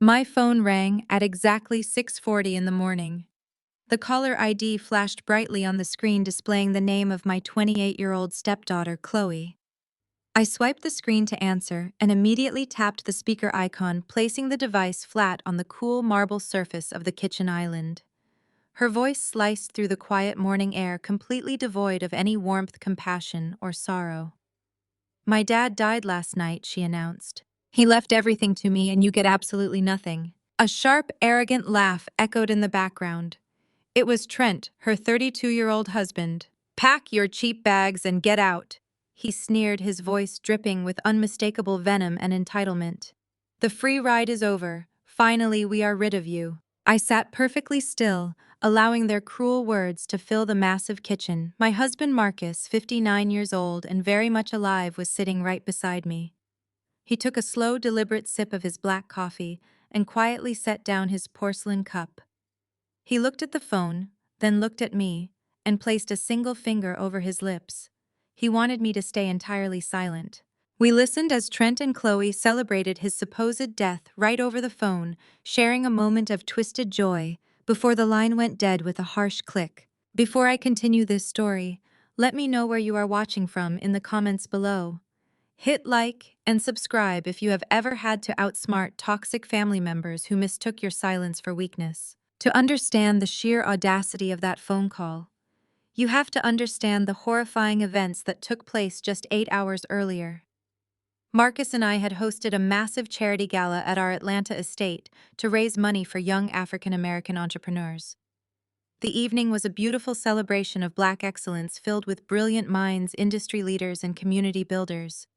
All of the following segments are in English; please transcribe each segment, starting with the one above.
My phone rang at exactly 6:40 in the morning. The caller ID flashed brightly on the screen displaying the name of my 28-year-old stepdaughter, Chloe. I swiped the screen to answer and immediately tapped the speaker icon, placing the device flat on the cool marble surface of the kitchen island. Her voice sliced through the quiet morning air, completely devoid of any warmth, compassion, or sorrow. "My dad died last night," she announced. "He left everything to me, and you get absolutely nothing." A sharp, arrogant laugh echoed in the background. It was Trent, her 32-year-old husband. "Pack your cheap bags and get out," he sneered, his voice dripping with unmistakable venom and entitlement. "The free ride is over. Finally, we are rid of you." I sat perfectly still, allowing their cruel words to fill the massive kitchen. My husband Marcus, 59 years old and very much alive, was sitting right beside me. He took a slow, deliberate sip of his black coffee and quietly set down his porcelain cup. He looked at the phone, then looked at me, and placed a single finger over his lips. He wanted me to stay entirely silent. We listened as Trent and Chloe celebrated his supposed death right over the phone, sharing a moment of twisted joy, before the line went dead with a harsh click. Before I continue this story, let me know where you are watching from in the comments below. Hit like and subscribe if you have ever had to outsmart toxic family members who mistook your silence for weakness. To understand the sheer audacity of that phone call, you have to understand the horrifying events that took place just 8 hours earlier. Marcus and I had hosted a massive charity gala at our Atlanta estate to raise money for young African American entrepreneurs. The evening was a beautiful celebration of Black excellence filled with brilliant minds, industry leaders, and community builders.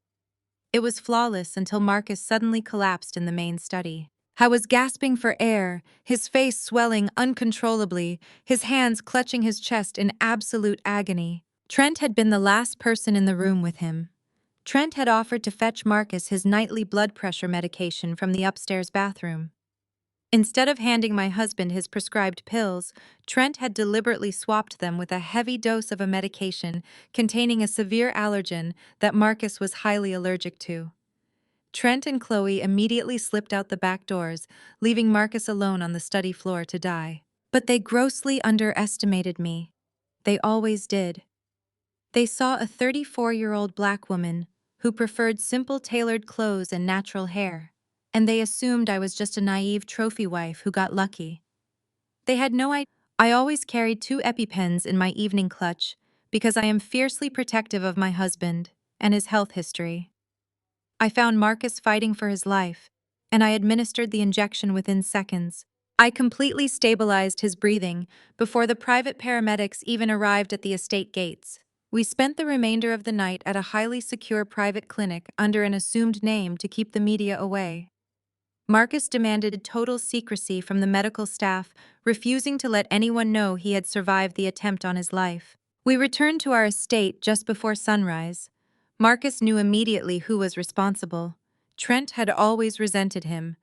It was flawless until Marcus suddenly collapsed in the main study. I was gasping for air, his face swelling uncontrollably, his hands clutching his chest in absolute agony. Trent had been the last person in the room with him. Trent had offered to fetch Marcus his nightly blood pressure medication from the upstairs bathroom. Instead of handing my husband his prescribed pills, Trent had deliberately swapped them with a heavy dose of a medication containing a severe allergen that Marcus was highly allergic to. Trent and Chloe immediately slipped out the back doors, leaving Marcus alone on the study floor to die. But they grossly underestimated me. They always did. They saw a 34-year-old Black woman who preferred simple tailored clothes and natural hair, and they assumed I was just a naive trophy wife who got lucky. They had no idea. I always carried 2 EpiPens in my evening clutch because I am fiercely protective of my husband and his health history. I found Marcus fighting for his life, and I administered the injection within seconds. I completely stabilized his breathing before the private paramedics even arrived at the estate gates. We spent the remainder of the night at a highly secure private clinic under an assumed name to keep the media away. Marcus demanded total secrecy from the medical staff, refusing to let anyone know he had survived the attempt on his life. We returned to our estate just before sunrise. Marcus knew immediately who was responsible. Trent had always resented him.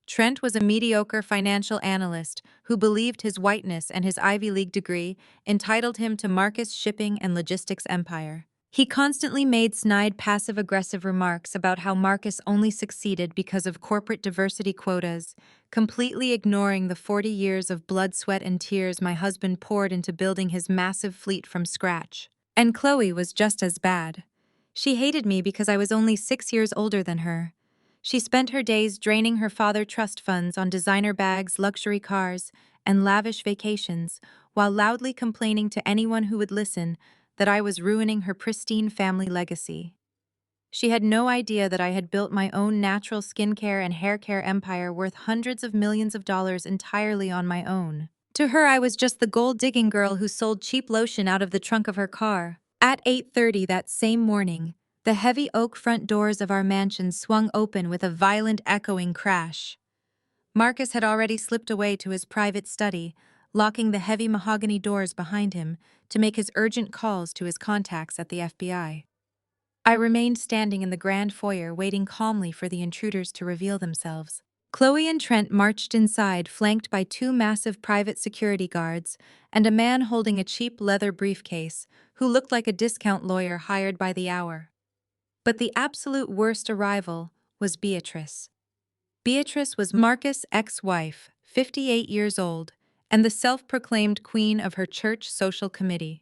Trent was a mediocre financial analyst who believed his whiteness and his Ivy League degree entitled him to Marcus' shipping and logistics empire. He constantly made snide passive-aggressive remarks about how Marcus only succeeded because of corporate diversity quotas, completely ignoring the 40 years of blood, sweat, and tears my husband poured into building his massive fleet from scratch. And Chloe was just as bad. She hated me because I was only 6 years older than her. She spent her days draining her father's trust funds on designer bags, luxury cars, and lavish vacations, while loudly complaining to anyone who would listen that I was ruining her pristine family legacy. She had no idea that I had built my own natural skincare and hair care empire worth hundreds of millions of dollars entirely on my own. To her, I was just the gold-digging girl who sold cheap lotion out of the trunk of her car. At 8:30 that same morning, the heavy oak front doors of our mansion swung open with a violent echoing crash. Marcus had already slipped away to his private study, locking the heavy mahogany doors behind him to make his urgent calls to his contacts at the FBI. I remained standing in the grand foyer, waiting calmly for the intruders to reveal themselves. Chloe and Trent marched inside, flanked by 2 massive private security guards and a man holding a cheap leather briefcase who looked like a discount lawyer hired by the hour. But the absolute worst arrival was Beatrice. Beatrice was Marcus' ex-wife, 58 years old, and the self-proclaimed queen of her church social committee.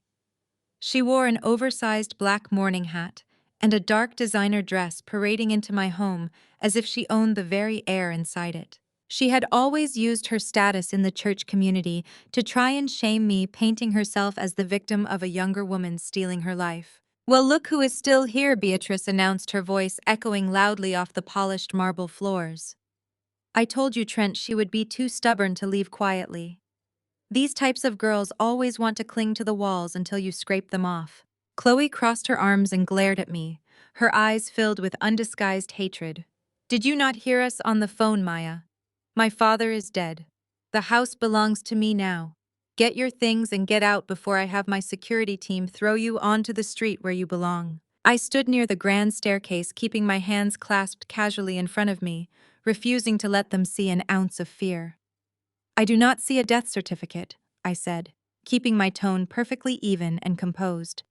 She wore an oversized black mourning hat and a dark designer dress parading into my home as if she owned the very air inside it. She had always used her status in the church community to try and shame me, painting herself as the victim of a younger woman stealing her life. "Well, look who is still here," Beatrice announced, her voice echoing loudly off the polished marble floors. "I told you, Trent, she would be too stubborn to leave quietly. These types of girls always want to cling to the walls until you scrape them off." Chloe crossed her arms and glared at me, her eyes filled with undisguised hatred. "Did you not hear us on the phone, Maya? My father is dead. The house belongs to me now. Get your things and get out before I have my security team throw you onto the street where you belong." I stood near the grand staircase, keeping my hands clasped casually in front of me, refusing to let them see an ounce of fear. "I do not see a death certificate," I said, keeping my tone perfectly even and composed.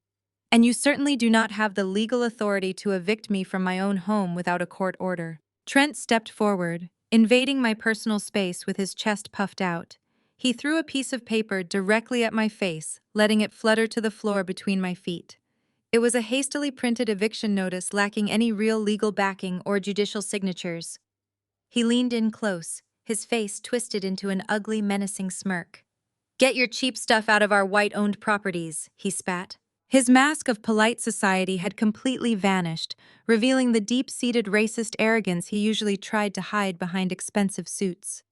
"And you certainly do not have the legal authority to evict me from my own home without a court order." Trent stepped forward, invading my personal space with his chest puffed out. He threw a piece of paper directly at my face, letting it flutter to the floor between my feet. It was a hastily printed eviction notice lacking any real legal backing or judicial signatures. He leaned in close, his face twisted into an ugly, menacing smirk. "Get your cheap stuff out of our white-owned properties," he spat. His mask of polite society had completely vanished, revealing the deep-seated racist arrogance he usually tried to hide behind expensive suits.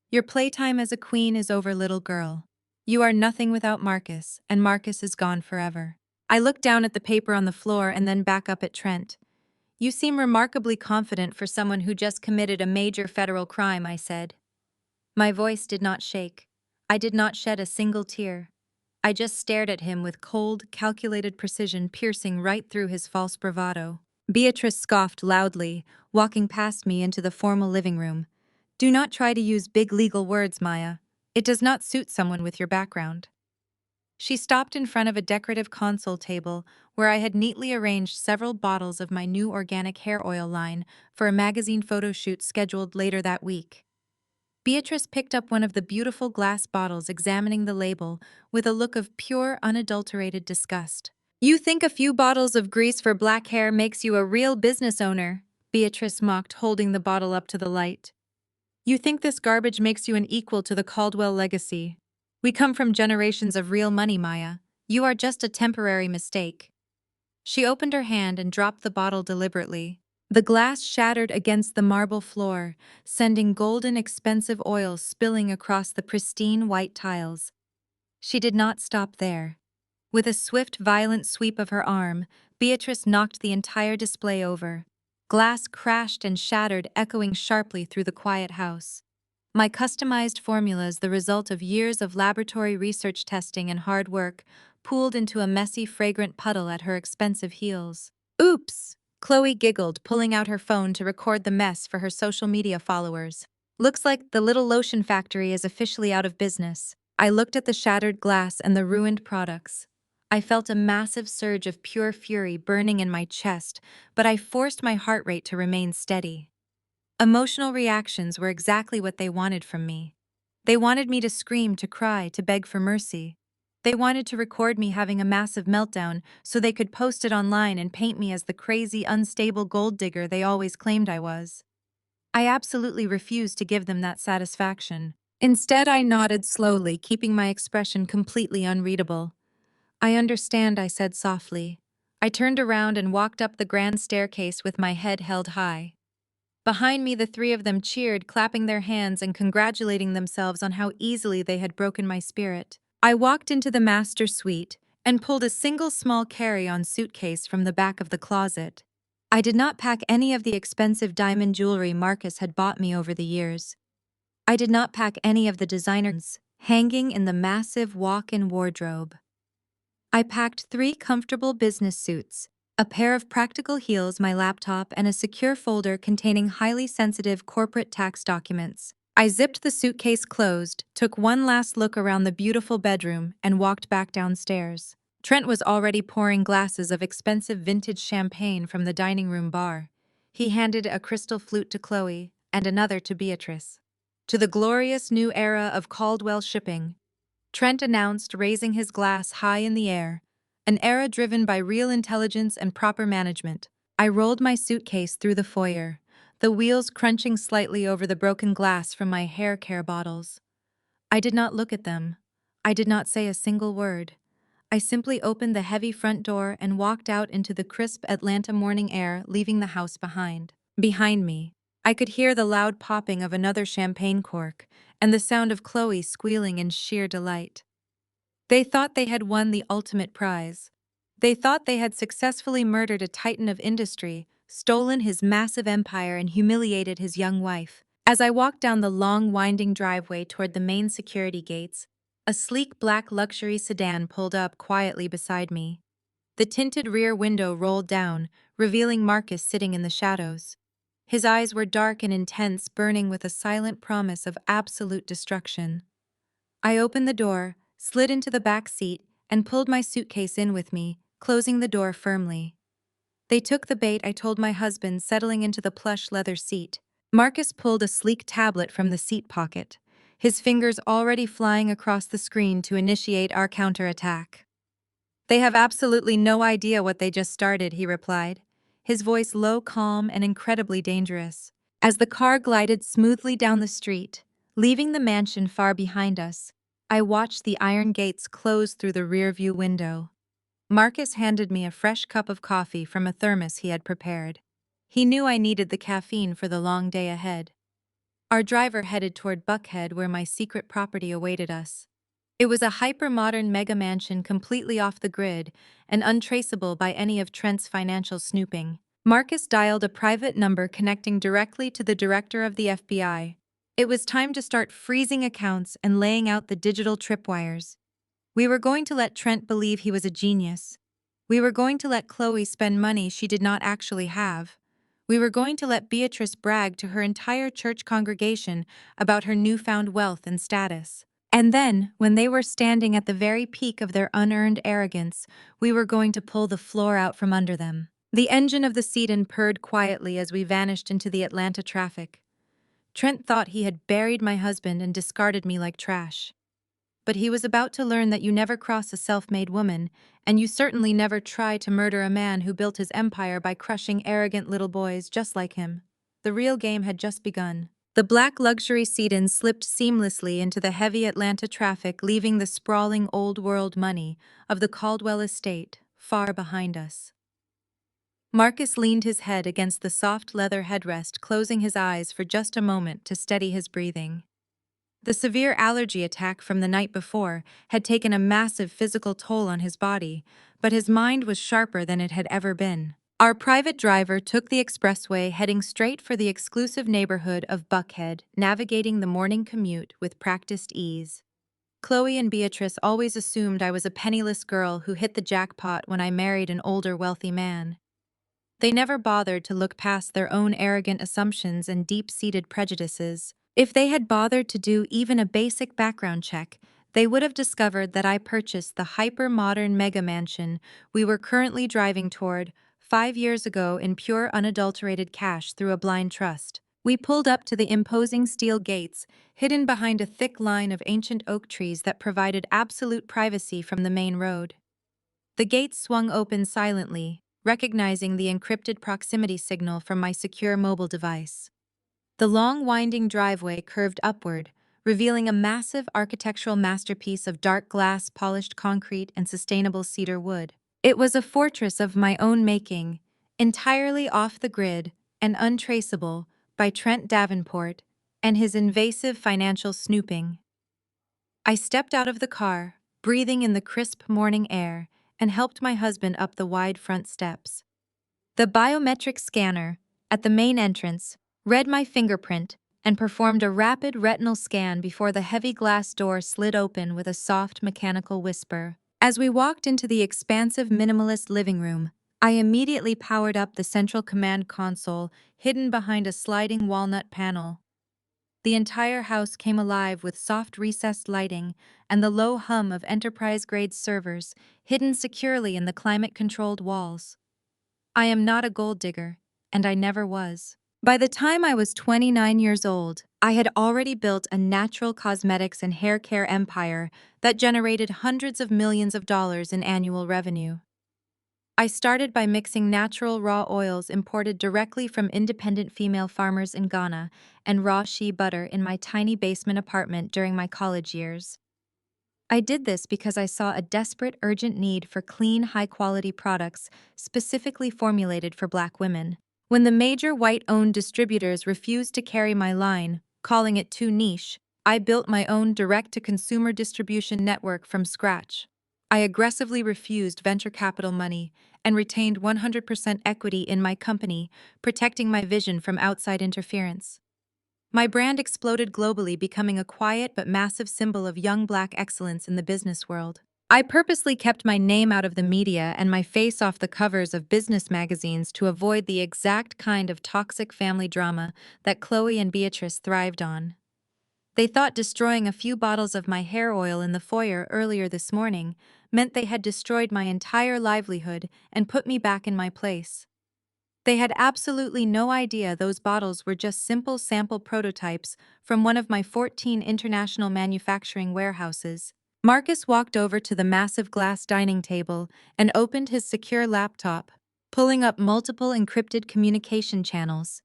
"Your playtime as a queen is over, little girl. You are nothing without Marcus, and Marcus is gone forever." I looked down at the paper on the floor and then back up at Trent. "You seem remarkably confident for someone who just committed a major federal crime," I said. My voice did not shake. I did not shed a single tear. I just stared at him with cold, calculated precision piercing right through his false bravado. Beatrice scoffed loudly, walking past me into the formal living room. "Do not try to use big legal words, Maya. It does not suit someone with your background." She stopped in front of a decorative console table where I had neatly arranged several bottles of my new organic hair oil line for a magazine photo shoot scheduled later that week. Beatrice picked up one of the beautiful glass bottles, examining the label with a look of pure, unadulterated disgust. "You think a few bottles of grease for black hair makes you a real business owner?" Beatrice mocked, holding the bottle up to the light. "You think this garbage makes you an equal to the Caldwell legacy? We come from generations of real money, Maya. You are just a temporary mistake." She opened her hand and dropped the bottle deliberately. The glass shattered against the marble floor, sending golden, expensive oil spilling across the pristine white tiles. She did not stop there. With a swift, violent sweep of her arm, Beatrice knocked the entire display over. Glass crashed and shattered, echoing sharply through the quiet house. My customized formulas, the result of years of laboratory research, testing, and hard work, pooled into a messy, fragrant puddle at her expensive heels. "Oops!" Chloe giggled, pulling out her phone to record the mess for her social media followers. "Looks like the little lotion factory is officially out of business." I looked at the shattered glass and the ruined products. I felt a massive surge of pure fury burning in my chest, but I forced my heart rate to remain steady. Emotional reactions were exactly what they wanted from me. They wanted me to scream, to cry, to beg for mercy. They wanted to record me having a massive meltdown so they could post it online and paint me as the crazy, unstable gold digger they always claimed I was. I absolutely refused to give them that satisfaction. Instead, I nodded slowly, keeping my expression completely unreadable. "I understand," I said softly. I turned around and walked up the grand staircase with my head held high. Behind me, the three of them cheered, clapping their hands and congratulating themselves on how easily they had broken my spirit. I walked into the master suite and pulled a single small carry-on suitcase from the back of the closet. I did not pack any of the expensive diamond jewelry Marcus had bought me over the years. I did not pack any of the designers hanging in the massive walk-in wardrobe. I packed 3 comfortable business suits, a pair of practical heels, my laptop, and a secure folder containing highly sensitive corporate tax documents. I zipped the suitcase closed, took one last look around the beautiful bedroom, and walked back downstairs. Trent was already pouring glasses of expensive vintage champagne from the dining room bar. He handed a crystal flute to Chloe, and another to Beatrice. To the glorious new era of Caldwell shipping, Trent announced, raising his glass high in the air, an era driven by real intelligence and proper management. I rolled my suitcase through the foyer, the wheels crunching slightly over the broken glass from my hair care bottles. I did not look at them. I did not say a single word. I simply opened the heavy front door and walked out into the crisp Atlanta morning air, leaving the house behind. Behind me, I could hear the loud popping of another champagne cork and the sound of Chloe squealing in sheer delight. They thought they had won the ultimate prize. They thought they had successfully murdered a titan of industry, stolen his massive empire, and humiliated his young wife. As I walked down the long, winding driveway toward the main security gates, a sleek black luxury sedan pulled up quietly beside me. The tinted rear window rolled down, revealing Marcus sitting in the shadows. His eyes were dark and intense, burning with a silent promise of absolute destruction. I opened the door, slid into the back seat, and pulled my suitcase in with me, closing the door firmly. They took the bait, I told my husband, settling into the plush leather seat. Marcus pulled a sleek tablet from the seat pocket, his fingers already flying across the screen to initiate our counterattack. "They have absolutely no idea what they just started," he replied, his voice low, calm, and incredibly dangerous. As the car glided smoothly down the street, leaving the mansion far behind us, I watched the iron gates close through the rearview window. Marcus handed me a fresh cup of coffee from a thermos he had prepared. He knew I needed the caffeine for the long day ahead. Our driver headed toward Buckhead, where my secret property awaited us. It was a hyper-modern mega mansion completely off the grid and untraceable by any of Trent's financial snooping. Marcus dialed a private number connecting directly to the director of the FBI. It was time to start freezing accounts and laying out the digital tripwires. We were going to let Trent believe he was a genius. We were going to let Chloe spend money she did not actually have. We were going to let Beatrice brag to her entire church congregation about her newfound wealth and status. And then, when they were standing at the very peak of their unearned arrogance, we were going to pull the floor out from under them. The engine of the sedan purred quietly as we vanished into the Atlanta traffic. Trent thought he had buried my husband and discarded me like trash. But he was about to learn that you never cross a self-made woman, and you certainly never try to murder a man who built his empire by crushing arrogant little boys just like him. The real game had just begun. The black luxury sedan slipped seamlessly into the heavy Atlanta traffic, leaving the sprawling old-world money of the Caldwell estate far behind us. Marcus leaned his head against the soft leather headrest, closing his eyes for just a moment to steady his breathing. The severe allergy attack from the night before had taken a massive physical toll on his body, but his mind was sharper than it had ever been. Our private driver took the expressway, heading straight for the exclusive neighborhood of Buckhead, navigating the morning commute with practiced ease. Chloe and Beatrice always assumed I was a penniless girl who hit the jackpot when I married an older, wealthy man. They never bothered to look past their own arrogant assumptions and deep-seated prejudices. If they had bothered to do even a basic background check, they would have discovered that I purchased the hyper-modern mega mansion we were currently driving toward 5 years ago in pure unadulterated cash through a blind trust. We pulled up to the imposing steel gates, hidden behind a thick line of ancient oak trees that provided absolute privacy from the main road. The gates swung open silently, recognizing the encrypted proximity signal from my secure mobile device. The long, winding driveway curved upward, revealing a massive architectural masterpiece of dark glass, polished concrete, and sustainable cedar wood. It was a fortress of my own making, entirely off the grid and untraceable by Trent Davenport and his invasive financial snooping. I stepped out of the car, breathing in the crisp morning air, and helped my husband up the wide front steps. The biometric scanner, at the main entrance, read my fingerprint and performed a rapid retinal scan before the heavy glass door slid open with a soft mechanical whisper. As we walked into the expansive minimalist living room, I immediately powered up the central command console hidden behind a sliding walnut panel. The entire house came alive with soft recessed lighting and the low hum of enterprise-grade servers hidden securely in the climate-controlled walls. I am not a gold digger, and I never was. By the time I was 29 years old, I had already built a natural cosmetics and hair care empire that generated hundreds of millions of dollars in annual revenue. I started by mixing natural raw oils imported directly from independent female farmers in Ghana and raw shea butter in my tiny basement apartment during my college years. I did this because I saw a desperate, urgent need for clean, high-quality products specifically formulated for Black women. When the major white-owned distributors refused to carry my line, calling it too niche, I built my own direct-to-consumer distribution network from scratch. I aggressively refused venture capital money and retained 100% equity in my company, protecting my vision from outside interference. My brand exploded globally, becoming a quiet but massive symbol of young Black excellence in the business world. I purposely kept my name out of the media and my face off the covers of business magazines to avoid the exact kind of toxic family drama that Chloe and Beatrice thrived on. They thought destroying a few bottles of my hair oil in the foyer earlier this morning meant they had destroyed my entire livelihood and put me back in my place. They had absolutely no idea those bottles were just simple sample prototypes from one of my 14 international manufacturing warehouses. Marcus walked over to the massive glass dining table and opened his secure laptop, pulling up multiple encrypted communication channels.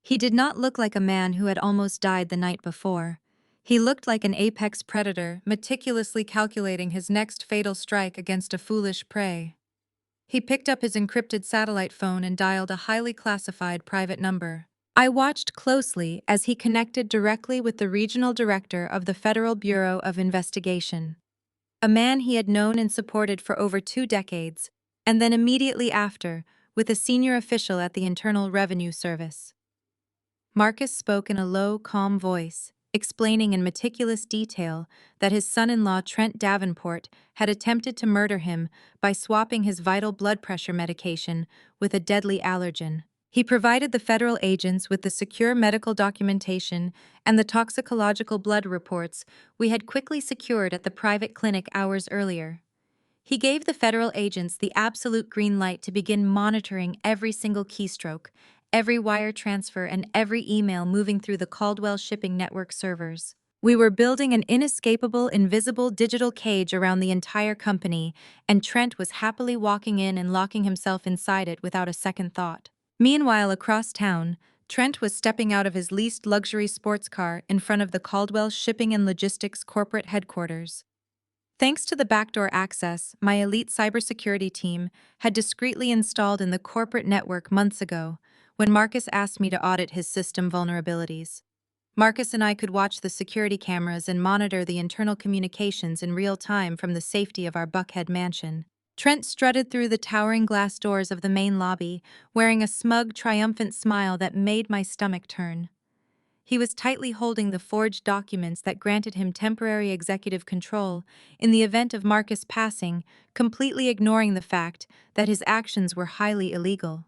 He did not look like a man who had almost died the night before. He looked like an apex predator, meticulously calculating his next fatal strike against a foolish prey. He picked up his encrypted satellite phone and dialed a highly classified private number. I watched closely as he connected directly with the regional director of the Federal Bureau of Investigation, a man he had known and supported for over 2 decades, and then immediately after, with a senior official at the Internal Revenue Service. Marcus spoke in a low, calm voice, explaining in meticulous detail that his son-in-law Trent Davenport had attempted to murder him by swapping his vital blood pressure medication with a deadly allergen. He provided the federal agents with the secure medical documentation and the toxicological blood reports we had quickly secured at the private clinic hours earlier. He gave the federal agents the absolute green light to begin monitoring every single keystroke, every wire transfer, and every email moving through the Caldwell shipping network servers. We were building an inescapable, invisible digital cage around the entire company, and Trent was happily walking in and locking himself inside it without a second thought. Meanwhile, across town, Trent was stepping out of his leased luxury sports car in front of the Caldwell Shipping and Logistics corporate headquarters. Thanks to the backdoor access my elite cybersecurity team had discreetly installed in the corporate network months ago, when Marcus asked me to audit his system vulnerabilities. Marcus and I could watch the security cameras and monitor the internal communications in real time from the safety of our Buckhead mansion. Trent strutted through the towering glass doors of the main lobby, wearing a smug, triumphant smile that made my stomach turn. He was tightly holding the forged documents that granted him temporary executive control in the event of Marcus passing, completely ignoring the fact that his actions were highly illegal.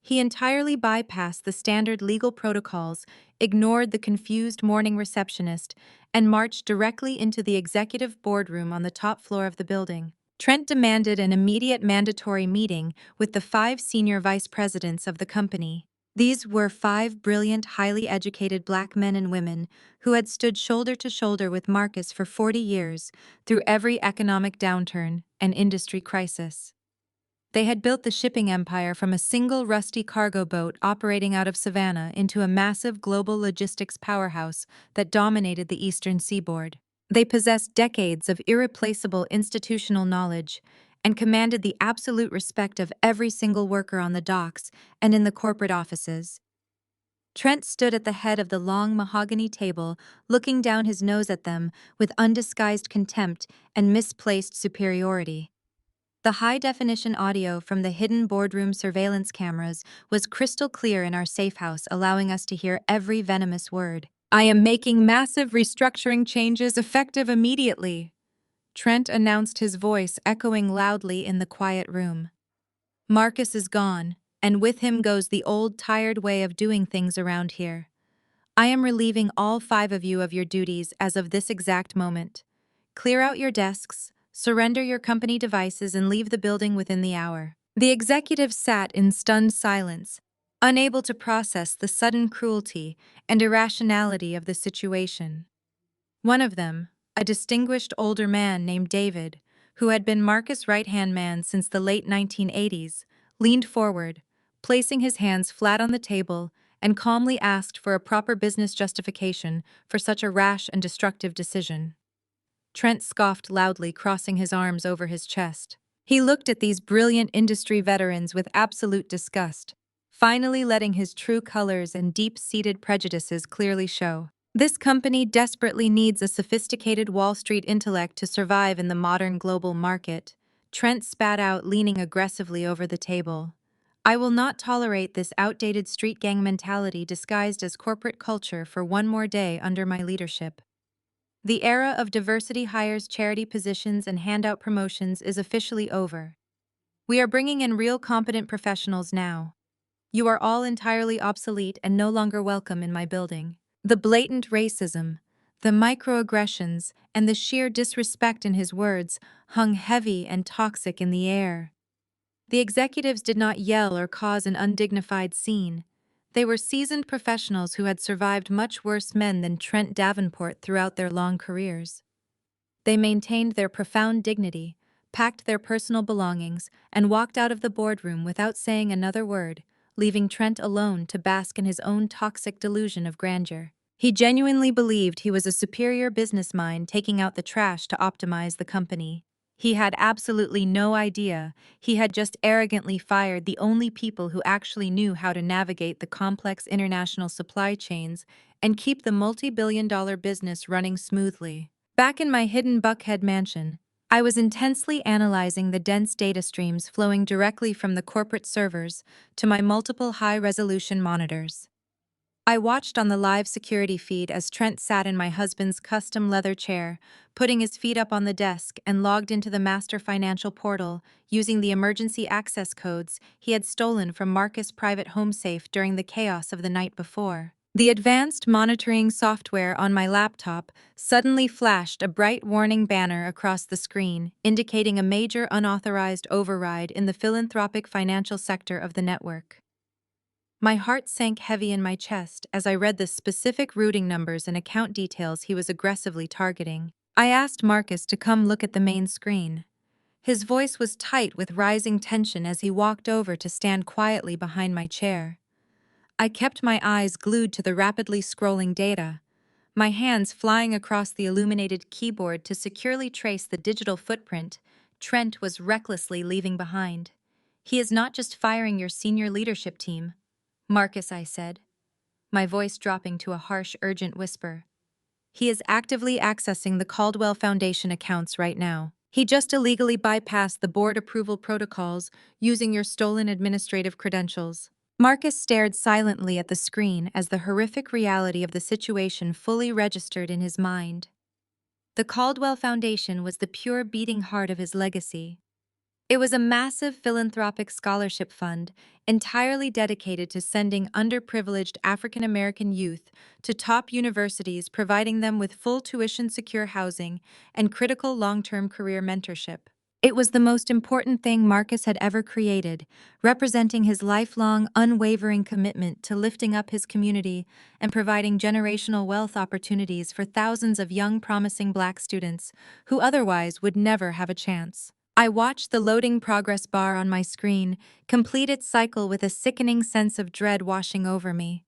He entirely bypassed the standard legal protocols, ignored the confused morning receptionist, and marched directly into the executive boardroom on the top floor of the building. Trent demanded an immediate mandatory meeting with the 5 senior vice presidents of the company. These were 5 brilliant, highly educated Black men and women who had stood shoulder to shoulder with Marcus for 40 years through every economic downturn and industry crisis. They had built the shipping empire from a single rusty cargo boat operating out of Savannah into a massive global logistics powerhouse that dominated the eastern seaboard. They possessed decades of irreplaceable institutional knowledge and commanded the absolute respect of every single worker on the docks and in the corporate offices. Trent stood at the head of the long mahogany table, looking down his nose at them with undisguised contempt and misplaced superiority. The high-definition audio from the hidden boardroom surveillance cameras was crystal clear in our safe house, allowing us to hear every venomous word. "I am making massive restructuring changes effective immediately," Trent announced, his voice echoing loudly in the quiet room. "Marcus is gone, and with him goes the old, tired way of doing things around here. I am relieving all 5 of you of your duties as of this exact moment. Clear out your desks, surrender your company devices, and leave the building within the hour." The executives sat in stunned silence, unable to process the sudden cruelty and irrationality of the situation. One of them, a distinguished older man named David, who had been Marcus' right-hand man since the late 1980s, leaned forward, placing his hands flat on the table, and calmly asked for a proper business justification for such a rash and destructive decision. Trent scoffed loudly, crossing his arms over his chest. He looked at these brilliant industry veterans with absolute disgust, finally letting his true colors and deep-seated prejudices clearly show. This company desperately needs a sophisticated Wall Street intellect to survive in the modern global market, Trent spat out, leaning aggressively over the table. I will not tolerate this outdated street gang mentality disguised as corporate culture for one more day under my leadership. The era of diversity hires, charity positions, and handout promotions is officially over. We are bringing in real competent professionals now. You are all entirely obsolete and no longer welcome in my building. The blatant racism, the microaggressions, and the sheer disrespect in his words hung heavy and toxic in the air. The executives did not yell or cause an undignified scene. They were seasoned professionals who had survived much worse men than Trent Davenport throughout their long careers. They maintained their profound dignity, packed their personal belongings, and walked out of the boardroom without saying another word, leaving Trent alone to bask in his own toxic delusion of grandeur. He genuinely believed he was a superior business mind taking out the trash to optimize the company. He had absolutely no idea he had just arrogantly fired the only people who actually knew how to navigate the complex international supply chains and keep the multi-billion-dollar business running smoothly. Back in my hidden Buckhead mansion, I was intensely analyzing the dense data streams flowing directly from the corporate servers to my multiple high-resolution monitors. I watched on the live security feed as Trent sat in my husband's custom leather chair, putting his feet up on the desk, and logged into the master financial portal using the emergency access codes he had stolen from Marcus' private home safe during the chaos of the night before. The advanced monitoring software on my laptop suddenly flashed a bright warning banner across the screen, indicating a major unauthorized override in the philanthropic financial sector of the network. My heart sank heavy in my chest as I read the specific routing numbers and account details he was aggressively targeting. I asked Marcus to come look at the main screen. His voice was tight with rising tension as he walked over to stand quietly behind my chair. I kept my eyes glued to the rapidly scrolling data, my hands flying across the illuminated keyboard to securely trace the digital footprint Trent was recklessly leaving behind. He is not just firing your senior leadership team, Marcus, I said, my voice dropping to a harsh, urgent whisper. He is actively accessing the Caldwell Foundation accounts right now. He just illegally bypassed the board approval protocols using your stolen administrative credentials. Marcus stared silently at the screen as the horrific reality of the situation fully registered in his mind. The Caldwell Foundation was the pure beating heart of his legacy. It was a massive philanthropic scholarship fund entirely dedicated to sending underprivileged African American youth to top universities, providing them with full tuition-secure housing and critical long-term career mentorship. It was the most important thing Marcus had ever created, representing his lifelong, unwavering commitment to lifting up his community and providing generational wealth opportunities for thousands of young, promising Black students who otherwise would never have a chance. I watched the loading progress bar on my screen complete its cycle with a sickening sense of dread washing over me.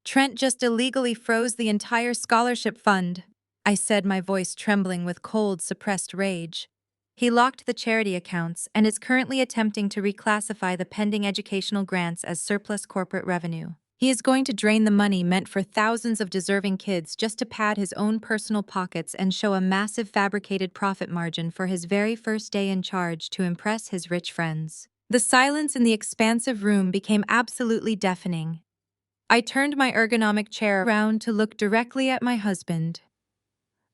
Trent just illegally froze the entire scholarship fund, I said, my voice trembling with cold, suppressed rage. He locked the charity accounts and is currently attempting to reclassify the pending educational grants as surplus corporate revenue. He is going to drain the money meant for thousands of deserving kids just to pad his own personal pockets and show a massive fabricated profit margin for his very first day in charge to impress his rich friends. The silence in the expansive room became absolutely deafening. I turned my ergonomic chair around to look directly at my husband.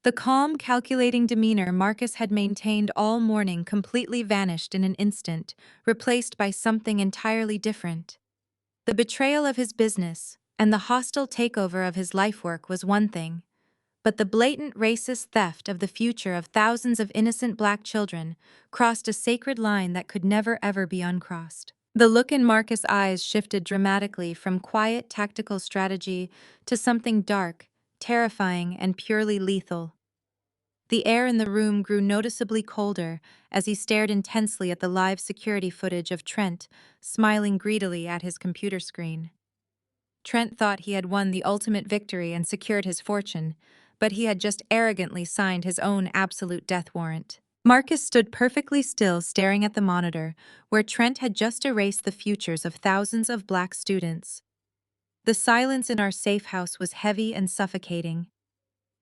The calm, calculating demeanor Marcus had maintained all morning completely vanished in an instant, replaced by something entirely different. The betrayal of his business and the hostile takeover of his lifework was one thing, but the blatant racist theft of the future of thousands of innocent Black children crossed a sacred line that could never ever be uncrossed. The look in Marcus' eyes shifted dramatically from quiet tactical strategy to something dark, terrifying, and purely lethal. The air in the room grew noticeably colder as he stared intensely at the live security footage of Trent, smiling greedily at his computer screen. Trent thought he had won the ultimate victory and secured his fortune, but he had just arrogantly signed his own absolute death warrant. Marcus stood perfectly still, staring at the monitor, where Trent had just erased the futures of thousands of black students. The silence in our safe house was heavy and suffocating.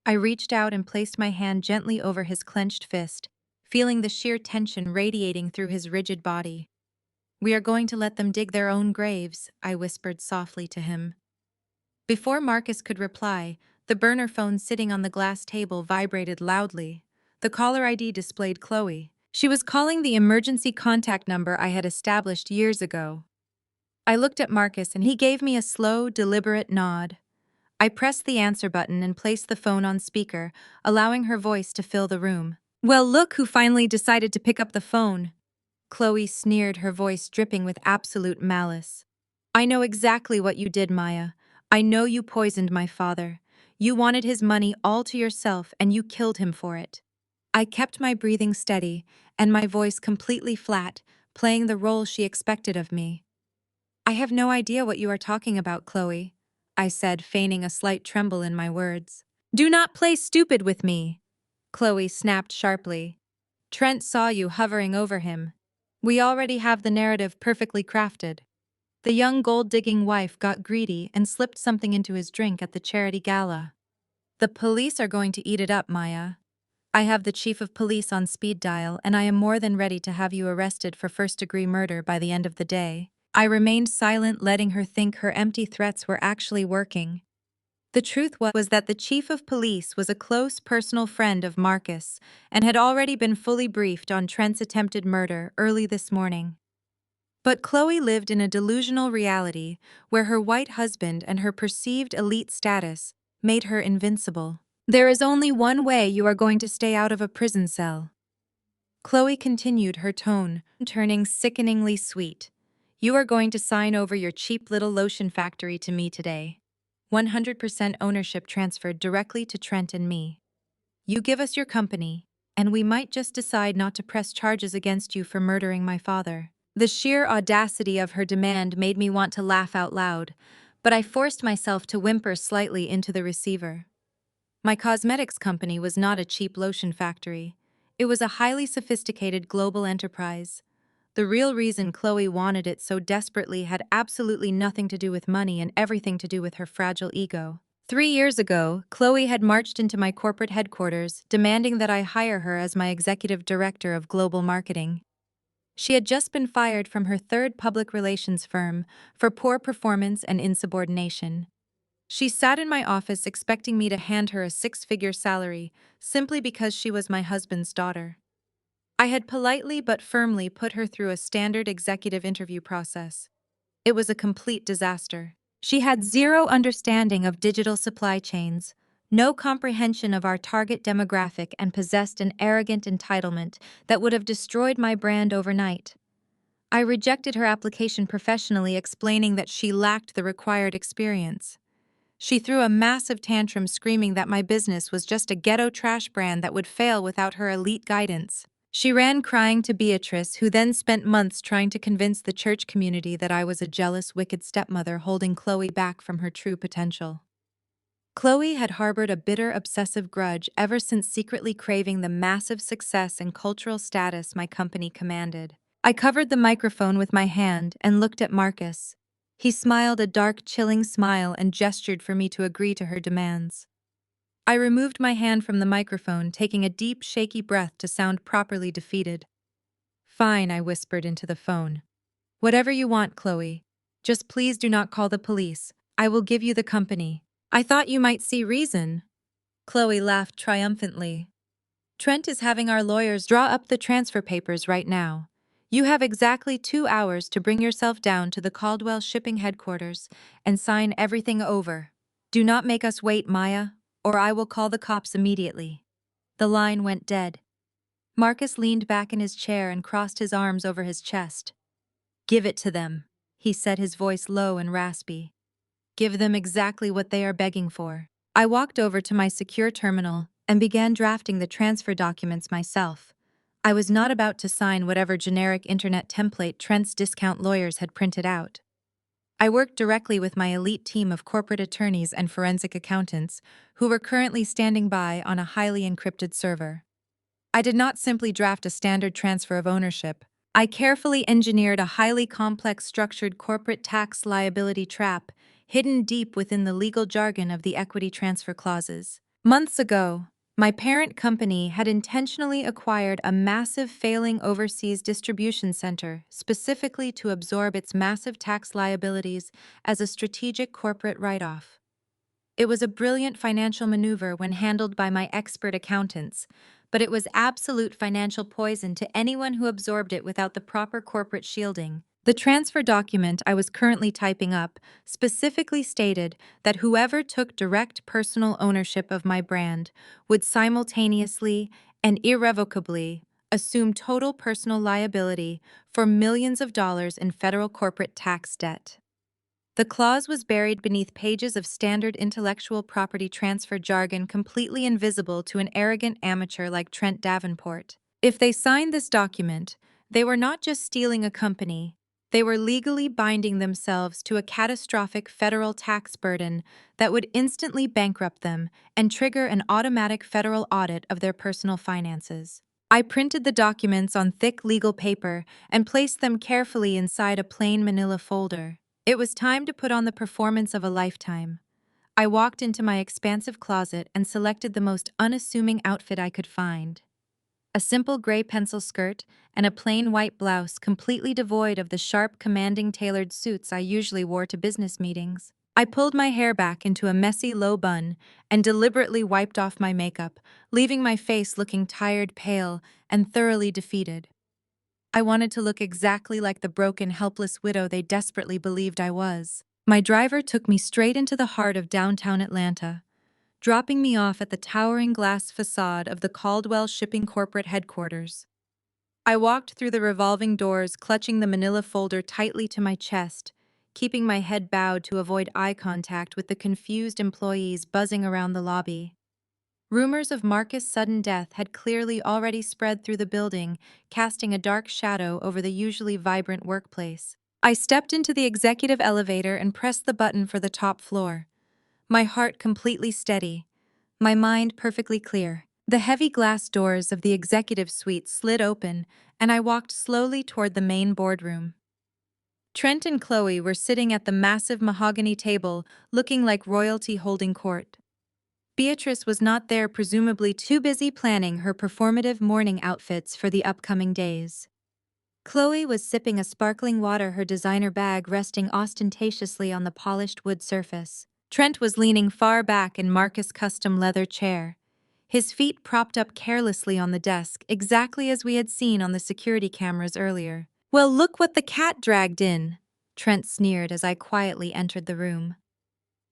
I reached out and placed my hand gently over his clenched fist, feeling the sheer tension radiating through his rigid body. "We are going to let them dig their own graves," I whispered softly to him. Before Marcus could reply, the burner phone sitting on the glass table vibrated loudly. The caller ID displayed Chloe. She was calling the emergency contact number I had established years ago. I looked at Marcus and he gave me a slow, deliberate nod. I pressed the answer button and placed the phone on speaker, allowing her voice to fill the room. "Well, look who finally decided to pick up the phone," Chloe sneered, her voice dripping with absolute malice. "I know exactly what you did, Maya. I know you poisoned my father. You wanted his money all to yourself and you killed him for it." I kept my breathing steady and my voice completely flat, playing the role she expected of me. "I have no idea what you are talking about, Chloe," I said, feigning a slight tremble in my words. "Do not play stupid with me," Chloe snapped sharply. "Trent saw you hovering over him. We already have the narrative perfectly crafted. The young gold-digging wife got greedy and slipped something into his drink at the charity gala. The police are going to eat it up, Maya. I have the chief of police on speed dial, and I am more than ready to have you arrested for first-degree murder by the end of the day." I remained silent, letting her think her empty threats were actually working. The truth was that the chief of police was a close personal friend of Marcus and had already been fully briefed on Trent's attempted murder early this morning. But Chloe lived in a delusional reality where her white husband and her perceived elite status made her invincible. "There is only one way you are going to stay out of a prison cell," Chloe continued, her tone turning sickeningly sweet. "You are going to sign over your cheap little lotion factory to me today. 100% ownership transferred directly to Trent and me. You give us your company, and we might just decide not to press charges against you for murdering my father." The sheer audacity of her demand made me want to laugh out loud, but I forced myself to whimper slightly into the receiver. My cosmetics company was not a cheap lotion factory. It was a highly sophisticated global enterprise. The real reason Chloe wanted it so desperately had absolutely nothing to do with money and everything to do with her fragile ego. 3 years ago, Chloe had marched into my corporate headquarters, demanding that I hire her as my executive director of global marketing. She had just been fired from her third public relations firm for poor performance and insubordination. She sat in my office expecting me to hand her a six-figure salary simply because she was my husband's daughter. I had politely but firmly put her through a standard executive interview process. It was a complete disaster. She had zero understanding of digital supply chains, no comprehension of our target demographic, and possessed an arrogant entitlement that would have destroyed my brand overnight. I rejected her application professionally, explaining that she lacked the required experience. She threw a massive tantrum, screaming that my business was just a ghetto trash brand that would fail without her elite guidance. She ran crying to Beatrice, who then spent months trying to convince the church community that I was a jealous, wicked stepmother holding Chloe back from her true potential. Chloe had harbored a bitter, obsessive grudge ever since secretly craving the massive success and cultural status my company commanded. I covered the microphone with my hand and looked at Marcus. He smiled a dark, chilling smile and gestured for me to agree to her demands. I removed my hand from the microphone, taking a deep, shaky breath to sound properly defeated. "Fine," I whispered into the phone. "Whatever you want, Chloe. Just please do not call the police. I will give you the company." "I thought you might see reason." Chloe laughed triumphantly. "Trent is having our lawyers draw up the transfer papers right now. You have exactly 2 hours to bring yourself down to the Caldwell shipping headquarters and sign everything over. Do not make us wait, Maya, or I will call the cops immediately." The line went dead. Marcus leaned back in his chair and crossed his arms over his chest. "Give it to them," he said, his voice low and raspy. "Give them exactly what they are begging for." I walked over to my secure terminal and began drafting the transfer documents myself. I was not about to sign whatever generic internet template Trent's discount lawyers had printed out. I worked directly with my elite team of corporate attorneys and forensic accountants who were currently standing by on a highly encrypted server. I did not simply draft a standard transfer of ownership. I carefully engineered a highly complex structured corporate tax liability trap hidden deep within the legal jargon of the equity transfer clauses. Months ago, my parent company had intentionally acquired a massive failing overseas distribution center specifically to absorb its massive tax liabilities as a strategic corporate write-off. It was a brilliant financial maneuver when handled by my expert accountants, but it was absolute financial poison to anyone who absorbed it without the proper corporate shielding. The transfer document I was currently typing up specifically stated that whoever took direct personal ownership of my brand would simultaneously and irrevocably assume total personal liability for millions of dollars in federal corporate tax debt. The clause was buried beneath pages of standard intellectual property transfer jargon completely invisible to an arrogant amateur like Trent Davenport. If they signed this document, they were not just stealing a company, they were legally binding themselves to a catastrophic federal tax burden that would instantly bankrupt them and trigger an automatic federal audit of their personal finances. I printed the documents on thick legal paper and placed them carefully inside a plain manila folder. It was time to put on the performance of a lifetime. I walked into my expansive closet and selected the most unassuming outfit I could find. A simple gray pencil skirt and a plain white blouse completely devoid of the sharp, commanding tailored suits I usually wore to business meetings. I pulled my hair back into a messy low bun and deliberately wiped off my makeup, leaving my face looking tired, pale, and thoroughly defeated. I wanted to look exactly like the broken, helpless widow they desperately believed I was. My driver took me straight into the heart of downtown Atlanta, dropping me off at the towering glass facade of the Caldwell Shipping Corporate headquarters. I walked through the revolving doors, clutching the manila folder tightly to my chest, keeping my head bowed to avoid eye contact with the confused employees buzzing around the lobby. Rumors of Marcus' sudden death had clearly already spread through the building, casting a dark shadow over the usually vibrant workplace. I stepped into the executive elevator and pressed the button for the top floor. My heart completely steady, my mind perfectly clear. The heavy glass doors of the executive suite slid open, and I walked slowly toward the main boardroom. Trent and Chloe were sitting at the massive mahogany table, looking like royalty holding court. Beatrice was not there, presumably too busy planning her performative morning outfits for the upcoming days. Chloe was sipping a sparkling water, her designer bag resting ostentatiously on the polished wood surface. Trent was leaning far back in Marcus' custom leather chair, his feet propped up carelessly on the desk, exactly as we had seen on the security cameras earlier. "Well, look what the cat dragged in," Trent sneered as I quietly entered the room.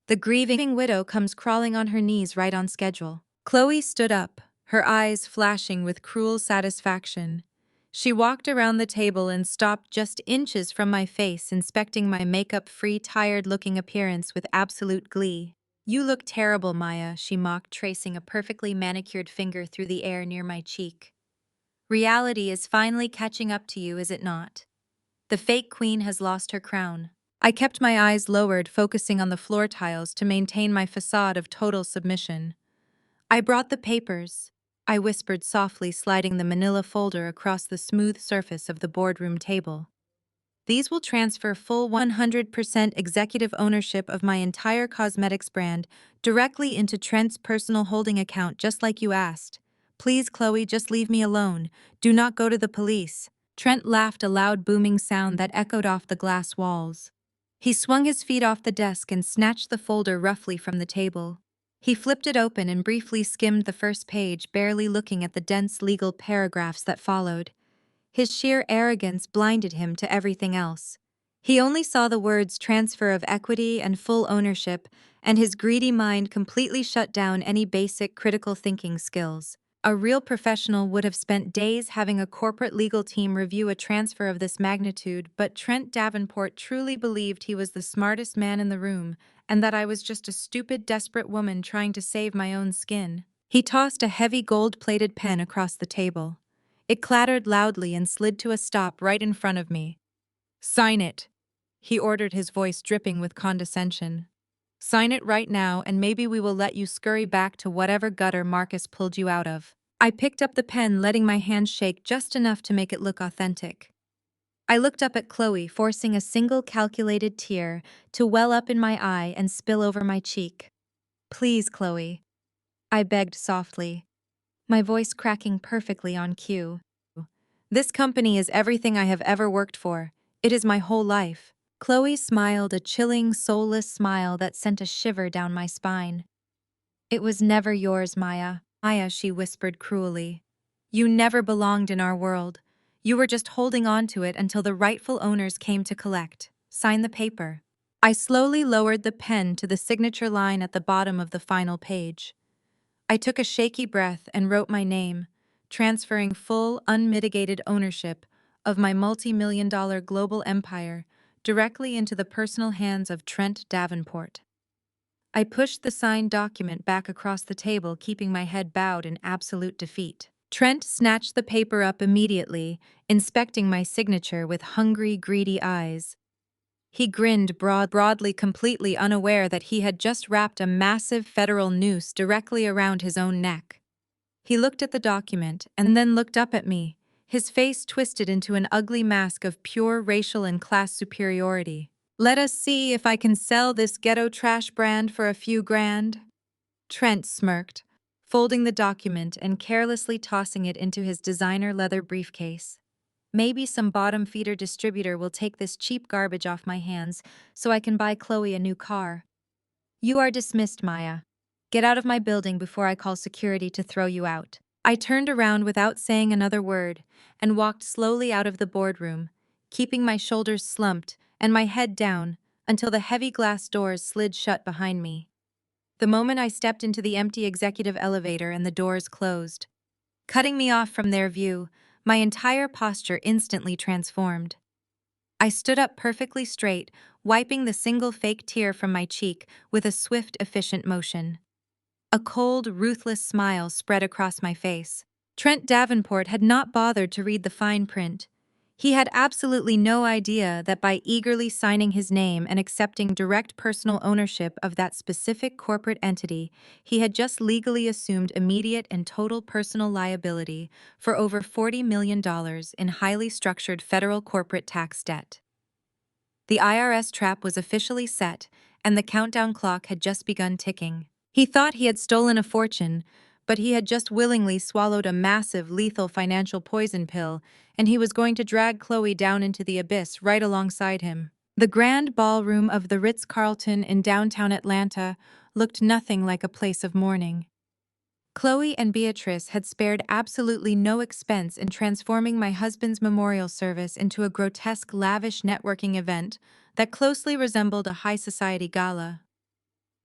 "The grieving widow comes crawling on her knees right on schedule." Chloe stood up, her eyes flashing with cruel satisfaction. She walked around the table and stopped just inches from my face, inspecting my makeup-free, tired-looking appearance with absolute glee. "You look terrible, Maya," she mocked, tracing a perfectly manicured finger through the air near my cheek. "Reality is finally catching up to you, is it not? The fake queen has lost her crown." I kept my eyes lowered, focusing on the floor tiles to maintain my facade of total submission. "I brought the papers," I whispered softly, sliding the manila folder across the smooth surface of the boardroom table. "These will transfer full 100% executive ownership of my entire cosmetics brand directly into Trent's personal holding account, just like you asked. Please, Chloe, just leave me alone. Do not go to the police." Trent laughed, a loud booming sound that echoed off the glass walls. He swung his feet off the desk and snatched the folder roughly from the table. He flipped it open and briefly skimmed the first page, barely looking at the dense legal paragraphs that followed. His sheer arrogance blinded him to everything else. He only saw the words transfer of equity and full ownership, and his greedy mind completely shut down any basic critical thinking skills. A real professional would have spent days having a corporate legal team review a transfer of this magnitude, but Trent Davenport truly believed he was the smartest man in the room, and that I was just a stupid, desperate woman trying to save my own skin. He tossed a heavy gold-plated pen across the table. It clattered loudly and slid to a stop right in front of me. "Sign it," he ordered, his voice dripping with condescension. "Sign it right now, and maybe we will let you scurry back to whatever gutter Marcus pulled you out of." I picked up the pen, letting my hand shake just enough to make it look authentic. I looked up at Chloe, forcing a single calculated tear to well up in my eye and spill over my cheek. "Please, Chloe," I begged softly, my voice cracking perfectly on cue. "This company is everything I have ever worked for. It is my whole life." Chloe smiled, a chilling, soulless smile that sent a shiver down my spine. "It was never yours, Maya." "Maya," she whispered cruelly. "You never belonged in our world. You were just holding on to it until the rightful owners came to collect. Sign the paper." I slowly lowered the pen to the signature line at the bottom of the final page. I took a shaky breath and wrote my name, transferring full, unmitigated ownership of my multi-million-dollar global empire directly into the personal hands of Trent Davenport. I pushed the signed document back across the table, keeping my head bowed in absolute defeat. Trent snatched the paper up immediately, inspecting my signature with hungry, greedy eyes. He grinned broadly, completely unaware that he had just wrapped a massive federal noose directly around his own neck. He looked at the document and then looked up at me, his face twisted into an ugly mask of pure racial and class superiority. "Let us see if I can sell this ghetto trash brand for a few grand." Trent smirked, folding the document and carelessly tossing it into his designer leather briefcase. "Maybe some bottom-feeder distributor will take this cheap garbage off my hands so I can buy Chloe a new car." "You are dismissed, Maya. Get out of my building before I call security to throw you out." I turned around without saying another word and walked slowly out of the boardroom, keeping my shoulders slumped and my head down until the heavy glass doors slid shut behind me. The moment I stepped into the empty executive elevator and the doors closed, cutting me off from their view, my entire posture instantly transformed. I stood up perfectly straight, wiping the single fake tear from my cheek with a swift, efficient motion. A cold, ruthless smile spread across my face. Trent Davenport had not bothered to read the fine print. He had absolutely no idea that by eagerly signing his name and accepting direct personal ownership of that specific corporate entity, he had just legally assumed immediate and total personal liability for over $40 million in highly structured federal corporate tax debt. The IRS trap was officially set, and the countdown clock had just begun ticking. He thought he had stolen a fortune, but he had just willingly swallowed a massive, lethal financial poison pill, and he was going to drag Chloe down into the abyss right alongside him. The grand ballroom of the Ritz-Carlton in downtown Atlanta looked nothing like a place of mourning. Chloe and Beatrice had spared absolutely no expense in transforming my husband's memorial service into a grotesque, lavish networking event that closely resembled a high society gala.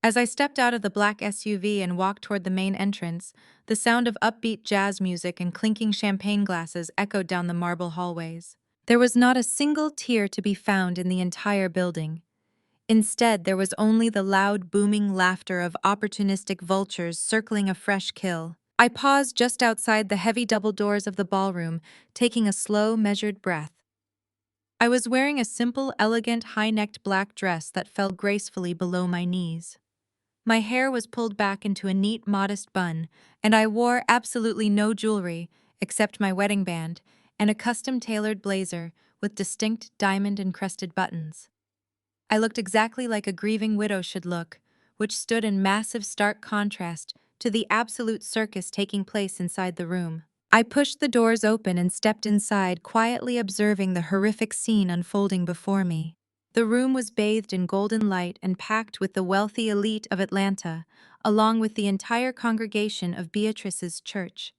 As I stepped out of the black SUV and walked toward the main entrance, the sound of upbeat jazz music and clinking champagne glasses echoed down the marble hallways. There was not a single tear to be found in the entire building. Instead, there was only the loud, booming laughter of opportunistic vultures circling a fresh kill. I paused just outside the heavy double doors of the ballroom, taking a slow, measured breath. I was wearing a simple, elegant, high-necked black dress that fell gracefully below my knees. My hair was pulled back into a neat, modest bun, and I wore absolutely no jewelry except my wedding band and a custom-tailored blazer with distinct diamond-encrusted buttons. I looked exactly like a grieving widow should look, which stood in massive, stark contrast to the absolute circus taking place inside the room. I pushed the doors open and stepped inside, quietly observing the horrific scene unfolding before me. The room was bathed in golden light and packed with the wealthy elite of Atlanta, along with the entire congregation of Beatrice's church.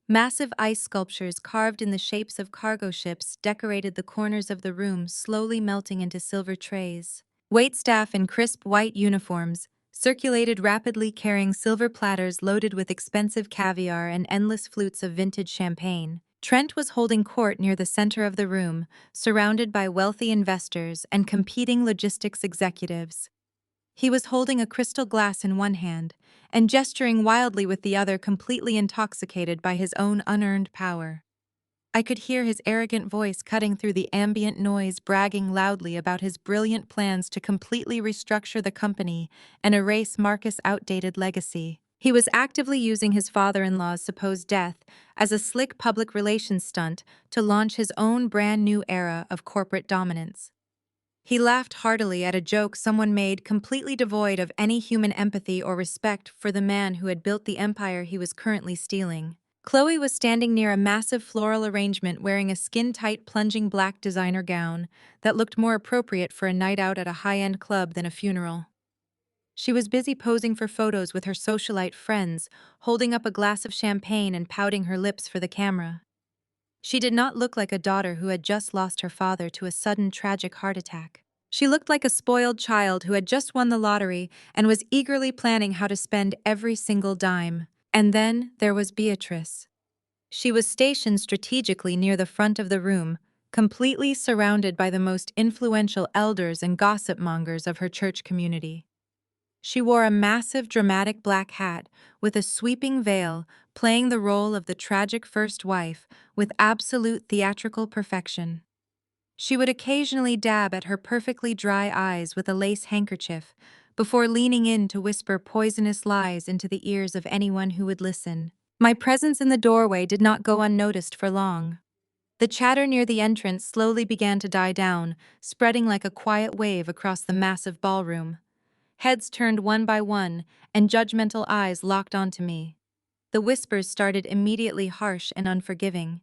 Massive ice sculptures carved in the shapes of cargo ships decorated the corners of the room, slowly melting into silver trays. Waitstaff in crisp white uniforms circulated rapidly, carrying silver platters loaded with expensive caviar and endless flutes of vintage champagne. Trent was holding court near the center of the room, surrounded by wealthy investors and competing logistics executives. He was holding a crystal glass in one hand and gesturing wildly with the other, completely intoxicated by his own unearned power. I could hear his arrogant voice cutting through the ambient noise, bragging loudly about his brilliant plans to completely restructure the company and erase Marcus' outdated legacy. He was actively using his father-in-law's supposed death as a slick public relations stunt to launch his own brand new era of corporate dominance. He laughed heartily at a joke someone made, completely devoid of any human empathy or respect for the man who had built the empire he was currently stealing. Chloe was standing near a massive floral arrangement, wearing a skin-tight, plunging black designer gown that looked more appropriate for a night out at a high-end club than a funeral. She was busy posing for photos with her socialite friends, holding up a glass of champagne and pouting her lips for the camera. She did not look like a daughter who had just lost her father to a sudden tragic heart attack. She looked like a spoiled child who had just won the lottery and was eagerly planning how to spend every single dime. And then there was Beatrice. She was stationed strategically near the front of the room, completely surrounded by the most influential elders and gossip mongers of her church community. She wore a massive, dramatic black hat with a sweeping veil, playing the role of the tragic first wife with absolute theatrical perfection. She would occasionally dab at her perfectly dry eyes with a lace handkerchief before leaning in to whisper poisonous lies into the ears of anyone who would listen. My presence in the doorway did not go unnoticed for long. The chatter near the entrance slowly began to die down, spreading like a quiet wave across the massive ballroom. Heads turned one by one, and judgmental eyes locked onto me. The whispers started immediately harsh and unforgiving.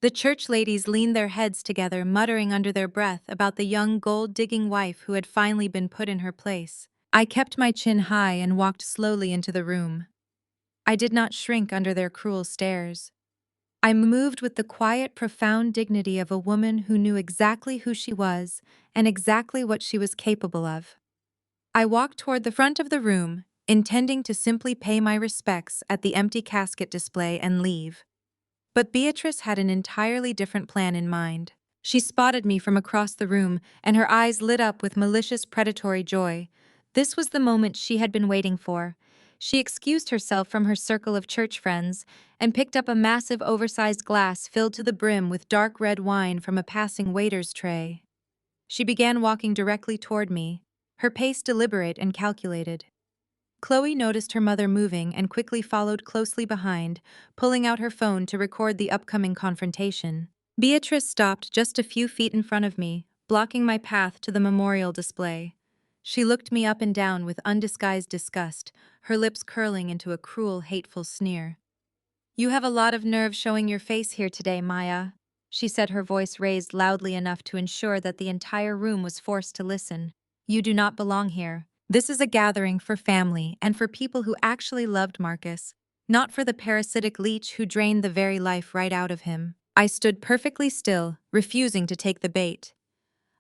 The church ladies leaned their heads together, muttering under their breath about the young gold-digging wife who had finally been put in her place. I kept my chin high and walked slowly into the room. I did not shrink under their cruel stares. I moved with the quiet, profound dignity of a woman who knew exactly who she was and exactly what she was capable of. I walked toward the front of the room, intending to simply pay my respects at the empty casket display and leave. But Beatrice had an entirely different plan in mind. She spotted me from across the room, and her eyes lit up with malicious, predatory joy. This was the moment she had been waiting for. She excused herself from her circle of church friends and picked up a massive, oversized glass filled to the brim with dark red wine from a passing waiter's tray. She began walking directly toward me, her pace deliberate and calculated. Chloe noticed her mother moving and quickly followed closely behind, pulling out her phone to record the upcoming confrontation. Beatrice stopped just a few feet in front of me, blocking my path to the memorial display. She looked me up and down with undisguised disgust, her lips curling into a cruel, hateful sneer. "You have a lot of nerve showing your face here today, Maya," she said, her voice raised loudly enough to ensure that the entire room was forced to listen. "You do not belong here. This is a gathering for family and for people who actually loved Marcus, not for the parasitic leech who drained the very life right out of him." I stood perfectly still, refusing to take the bait.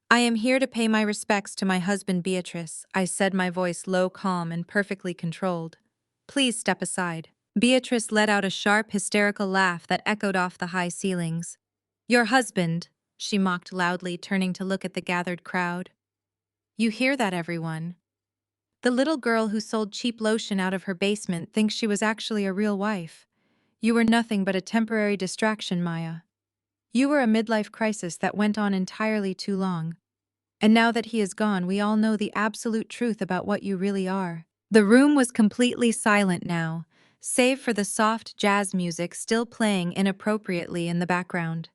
"I am here to pay my respects to my husband, Beatrice," I said, my voice low, calm, and perfectly controlled. "Please step aside." Beatrice let out a sharp, hysterical laugh that echoed off the high ceilings. "Your husband," she mocked loudly, turning to look at the gathered crowd. "You hear that, everyone? The little girl who sold cheap lotion out of her basement thinks she was actually a real wife. You were nothing but a temporary distraction, Maya. You were a midlife crisis that went on entirely too long. And now that he is gone, we all know the absolute truth about what you really are." The room was completely silent now, save for the soft jazz music still playing inappropriately in the background.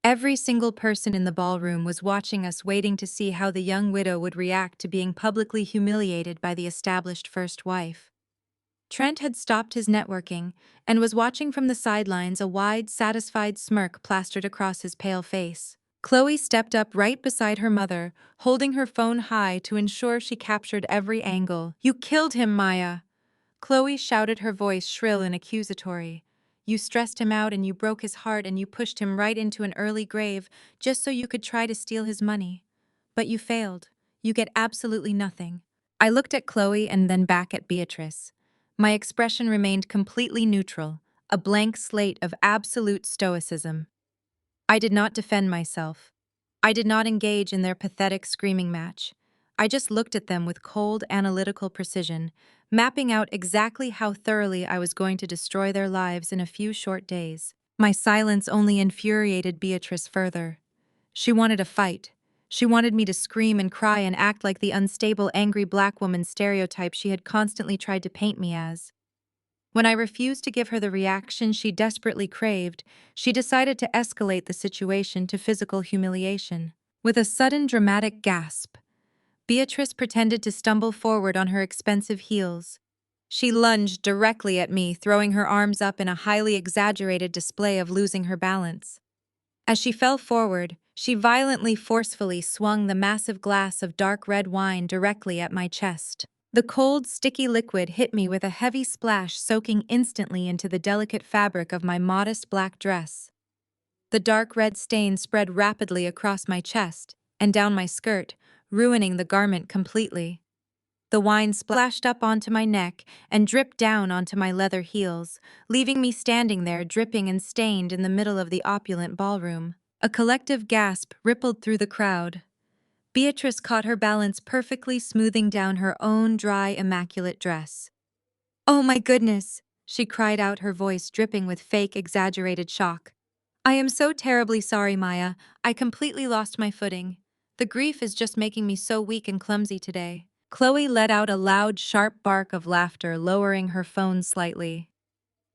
Every single person in the ballroom was watching us, waiting to see how the young widow would react to being publicly humiliated by the established first wife. Trent had stopped his networking and was watching from the sidelines, a wide, satisfied smirk plastered across his pale face. Chloe stepped up right beside her mother, holding her phone high to ensure she captured every angle. "You killed him, Maya!" Chloe shouted, her voice shrill and accusatory. "You stressed him out and you broke his heart and you pushed him right into an early grave just so you could try to steal his money. But you failed. You get absolutely nothing. I looked at Chloe and then back at Beatrice. My expression remained completely neutral, a blank slate of absolute stoicism. I did not defend myself. I did not engage in their pathetic screaming match. I just looked at them with cold, analytical precision, mapping out exactly how thoroughly I was going to destroy their lives in a few short days. My silence only infuriated Beatrice further. She wanted a fight. She wanted me to scream and cry and act like the unstable, angry black woman stereotype she had constantly tried to paint me as. When I refused to give her the reaction she desperately craved, she decided to escalate the situation to physical humiliation. With a sudden dramatic gasp, Beatrice pretended to stumble forward on her expensive heels. She lunged directly at me, throwing her arms up in a highly exaggerated display of losing her balance. As she fell forward, she violently forcefully swung the massive glass of dark red wine directly at my chest. The cold, sticky liquid hit me with a heavy splash, soaking instantly into the delicate fabric of my modest black dress. The dark red stain spread rapidly across my chest and down my skirt, ruining the garment completely. The wine splashed up onto my neck and dripped down onto my leather heels, leaving me standing there dripping and stained in the middle of the opulent ballroom. A collective gasp rippled through the crowd. Beatrice caught her balance perfectly, smoothing down her own dry, immaculate dress. "Oh my goodness!" she cried out, her voice dripping with fake, exaggerated shock. "I am so terribly sorry, Maya. I completely lost my footing. The grief is just making me so weak and clumsy today." Chloe let out a loud, sharp bark of laughter, lowering her phone slightly.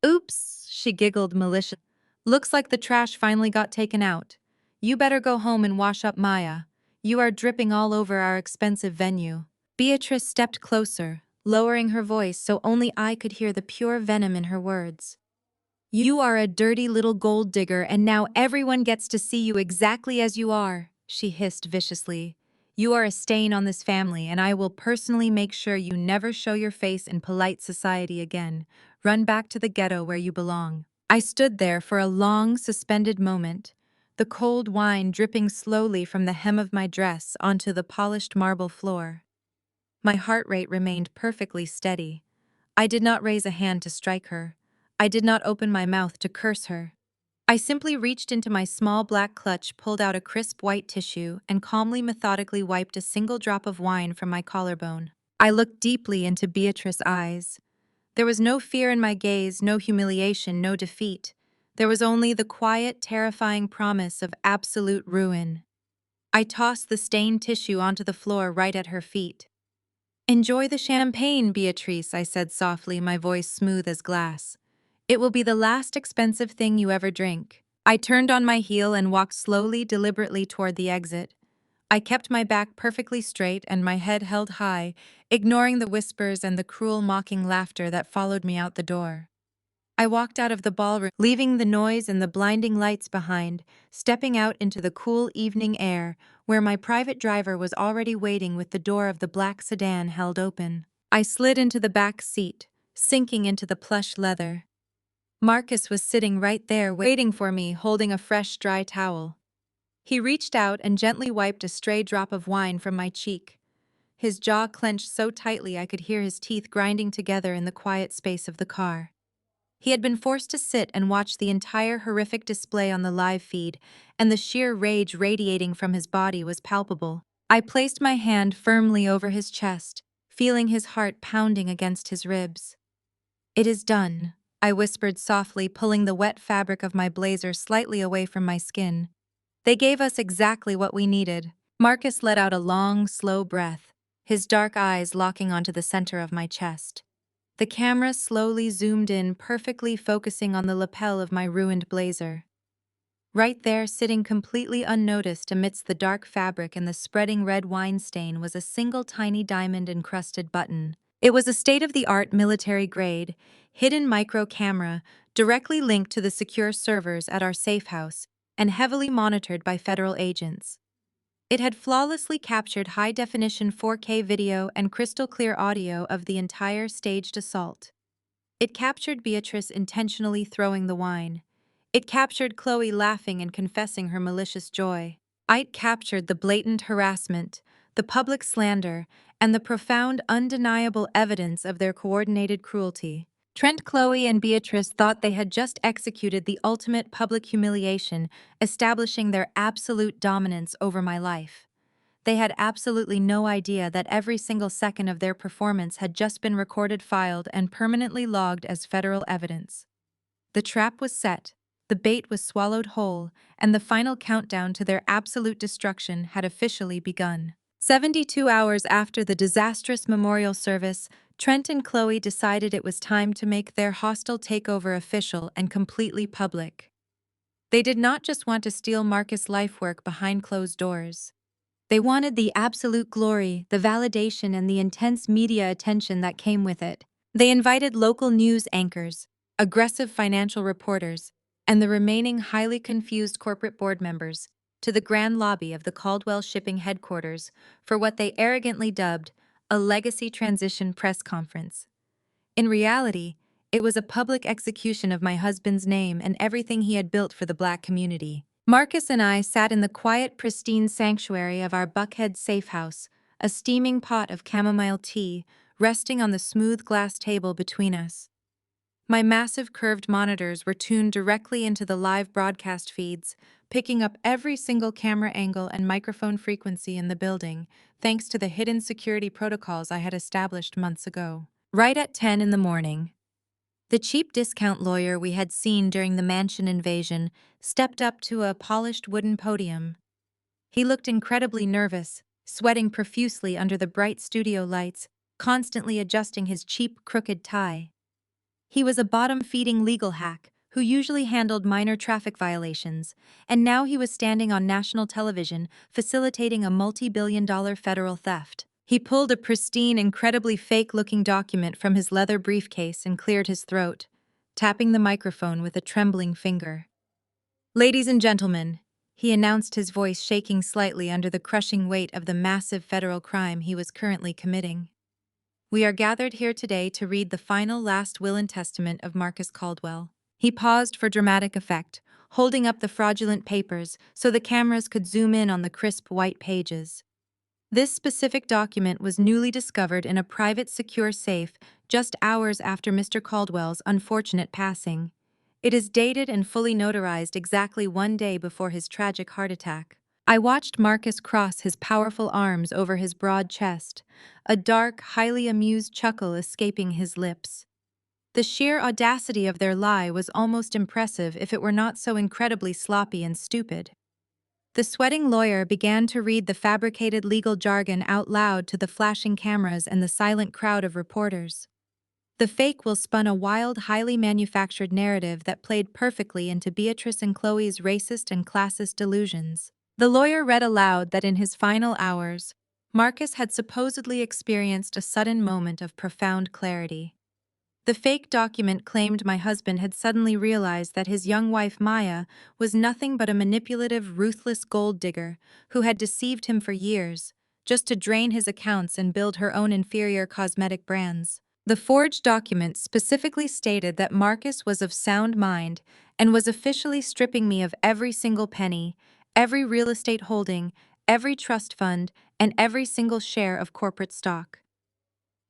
"Oops," she giggled maliciously. "Looks like the trash finally got taken out. You better go home and wash up, Maya. You are dripping all over our expensive venue." Beatrice stepped closer, lowering her voice so only I could hear the pure venom in her words. "You are a dirty little gold digger, and now everyone gets to see you exactly as you are," she hissed viciously. "You are a stain on this family, and I will personally make sure you never show your face in polite society again. Run back to the ghetto where you belong." I stood there for a long, suspended moment, the cold wine dripping slowly from the hem of my dress onto the polished marble floor. My heart rate remained perfectly steady. I did not raise a hand to strike her. I did not open my mouth to curse her. I simply reached into my small black clutch, pulled out a crisp white tissue, and calmly, methodically wiped a single drop of wine from my collarbone. I looked deeply into Beatrice's eyes. There was no fear in my gaze, no humiliation, no defeat. There was only the quiet, terrifying promise of absolute ruin. I tossed the stained tissue onto the floor right at her feet. "Enjoy the champagne, Beatrice," I said softly, my voice smooth as glass. "It will be the last expensive thing you ever drink." I turned on my heel and walked slowly, deliberately toward the exit. I kept my back perfectly straight and my head held high, ignoring the whispers and the cruel, mocking laughter that followed me out the door. I walked out of the ballroom, leaving the noise and the blinding lights behind, stepping out into the cool evening air, where my private driver was already waiting with the door of the black sedan held open. I slid into the back seat, sinking into the plush leather. Marcus was sitting right there waiting for me, holding a fresh, dry towel. He reached out and gently wiped a stray drop of wine from my cheek. His jaw clenched so tightly I could hear his teeth grinding together in the quiet space of the car. He had been forced to sit and watch the entire horrific display on the live feed, and the sheer rage radiating from his body was palpable. I placed my hand firmly over his chest, feeling his heart pounding against his ribs. "It is done," I whispered softly, pulling the wet fabric of my blazer slightly away from my skin. "They gave us exactly what we needed." Marcus let out a long, slow breath, his dark eyes locking onto the center of my chest. The camera slowly zoomed in, perfectly focusing on the lapel of my ruined blazer. Right there, sitting completely unnoticed amidst the dark fabric and the spreading red wine stain, was a single tiny diamond-encrusted button. It was a state-of-the-art military-grade, hidden micro camera directly linked to the secure servers at our safe house and heavily monitored by federal agents. It had flawlessly captured high-definition 4K video and crystal-clear audio of the entire staged assault. It captured Beatrice intentionally throwing the wine. It captured Chloe laughing and confessing her malicious joy. It captured the blatant harassment, the public slander, and the profound, undeniable evidence of their coordinated cruelty. Trent, Chloe, and Beatrice thought they had just executed the ultimate public humiliation, establishing their absolute dominance over my life. They had absolutely no idea that every single second of their performance had just been recorded, filed, and permanently logged as federal evidence. The trap was set, the bait was swallowed whole, and the final countdown to their absolute destruction had officially begun. 72 hours after the disastrous memorial service, Trent and Chloe decided it was time to make their hostile takeover official and completely public. They did not just want to steal Marcus' lifework behind closed doors. They wanted the absolute glory, the validation, and the intense media attention that came with it. They invited local news anchors, aggressive financial reporters, and the remaining highly confused corporate board members to the grand lobby of the Caldwell Shipping headquarters for what they arrogantly dubbed a legacy transition press conference. In reality, it was a public execution of my husband's name and everything he had built for the Black community. Marcus and I sat in the quiet, pristine sanctuary of our Buckhead safe house, a steaming pot of chamomile tea resting on the smooth glass table between us. My massive curved monitors were tuned directly into the live broadcast feeds, picking up every single camera angle and microphone frequency in the building, thanks to the hidden security protocols I had established months ago. Right at 10 in the morning, the cheap discount lawyer we had seen during the mansion invasion stepped up to a polished wooden podium. He looked incredibly nervous, sweating profusely under the bright studio lights, constantly adjusting his cheap, crooked tie. He was a bottom-feeding legal hack who usually handled minor traffic violations, and now he was standing on national television facilitating a multi-billion-dollar federal theft. He pulled a pristine, incredibly fake-looking document from his leather briefcase and cleared his throat, tapping the microphone with a trembling finger. "Ladies and gentlemen," he announced, his voice shaking slightly under the crushing weight of the massive federal crime he was currently committing. "We are gathered here today to read the final last will and testament of Marcus Caldwell." He paused for dramatic effect, holding up the fraudulent papers so the cameras could zoom in on the crisp white pages. This specific document was newly discovered in a private secure safe just hours after Mr. Caldwell's unfortunate passing. It is dated and fully notarized exactly 1 day before his tragic heart attack. I watched Marcus cross his powerful arms over his broad chest, a dark, highly amused chuckle escaping his lips. The sheer audacity of their lie was almost impressive if it were not so incredibly sloppy and stupid. The sweating lawyer began to read the fabricated legal jargon out loud to the flashing cameras and the silent crowd of reporters. The fake will spun a wild, highly manufactured narrative that played perfectly into Beatrice and Chloe's racist and classist delusions. The lawyer read aloud that in his final hours, Marcus had supposedly experienced a sudden moment of profound clarity. The fake document claimed my husband had suddenly realized that his young wife Maya was nothing but a manipulative, ruthless gold digger who had deceived him for years, just to drain his accounts and build her own inferior cosmetic brands. The forged document specifically stated that Marcus was of sound mind and was officially stripping me of every single penny, every real estate holding, every trust fund, and every single share of corporate stock.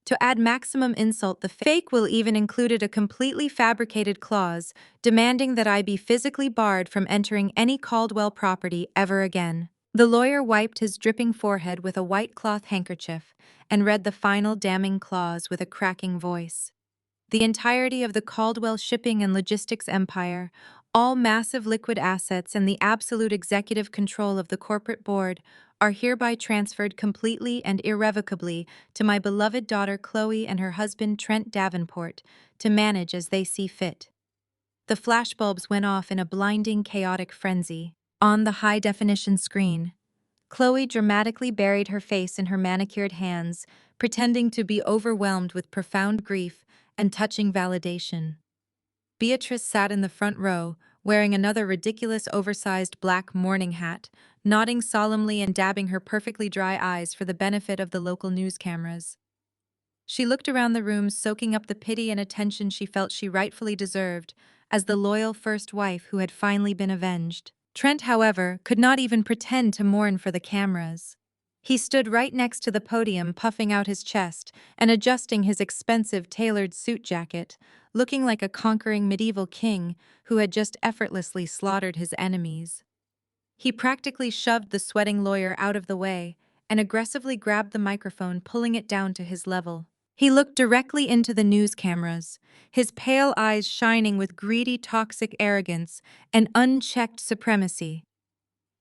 To add maximum insult, the fake will even included a completely fabricated clause demanding that I be physically barred from entering any Caldwell property ever again. The lawyer wiped his dripping forehead with a white cloth handkerchief and read the final damning clause with a cracking voice. The entirety of the Caldwell shipping and logistics empire, all massive liquid assets, and the absolute executive control of the corporate board are hereby transferred completely and irrevocably to my beloved daughter Chloe and her husband Trent Davenport to manage as they see fit. The flashbulbs went off in a blinding, chaotic frenzy. On the high-definition screen, Chloe dramatically buried her face in her manicured hands, pretending to be overwhelmed with profound grief and touching validation. Beatrice sat in the front row, wearing another ridiculous oversized black mourning hat, nodding solemnly and dabbing her perfectly dry eyes for the benefit of the local news cameras. She looked around the room, soaking up the pity and attention she felt she rightfully deserved, as the loyal first wife who had finally been avenged. Trent, however, could not even pretend to mourn for the cameras. He stood right next to the podium, puffing out his chest and adjusting his expensive tailored suit jacket, looking like a conquering medieval king who had just effortlessly slaughtered his enemies. He practically shoved the sweating lawyer out of the way and aggressively grabbed the microphone, pulling it down to his level. He looked directly into the news cameras, his pale eyes shining with greedy, toxic arrogance and unchecked supremacy.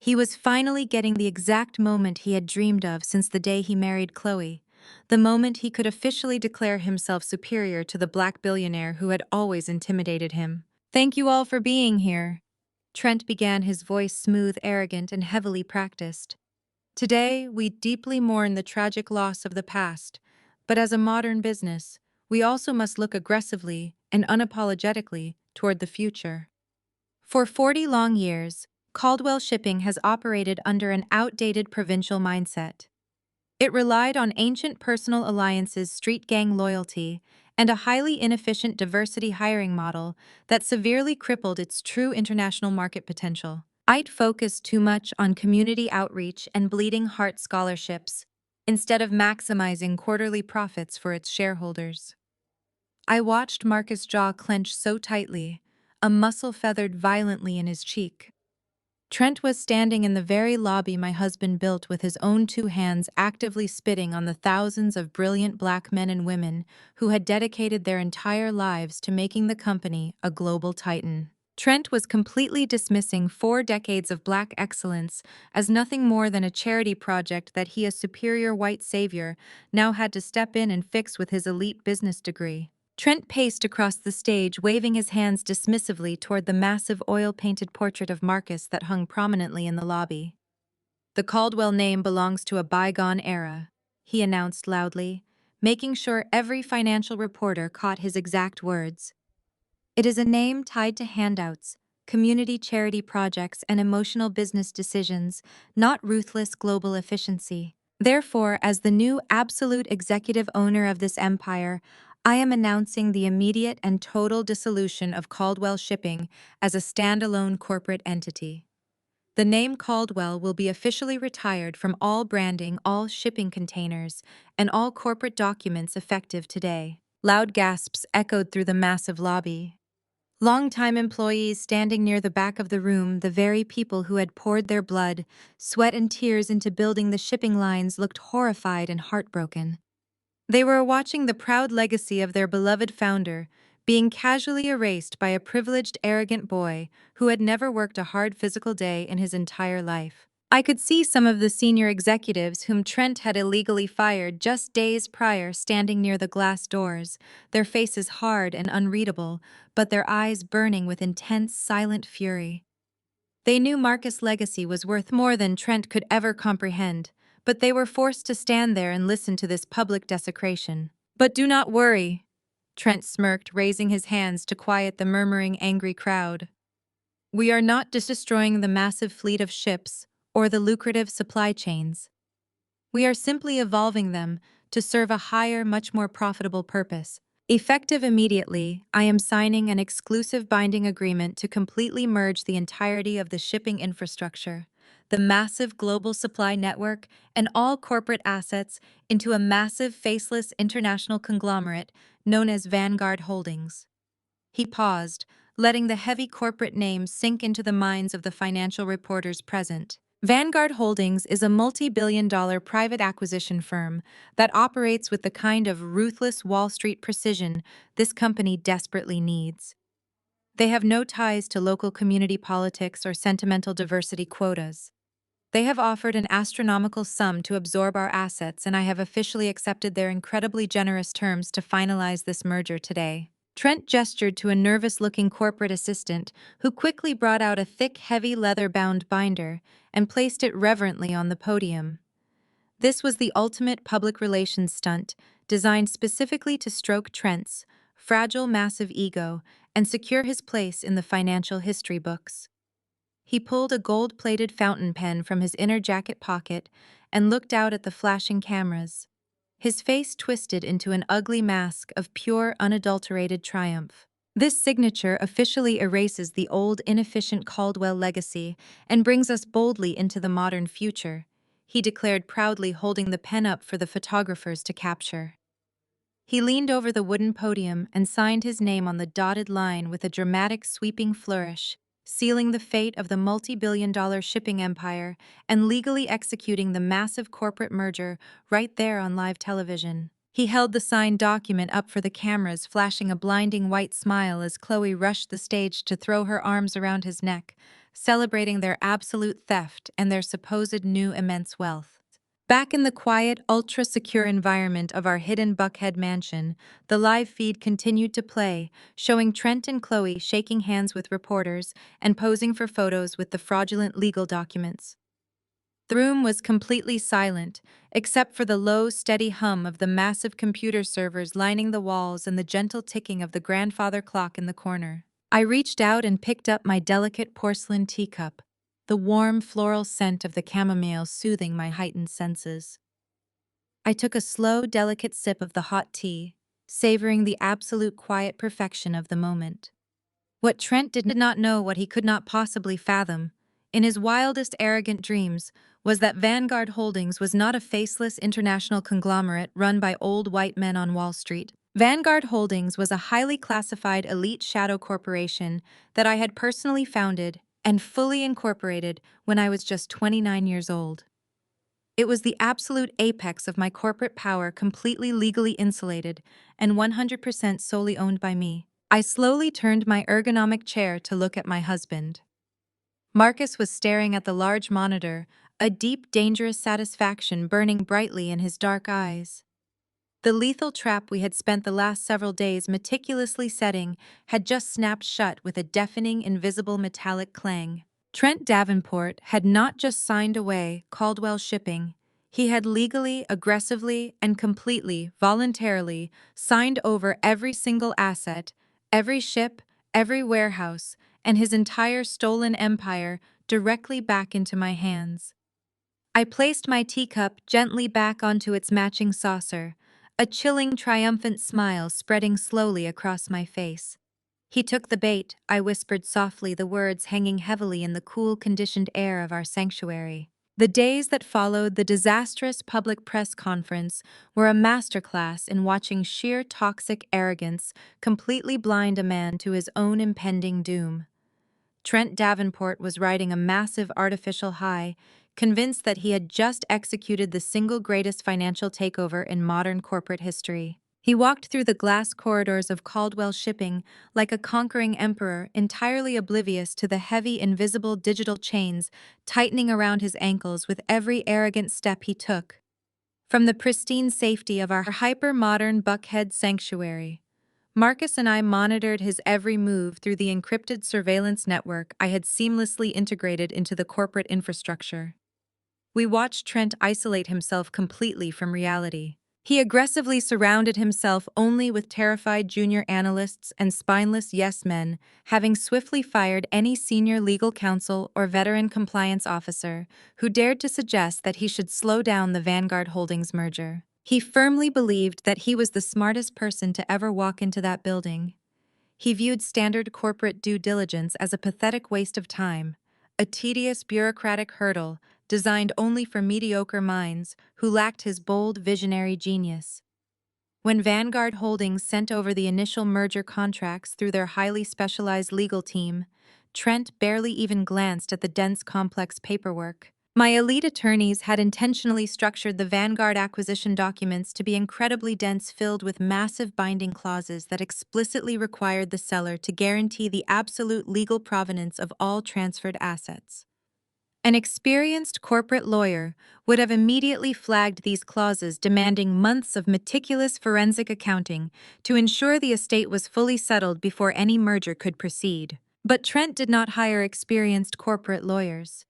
He was finally getting the exact moment he had dreamed of since the day he married Chloe, the moment he could officially declare himself superior to the black billionaire who had always intimidated him. "Thank you all for being here." Trent began, his voice smooth, arrogant, and heavily practiced. "Today, we deeply mourn the tragic loss of the past, but as a modern business, we also must look aggressively and unapologetically toward the future. For 40 long years, Caldwell Shipping has operated under an outdated provincial mindset. It relied on ancient personal alliances, street gang loyalty, and a highly inefficient diversity hiring model that severely crippled its true international market potential. It focused too much on community outreach and bleeding heart scholarships, instead of maximizing quarterly profits for its shareholders. I watched Marcus' jaw clench so tightly, a muscle feathered violently in his cheek. Trent was standing in the very lobby my husband built with his own two hands, actively spitting on the thousands of brilliant black men and women who had dedicated their entire lives to making the company a global titan. Trent was completely dismissing 4 decades of black excellence as nothing more than a charity project that he, a superior white savior, now had to step in and fix with his elite business degree. Trent paced across the stage, waving his hands dismissively toward the massive oil-painted portrait of Marcus that hung prominently in the lobby. "The Caldwell name belongs to a bygone era," he announced loudly, making sure every financial reporter caught his exact words. "It is a name tied to handouts, community charity projects, and emotional business decisions, not ruthless global efficiency. Therefore, as the new absolute executive owner of this empire, I am announcing the immediate and total dissolution of Caldwell Shipping as a standalone corporate entity. The name Caldwell will be officially retired from all branding, all shipping containers, and all corporate documents effective today." Loud gasps echoed through the massive lobby. Longtime employees standing near the back of the room, the very people who had poured their blood, sweat, and tears into building the shipping lines, looked horrified and heartbroken. They were watching the proud legacy of their beloved founder being casually erased by a privileged, arrogant boy who had never worked a hard physical day in his entire life. I could see some of the senior executives whom Trent had illegally fired just days prior standing near the glass doors, their faces hard and unreadable, but their eyes burning with intense, silent fury. They knew Marcus' legacy was worth more than Trent could ever comprehend, but they were forced to stand there and listen to this public desecration. "But do not worry," Trent smirked, raising his hands to quiet the murmuring, angry crowd. "We are not just destroying the massive fleet of ships or the lucrative supply chains. We are simply evolving them to serve a higher, much more profitable purpose. Effective immediately, I am signing an exclusive binding agreement to completely merge the entirety of the shipping infrastructure, the massive global supply network, and all corporate assets into a massive, faceless international conglomerate known as Vanguard Holdings." He paused, letting the heavy corporate name sink into the minds of the financial reporters present. Vanguard Holdings is a multi-billion-dollar private acquisition firm that operates with the kind of ruthless Wall Street precision this company desperately needs. They have no ties to local community politics or sentimental diversity quotas. They have offered an astronomical sum to absorb our assets, and I have officially accepted their incredibly generous terms to finalize this merger today. Trent gestured to a nervous-looking corporate assistant who quickly brought out a thick, heavy leather-bound binder and placed it reverently on the podium. This was the ultimate public relations stunt, designed specifically to stroke Trent's fragile, massive ego and secure his place in the financial history books. He pulled a gold-plated fountain pen from his inner jacket pocket and looked out at the flashing cameras. His face twisted into an ugly mask of pure, unadulterated triumph. "This signature officially erases the old, inefficient Caldwell legacy and brings us boldly into the modern future," he declared proudly, holding the pen up for the photographers to capture. He leaned over the wooden podium and signed his name on the dotted line with a dramatic sweeping flourish, sealing the fate of the multi-billion-dollar shipping empire and legally executing the massive corporate merger right there on live television. He held the signed document up for the cameras, flashing a blinding white smile as Chloe rushed the stage to throw her arms around his neck, celebrating their absolute theft and their supposed new immense wealth. Back in the quiet, ultra-secure environment of our hidden Buckhead mansion, the live feed continued to play, showing Trent and Chloe shaking hands with reporters and posing for photos with the fraudulent legal documents. The room was completely silent, except for the low, steady hum of the massive computer servers lining the walls and the gentle ticking of the grandfather clock in the corner. I reached out and picked up my delicate porcelain teacup, the warm floral scent of the chamomile soothing my heightened senses. I took a slow, delicate sip of the hot tea, savoring the absolute quiet perfection of the moment. What Trent did not know, what he could not possibly fathom, in his wildest arrogant dreams, was that Vanguard Holdings was not a faceless international conglomerate run by old white men on Wall Street. Vanguard Holdings was a highly classified elite shadow corporation that I had personally founded and fully incorporated when I was just 29 years old. It was the absolute apex of my corporate power, completely legally insulated and 100% solely owned by me. I slowly turned my ergonomic chair to look at my husband. Marcus was staring at the large monitor, a deep, dangerous satisfaction burning brightly in his dark eyes. The lethal trap we had spent the last several days meticulously setting had just snapped shut with a deafening, invisible metallic clang. Trent Davenport had not just signed away Caldwell Shipping, he had legally, aggressively, and completely, voluntarily signed over every single asset, every ship, every warehouse, and his entire stolen empire directly back into my hands. I placed my teacup gently back onto its matching saucer, a chilling, triumphant smile spreading slowly across my face. He took the bait, I whispered softly, the words hanging heavily in the cool, conditioned air of our sanctuary. The days that followed the disastrous public press conference were a masterclass in watching sheer toxic arrogance completely blind a man to his own impending doom. Trent Davenport was riding a massive artificial high, convinced that he had just executed the single greatest financial takeover in modern corporate history. He walked through the glass corridors of Caldwell Shipping like a conquering emperor, entirely oblivious to the heavy, invisible digital chains tightening around his ankles with every arrogant step he took. From the pristine safety of our hyper-modern Buckhead sanctuary, Marcus and I monitored his every move through the encrypted surveillance network I had seamlessly integrated into the corporate infrastructure. We watched Trent isolate himself completely from reality. He aggressively surrounded himself only with terrified junior analysts and spineless yes-men, having swiftly fired any senior legal counsel or veteran compliance officer who dared to suggest that he should slow down the Vanguard Holdings merger. He firmly believed that he was the smartest person to ever walk into that building. He viewed standard corporate due diligence as a pathetic waste of time, a tedious bureaucratic hurdle designed only for mediocre minds who lacked his bold visionary genius. When Vanguard Holdings sent over the initial merger contracts through their highly specialized legal team, Trent barely even glanced at the dense, complex paperwork. My elite attorneys had intentionally structured the Vanguard acquisition documents to be incredibly dense, filled with massive binding clauses that explicitly required the seller to guarantee the absolute legal provenance of all transferred assets. An experienced corporate lawyer would have immediately flagged these clauses, demanding months of meticulous forensic accounting to ensure the estate was fully settled before any merger could proceed. But Trent did not hire experienced corporate lawyers.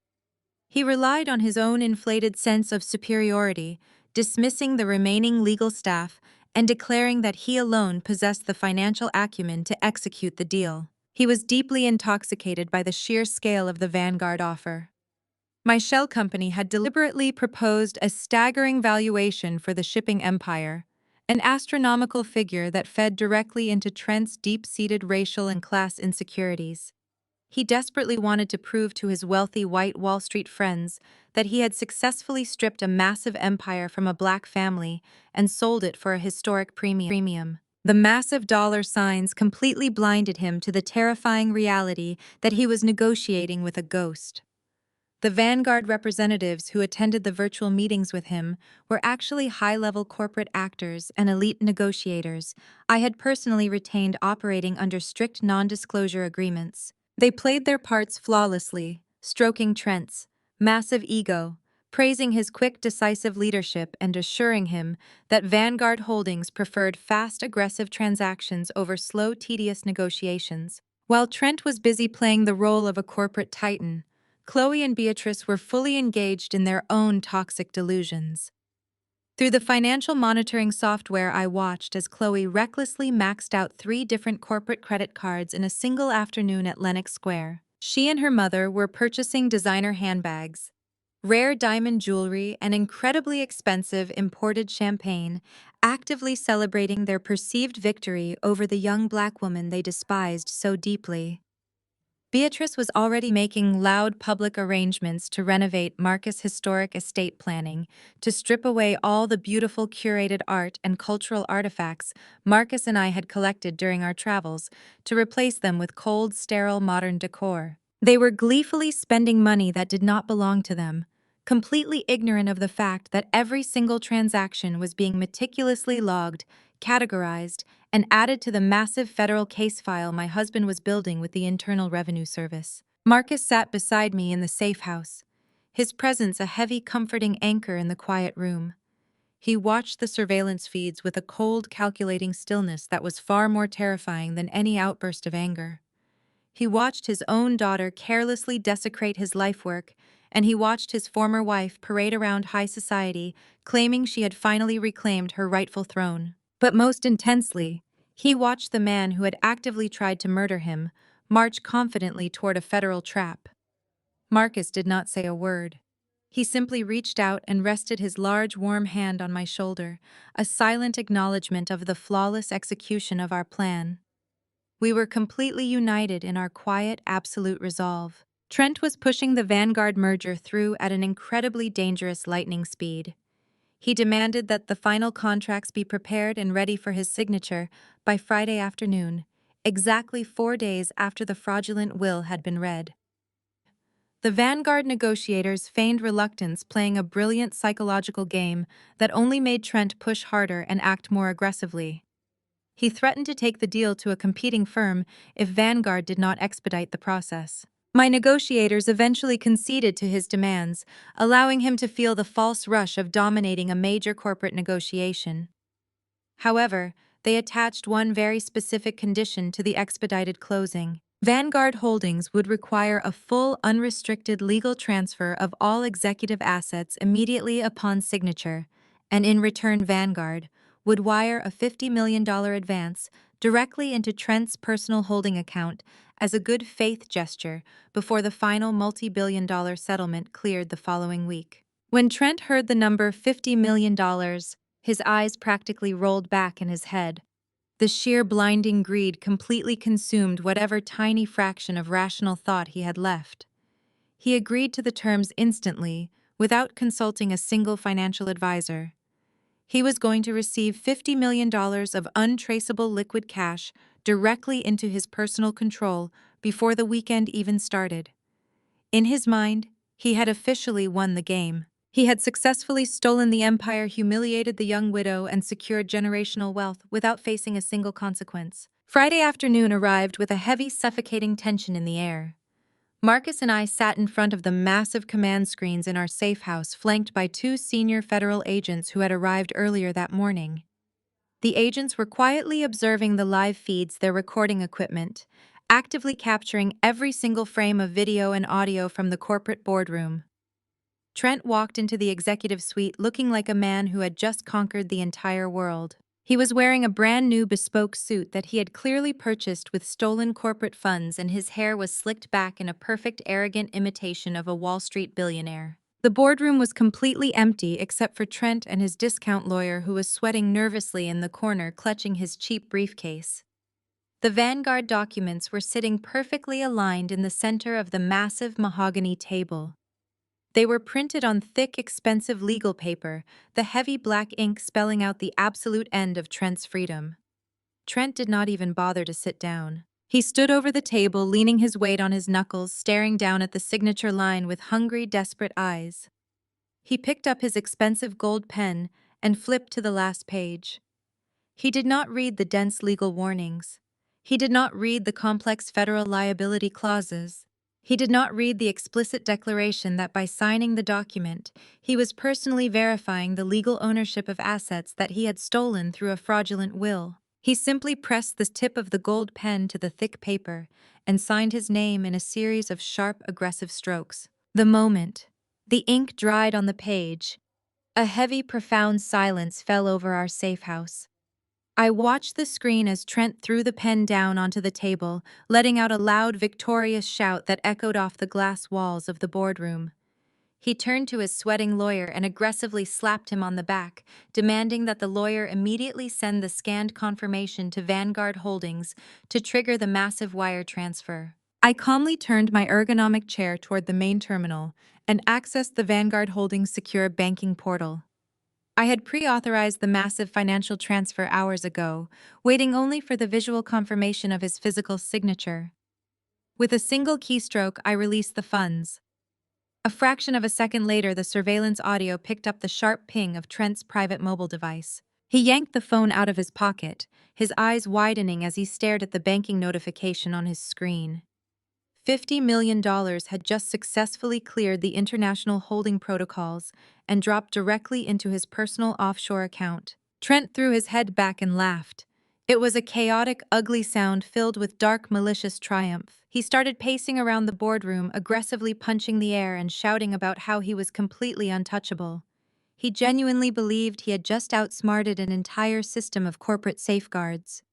He relied on his own inflated sense of superiority, dismissing the remaining legal staff and declaring that he alone possessed the financial acumen to execute the deal. He was deeply intoxicated by the sheer scale of the Vanguard offer. My shell company had deliberately proposed a staggering valuation for the shipping empire, an astronomical figure that fed directly into Trent's deep-seated racial and class insecurities. He desperately wanted to prove to his wealthy white Wall Street friends that he had successfully stripped a massive empire from a black family and sold it for a historic premium. The massive dollar signs completely blinded him to the terrifying reality that he was negotiating with a ghost. The Vanguard representatives who attended the virtual meetings with him were actually high-level corporate actors and elite negotiators I had personally retained operating under strict non-disclosure agreements. They played their parts flawlessly, stroking Trent's massive ego, praising his quick, decisive leadership and assuring him that Vanguard Holdings preferred fast, aggressive transactions over slow, tedious negotiations. While Trent was busy playing the role of a corporate titan, Chloe and Beatrice were fully engaged in their own toxic delusions. Through the financial monitoring software, I watched as Chloe recklessly maxed out 3 different corporate credit cards in a single afternoon at Lenox Square. She and her mother were purchasing designer handbags, rare diamond jewelry, and incredibly expensive imported champagne, actively celebrating their perceived victory over the young black woman they despised so deeply. Beatrice was already making loud public arrangements to renovate Marcus' historic estate planning, to strip away all the beautiful curated art and cultural artifacts Marcus and I had collected during our travels, to replace them with cold, sterile modern decor. They were gleefully spending money that did not belong to them, completely ignorant of the fact that every single transaction was being meticulously logged, categorized, and added to the massive federal case file my husband was building with the Internal Revenue Service. Marcus sat beside me in the safe house, his presence a heavy, comforting anchor in the quiet room. He watched the surveillance feeds with a cold, calculating stillness that was far more terrifying than any outburst of anger. He watched his own daughter carelessly desecrate his life work, and he watched his former wife parade around high society, claiming she had finally reclaimed her rightful throne. But most intensely, he watched the man who had actively tried to murder him march confidently toward a federal trap. Marcus did not say a word. He simply reached out and rested his large, warm hand on my shoulder, a silent acknowledgement of the flawless execution of our plan. We were completely united in our quiet, absolute resolve. Trent was pushing the Vanguard merger through at an incredibly dangerous lightning speed. He demanded that the final contracts be prepared and ready for his signature by Friday afternoon, exactly 4 days after the fraudulent will had been read. The Vanguard negotiators feigned reluctance, playing a brilliant psychological game that only made Trent push harder and act more aggressively. He threatened to take the deal to a competing firm if Vanguard did not expedite the process. My negotiators eventually conceded to his demands, allowing him to feel the false rush of dominating a major corporate negotiation. However, they attached one very specific condition to the expedited closing. Vanguard Holdings would require a full, unrestricted legal transfer of all executive assets immediately upon signature, and in return Vanguard would wire a $50 million advance directly into Trent's personal holding account as a good faith gesture before the final multi-billion-dollar settlement cleared the following week. When Trent heard the number $50 million, his eyes practically rolled back in his head. The sheer blinding greed completely consumed whatever tiny fraction of rational thought he had left. He agreed to the terms instantly, without consulting a single financial advisor. He was going to receive $50 million of untraceable liquid cash directly into his personal control before the weekend even started. In his mind, he had officially won the game. He had successfully stolen the empire, humiliated the young widow, and secured generational wealth without facing a single consequence. Friday afternoon arrived with a heavy, suffocating tension in the air. Marcus and I sat in front of the massive command screens in our safe house, flanked by 2 senior federal agents who had arrived earlier that morning. The agents were quietly observing the live feeds, their recording equipment, actively capturing every single frame of video and audio from the corporate boardroom. Trent walked into the executive suite looking like a man who had just conquered the entire world. He was wearing a brand new bespoke suit that he had clearly purchased with stolen corporate funds, and his hair was slicked back in a perfect, arrogant imitation of a Wall Street billionaire. The boardroom was completely empty except for Trent and his discount lawyer, who was sweating nervously in the corner, clutching his cheap briefcase. The Vanguard documents were sitting perfectly aligned in the center of the massive mahogany table. They were printed on thick, expensive legal paper, the heavy black ink spelling out the absolute end of Trent's freedom. Trent did not even bother to sit down. He stood over the table, leaning his weight on his knuckles, staring down at the signature line with hungry, desperate eyes. He picked up his expensive gold pen and flipped to the last page. He did not read the dense legal warnings. He did not read the complex federal liability clauses. He did not read the explicit declaration that by signing the document, he was personally verifying the legal ownership of assets that he had stolen through a fraudulent will. He simply pressed the tip of the gold pen to the thick paper and signed his name in a series of sharp, aggressive strokes. The moment the ink dried on the page, a heavy, profound silence fell over our safe house. I watched the screen as Trent threw the pen down onto the table, letting out a loud, victorious shout that echoed off the glass walls of the boardroom. He turned to his sweating lawyer and aggressively slapped him on the back, demanding that the lawyer immediately send the scanned confirmation to Vanguard Holdings to trigger the massive wire transfer. I calmly turned my ergonomic chair toward the main terminal and accessed the Vanguard Holdings secure banking portal. I had pre-authorized the massive financial transfer hours ago, waiting only for the visual confirmation of his physical signature. With a single keystroke, I released the funds. A fraction of a second later, the surveillance audio picked up the sharp ping of Trent's private mobile device. He yanked the phone out of his pocket, his eyes widening as he stared at the banking notification on his screen. $50 million had just successfully cleared the international holding protocols and dropped directly into his personal offshore account. Trent threw his head back and laughed. It was a chaotic, ugly sound filled with dark, malicious triumph. He started pacing around the boardroom, aggressively punching the air and shouting about how he was completely untouchable. He genuinely believed he had just outsmarted an entire system of corporate safeguards.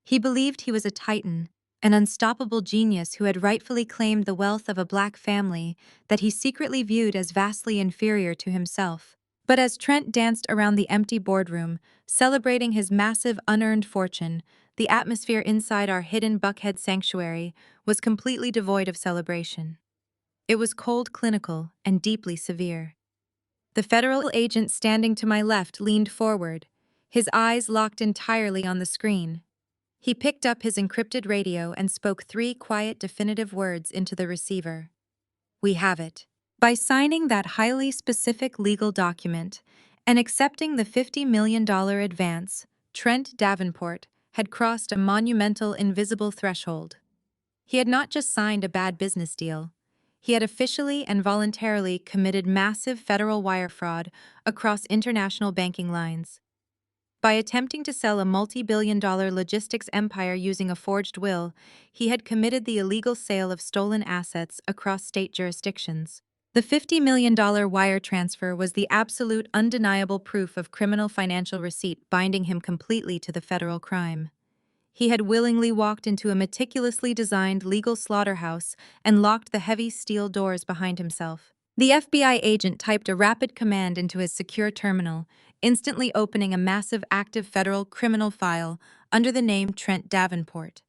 He believed he was a titan, an unstoppable genius who had rightfully claimed the wealth of a black family that he secretly viewed as vastly inferior to himself. But as Trent danced around the empty boardroom, celebrating his massive unearned fortune, the atmosphere inside our hidden Buckhead sanctuary was completely devoid of celebration. It was cold, clinical, and deeply severe. The federal agent standing to my left leaned forward, his eyes locked entirely on the screen. He picked up his encrypted radio and spoke 3 quiet, definitive words into the receiver. "We have it." By signing that highly specific legal document and accepting the $50 million advance, Trent Davenport had crossed a monumental, invisible threshold. He had not just signed a bad business deal. He had officially and voluntarily committed massive federal wire fraud across international banking lines. By attempting to sell a multi-billion-dollar logistics empire using a forged will, he had committed the illegal sale of stolen assets across state jurisdictions. The $50 million wire transfer was the absolute, undeniable proof of criminal financial receipt binding him completely to the federal crime. He had willingly walked into a meticulously designed legal slaughterhouse and locked the heavy steel doors behind himself. The FBI agent typed a rapid command into his secure terminal, instantly opening a massive active federal criminal file under the name Trent Davenport.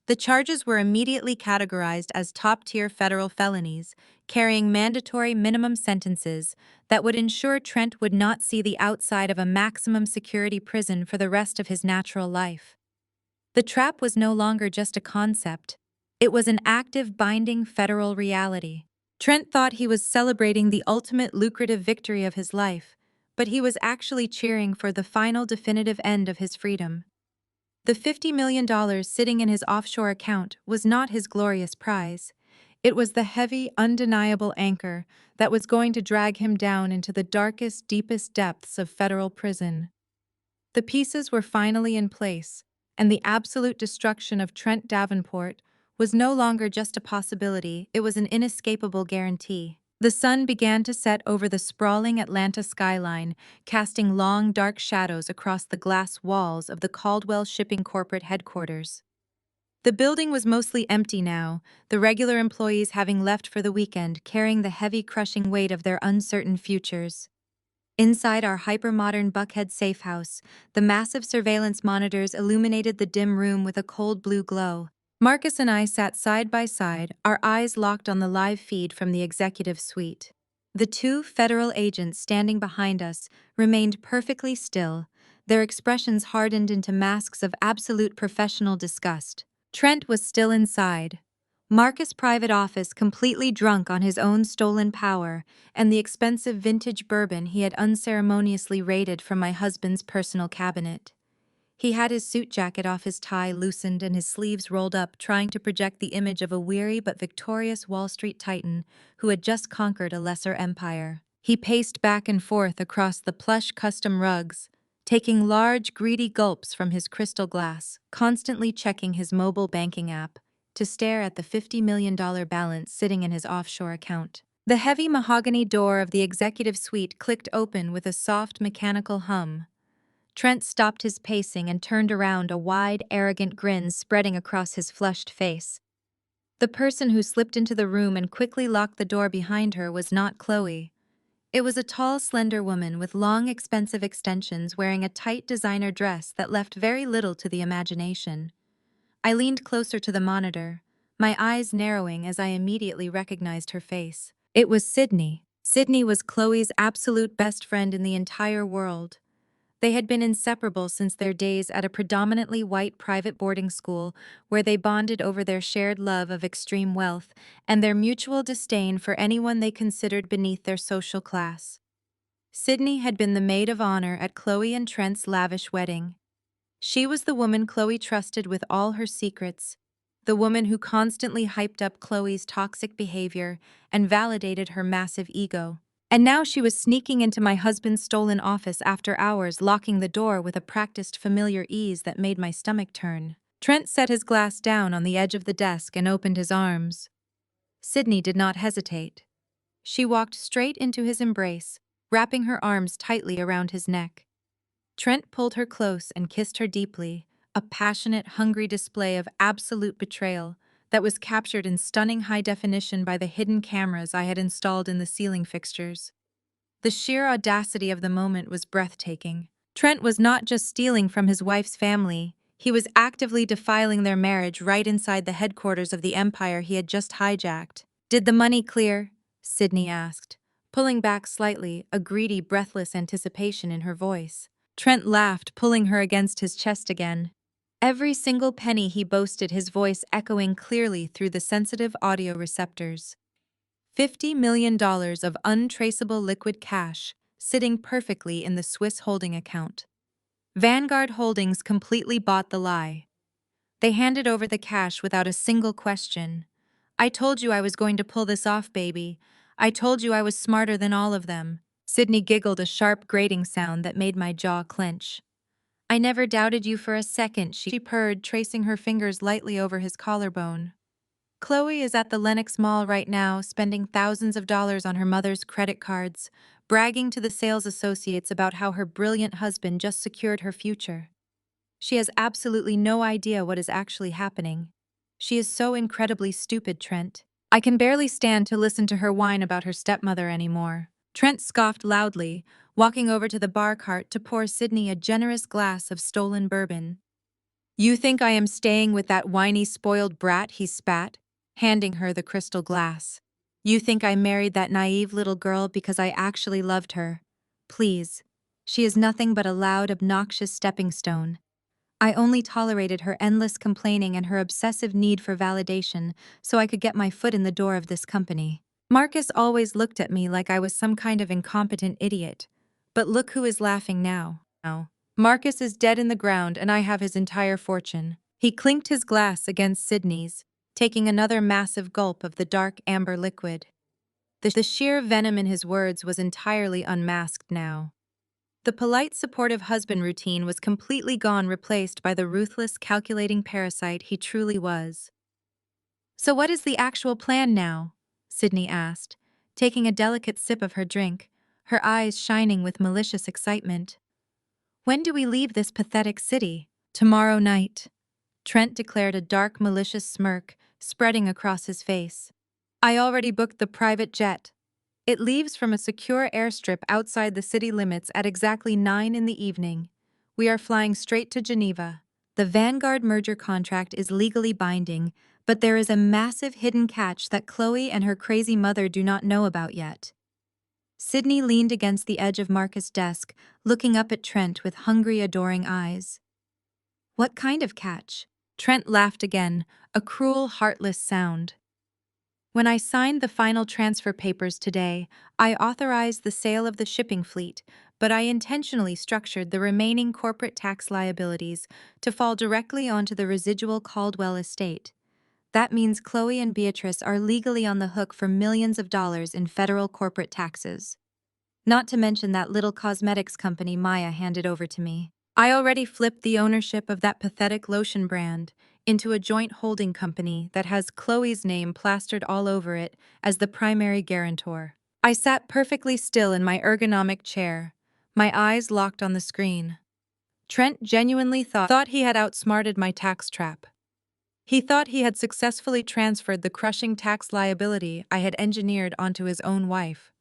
The charges were immediately categorized as top-tier federal felonies, carrying mandatory minimum sentences that would ensure Trent would not see the outside of a maximum security prison for the rest of his natural life. The trap was no longer just a concept. It was an active, binding federal reality. Trent thought he was celebrating the ultimate lucrative victory of his life, but he was actually cheering for the final definitive end of his freedom. The $50 million sitting in his offshore account was not his glorious prize. It was the heavy, undeniable anchor that was going to drag him down into the darkest, deepest depths of federal prison. The pieces were finally in place, and the absolute destruction of Trent Davenport was no longer just a possibility, it was an inescapable guarantee. The sun began to set over the sprawling Atlanta skyline, casting long, dark shadows across the glass walls of the Caldwell Shipping corporate headquarters. The building was mostly empty now, the regular employees having left for the weekend, carrying the heavy, crushing weight of their uncertain futures. Inside our hyper-modern Buckhead safe house, the massive surveillance monitors illuminated the dim room with a cold blue glow. Marcus and I sat side by side, our eyes locked on the live feed from the executive suite. The two federal agents standing behind us remained perfectly still, their expressions hardened into masks of absolute professional disgust. Trent was still inside, Marcus' private office completely drunk on his own stolen power and the expensive vintage bourbon he had unceremoniously raided from my husband's personal cabinet. He had his suit jacket off, his tie loosened and his sleeves rolled up, trying to project the image of a weary but victorious Wall Street titan who had just conquered a lesser empire. He paced back and forth across the plush custom rugs, taking large, greedy gulps from his crystal glass, constantly checking his mobile banking app to stare at the $50 million balance sitting in his offshore account. The heavy mahogany door of the executive suite clicked open with a soft mechanical hum. Trent stopped his pacing and turned around, a wide, arrogant grin spreading across his flushed face. The person who slipped into the room and quickly locked the door behind her was not Chloe. It was a tall, slender woman with long, expensive extensions wearing a tight designer dress that left very little to the imagination. I leaned closer to the monitor, my eyes narrowing as I immediately recognized her face. It was Sydney. Sydney was Chloe's absolute best friend in the entire world. They had been inseparable since their days at a predominantly white private boarding school where they bonded over their shared love of extreme wealth and their mutual disdain for anyone they considered beneath their social class. Sydney had been the maid of honor at Chloe and Trent's lavish wedding. She was the woman Chloe trusted with all her secrets, the woman who constantly hyped up Chloe's toxic behavior and validated her massive ego. And now she was sneaking into my husband's stolen office after hours, locking the door with a practiced familiar ease that made my stomach turn. Trent set his glass down on the edge of the desk and opened his arms. Sydney did not hesitate. She walked straight into his embrace, wrapping her arms tightly around his neck. Trent pulled her close and kissed her deeply, a passionate, hungry display of absolute betrayal that was captured in stunning high definition by the hidden cameras I had installed in the ceiling fixtures. The sheer audacity of the moment was breathtaking. Trent was not just stealing from his wife's family, he was actively defiling their marriage right inside the headquarters of the empire he had just hijacked. "Did the money clear?" Sydney asked, pulling back slightly, a greedy, breathless anticipation in her voice. Trent laughed, pulling her against his chest again. Every single penny, he boasted, his voice echoing clearly through the sensitive audio receptors. $50 million of untraceable liquid cash, sitting perfectly in the Swiss holding account. Vanguard Holdings completely bought the lie. They handed over the cash without a single question. "I told you I was going to pull this off, baby. I told you I was smarter than all of them." Sydney giggled, a sharp grating sound that made my jaw clench. "I never doubted you for a second," she purred, tracing her fingers lightly over his collarbone. "Chloe is at the Lenox Mall right now, spending thousands of dollars on her mother's credit cards, bragging to the sales associates about how her brilliant husband just secured her future. She has absolutely no idea what is actually happening. She is so incredibly stupid, Trent. I can barely stand to listen to her whine about her stepmother anymore." Trent scoffed loudly, walking over to the bar cart to pour Sydney a generous glass of stolen bourbon. "You think I am staying with that whiny, spoiled brat?" he spat, handing her the crystal glass. "You think I married that naive little girl because I actually loved her? Please. She is nothing but a loud, obnoxious stepping stone. I only tolerated her endless complaining and her obsessive need for validation so I could get my foot in the door of this company." Marcus always looked at me like I was some kind of incompetent idiot. But look who is laughing now. Marcus is dead in the ground and I have his entire fortune. He clinked his glass against Sydney's, taking another massive gulp of the dark amber liquid. The sheer venom in his words was entirely unmasked now. The polite, supportive husband routine was completely gone, replaced by the ruthless, calculating parasite he truly was. "So what is the actual plan now?" Sydney asked, taking a delicate sip of her drink, her eyes shining with malicious excitement. "When do we leave this pathetic city?" "Tomorrow night," Trent declared, a dark, malicious smirk spreading across his face. "I already booked the private jet." It leaves from a secure airstrip outside the city limits at exactly 9 in the evening. We are flying straight to Geneva. The Vanguard merger contract is legally binding, but there is a massive hidden catch that Chloe and her crazy mother do not know about yet. Sydney leaned against the edge of Marcus' desk, looking up at Trent with hungry, adoring eyes. What kind of catch? Trent laughed again, a cruel, heartless sound. When I signed the final transfer papers today, I authorized the sale of the shipping fleet, but I intentionally structured the remaining corporate tax liabilities to fall directly onto the residual Caldwell estate. That means Chloe and Beatrice are legally on the hook for millions of dollars in federal corporate taxes. Not to mention that little cosmetics company Maya handed over to me. I already flipped the ownership of that pathetic lotion brand into a joint holding company that has Chloe's name plastered all over it as the primary guarantor. I sat perfectly still in my ergonomic chair, my eyes locked on the screen. Trent genuinely thought he had outsmarted my tax trap. He thought he had successfully transferred the crushing tax liability I had engineered onto his own wife.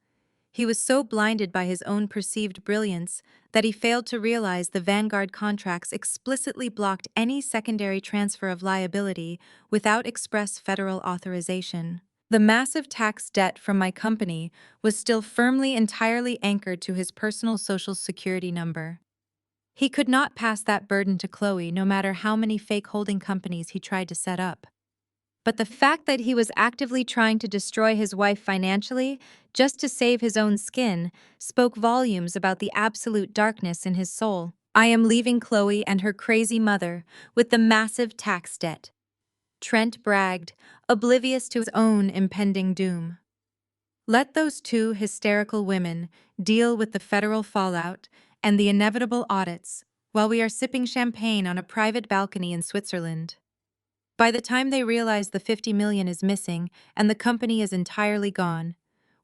He was so blinded by his own perceived brilliance that he failed to realize the Vanguard contracts explicitly blocked any secondary transfer of liability without express federal authorization. The massive tax debt from my company was still firmly entirely anchored to his personal Social Security number. He could not pass that burden to Chloe no matter how many fake holding companies he tried to set up. But the fact that he was actively trying to destroy his wife financially, just to save his own skin, spoke volumes about the absolute darkness in his soul. I am leaving Chloe and her crazy mother with the massive tax debt. Trent bragged, oblivious to his own impending doom. Let those two hysterical women deal with the federal fallout and the inevitable audits while we are sipping champagne on a private balcony in Switzerland. By the time they realize the 50 million is missing and the company is entirely gone,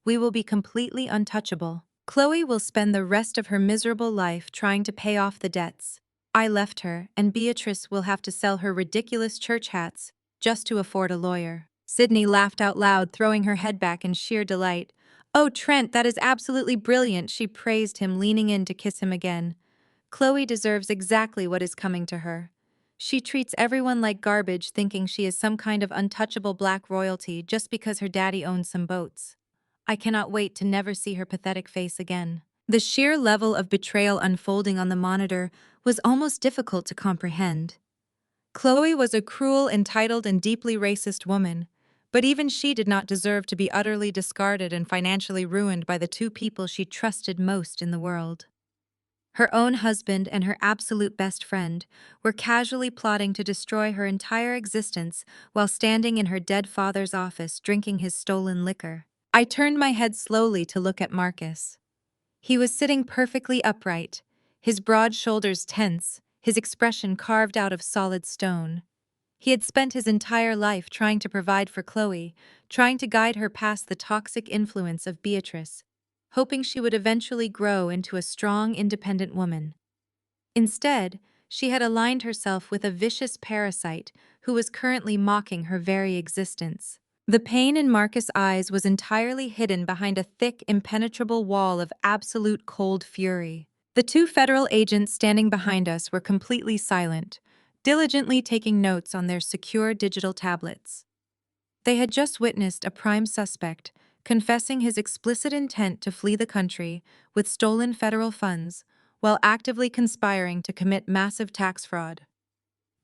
we will be completely untouchable. Chloe will spend the rest of her miserable life trying to pay off the debts. I left her, and Beatrice will have to sell her ridiculous church hats just to afford a lawyer. Sydney laughed out loud, throwing her head back in sheer delight. Oh, Trent, that is absolutely brilliant, she praised him, leaning in to kiss him again. Chloe deserves exactly what is coming to her. She treats everyone like garbage, thinking she is some kind of untouchable black royalty just because her daddy owns some boats. I cannot wait to never see her pathetic face again. The sheer level of betrayal unfolding on the monitor was almost difficult to comprehend. Chloe was a cruel, entitled, and deeply racist woman, but even she did not deserve to be utterly discarded and financially ruined by the two people she trusted most in the world. Her own husband and her absolute best friend were casually plotting to destroy her entire existence while standing in her dead father's office drinking his stolen liquor. I turned my head slowly to look at Marcus. He was sitting perfectly upright, his broad shoulders tense, his expression carved out of solid stone. He had spent his entire life trying to provide for Chloe, trying to guide her past the toxic influence of Beatrice, hoping she would eventually grow into a strong, independent woman. Instead, she had aligned herself with a vicious parasite who was currently mocking her very existence. The pain in Marcus' eyes was entirely hidden behind a thick, impenetrable wall of absolute cold fury. The two federal agents standing behind us were completely silent, diligently taking notes on their secure digital tablets. They had just witnessed a prime suspect confessing his explicit intent to flee the country with stolen federal funds while actively conspiring to commit massive tax fraud.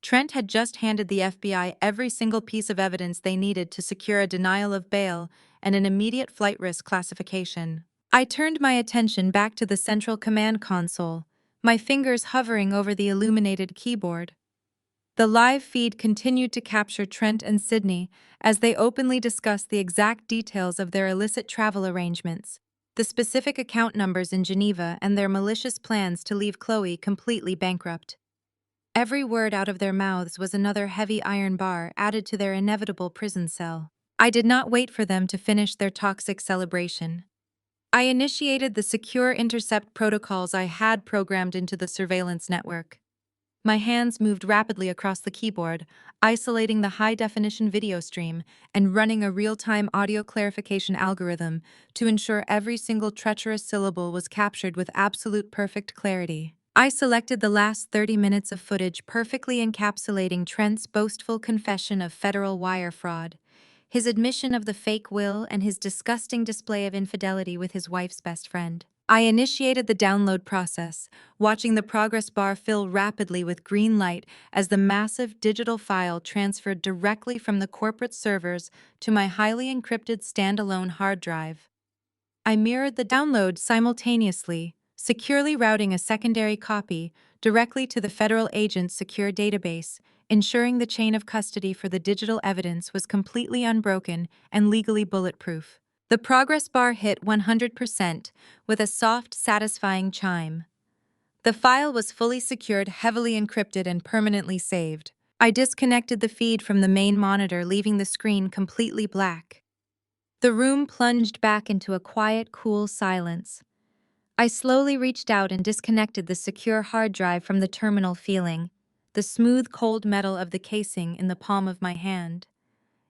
Trent had just handed the FBI every single piece of evidence they needed to secure a denial of bail and an immediate flight risk classification. I turned my attention back to the central command console, my fingers hovering over the illuminated keyboard. The live feed continued to capture Trent and Sydney as they openly discussed the exact details of their illicit travel arrangements, the specific account numbers in Geneva, and their malicious plans to leave Chloe completely bankrupt. Every word out of their mouths was another heavy iron bar added to their inevitable prison cell. I did not wait for them to finish their toxic celebration. I initiated the secure intercept protocols I had programmed into the surveillance network. My hands moved rapidly across the keyboard, isolating the high-definition video stream and running a real-time audio clarification algorithm to ensure every single treacherous syllable was captured with absolute perfect clarity. I selected the last 30 minutes of footage perfectly encapsulating Trent's boastful confession of federal wire fraud, his admission of the fake will, and his disgusting display of infidelity with his wife's best friend. I initiated the download process, watching the progress bar fill rapidly with green light as the massive digital file transferred directly from the corporate servers to my highly encrypted standalone hard drive. I mirrored the download simultaneously, securely routing a secondary copy directly to the federal agent's secure database, ensuring the chain of custody for the digital evidence was completely unbroken and legally bulletproof. The progress bar hit 100% with a soft, satisfying chime. The file was fully secured, heavily encrypted, and permanently saved. I disconnected the feed from the main monitor, leaving the screen completely black. The room plunged back into a quiet, cool silence. I slowly reached out and disconnected the secure hard drive from the terminal, feeling the smooth, cold metal of the casing in the palm of my hand.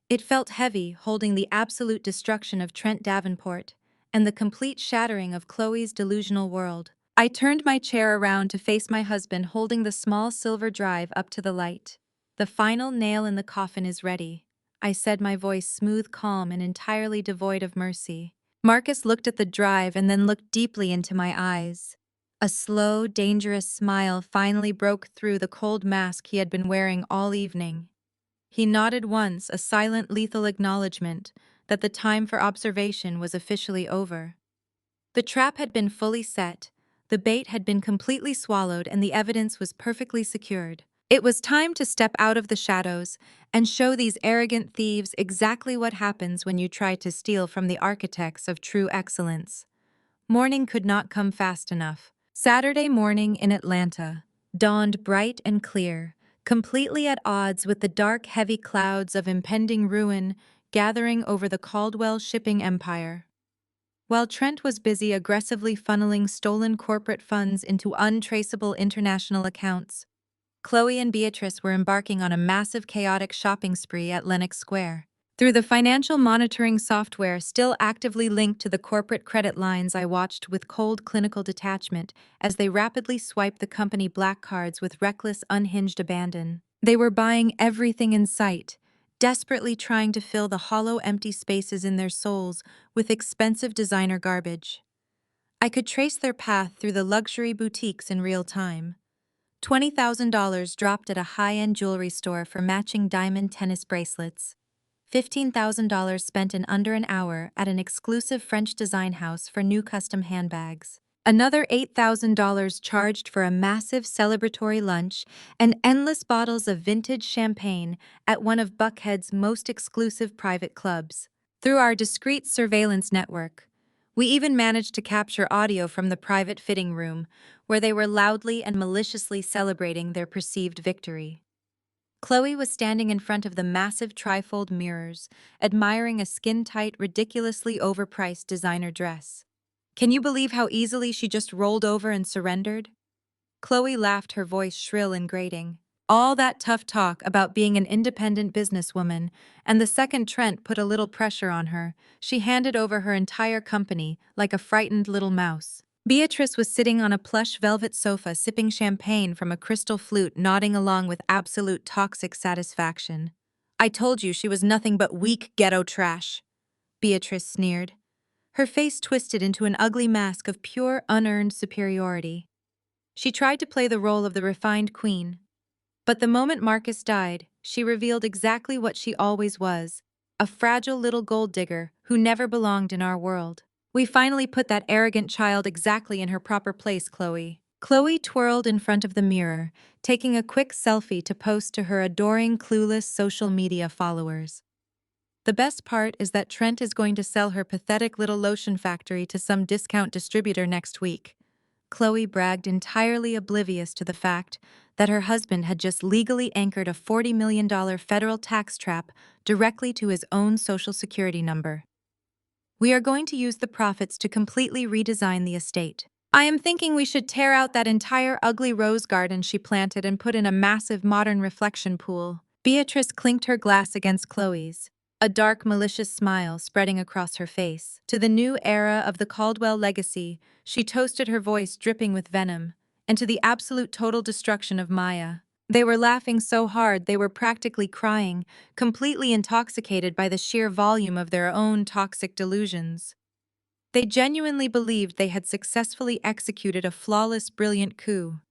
It felt heavy, holding the absolute destruction of Trent Davenport and the complete shattering of Chloe's delusional world. I turned my chair around to face my husband, holding the small silver drive up to the light. "The final nail in the coffin is ready," I said, my voice smooth, calm, and entirely devoid of mercy. Marcus looked at the drive and then looked deeply into my eyes. A slow, dangerous smile finally broke through the cold mask he had been wearing all evening. He nodded once, a silent, lethal acknowledgement that the time for observation was officially over. The trap had been fully set, the bait had been completely swallowed, and the evidence was perfectly secured. It was time to step out of the shadows and show these arrogant thieves exactly what happens when you try to steal from the architects of true excellence. Morning could not come fast enough. Saturday morning in Atlanta dawned bright and clear, completely at odds with the dark, heavy clouds of impending ruin gathering over the Caldwell shipping empire. While Trent was busy aggressively funneling stolen corporate funds into untraceable international accounts, Chloe and Beatrice were embarking on a massive, chaotic shopping spree at Lenox Square. Through the financial monitoring software still actively linked to the corporate credit lines, I watched with cold, clinical detachment as they rapidly swiped the company black cards with reckless, unhinged abandon. They were buying everything in sight, desperately trying to fill the hollow, empty spaces in their souls with expensive designer garbage. I could trace their path through the luxury boutiques in real time. $20,000 dropped at a high-end jewelry store for matching diamond tennis bracelets. $15,000 spent in under an hour at an exclusive French design house for new custom handbags. Another $8,000 charged for a massive celebratory lunch and endless bottles of vintage champagne at one of Buckhead's most exclusive private clubs. Through our discreet surveillance network, we even managed to capture audio from the private fitting room, where they were loudly and maliciously celebrating their perceived victory. Chloe was standing in front of the massive trifold mirrors, admiring a skin-tight, ridiculously overpriced designer dress. "Can you believe how easily she just rolled over and surrendered?" Chloe laughed, her voice shrill and grating. All that tough talk about being an independent businesswoman, and the second Trent put a little pressure on her, she handed over her entire company like a frightened little mouse. Beatrice was sitting on a plush velvet sofa sipping champagne from a crystal flute, nodding along with absolute toxic satisfaction. "I told you she was nothing but weak ghetto trash," Beatrice sneered. Her face twisted into an ugly mask of pure, unearned superiority. She tried to play the role of the refined queen. But the moment Marcus died, she revealed exactly what she always was, a fragile little gold digger who never belonged in our world. "We finally put that arrogant child exactly in her proper place, Chloe." Chloe twirled in front of the mirror, taking a quick selfie to post to her adoring, clueless social media followers. "The best part is that Trent is going to sell her pathetic little lotion factory to some discount distributor next week," Chloe bragged, entirely oblivious to the fact that her husband had just legally anchored a $40 million federal tax trap directly to his own Social Security number. "We are going to use the profits to completely redesign the estate." I am thinking we should tear out that entire ugly rose garden she planted and put in a massive modern reflection pool. Beatrice clinked her glass against Chloe's, a dark, malicious smile spreading across her face. To the new era of the Caldwell legacy, she toasted, her voice dripping with venom, and to the absolute total destruction of Maya. They were laughing so hard they were practically crying, completely intoxicated by the sheer volume of their own toxic delusions. They genuinely believed they had successfully executed a flawless, brilliant coup.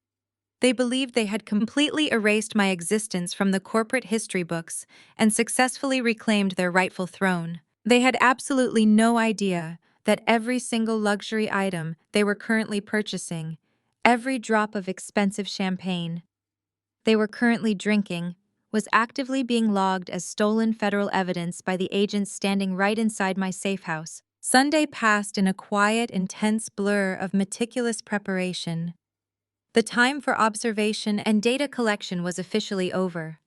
They believed they had completely erased my existence from the corporate history books and successfully reclaimed their rightful throne. They had absolutely no idea that every single luxury item they were currently purchasing, every drop of expensive champagne they were currently drinking, was actively being logged as stolen federal evidence by the agents standing right inside my safe house. Sunday passed in a quiet, intense blur of meticulous preparation. The time for observation and data collection was officially over.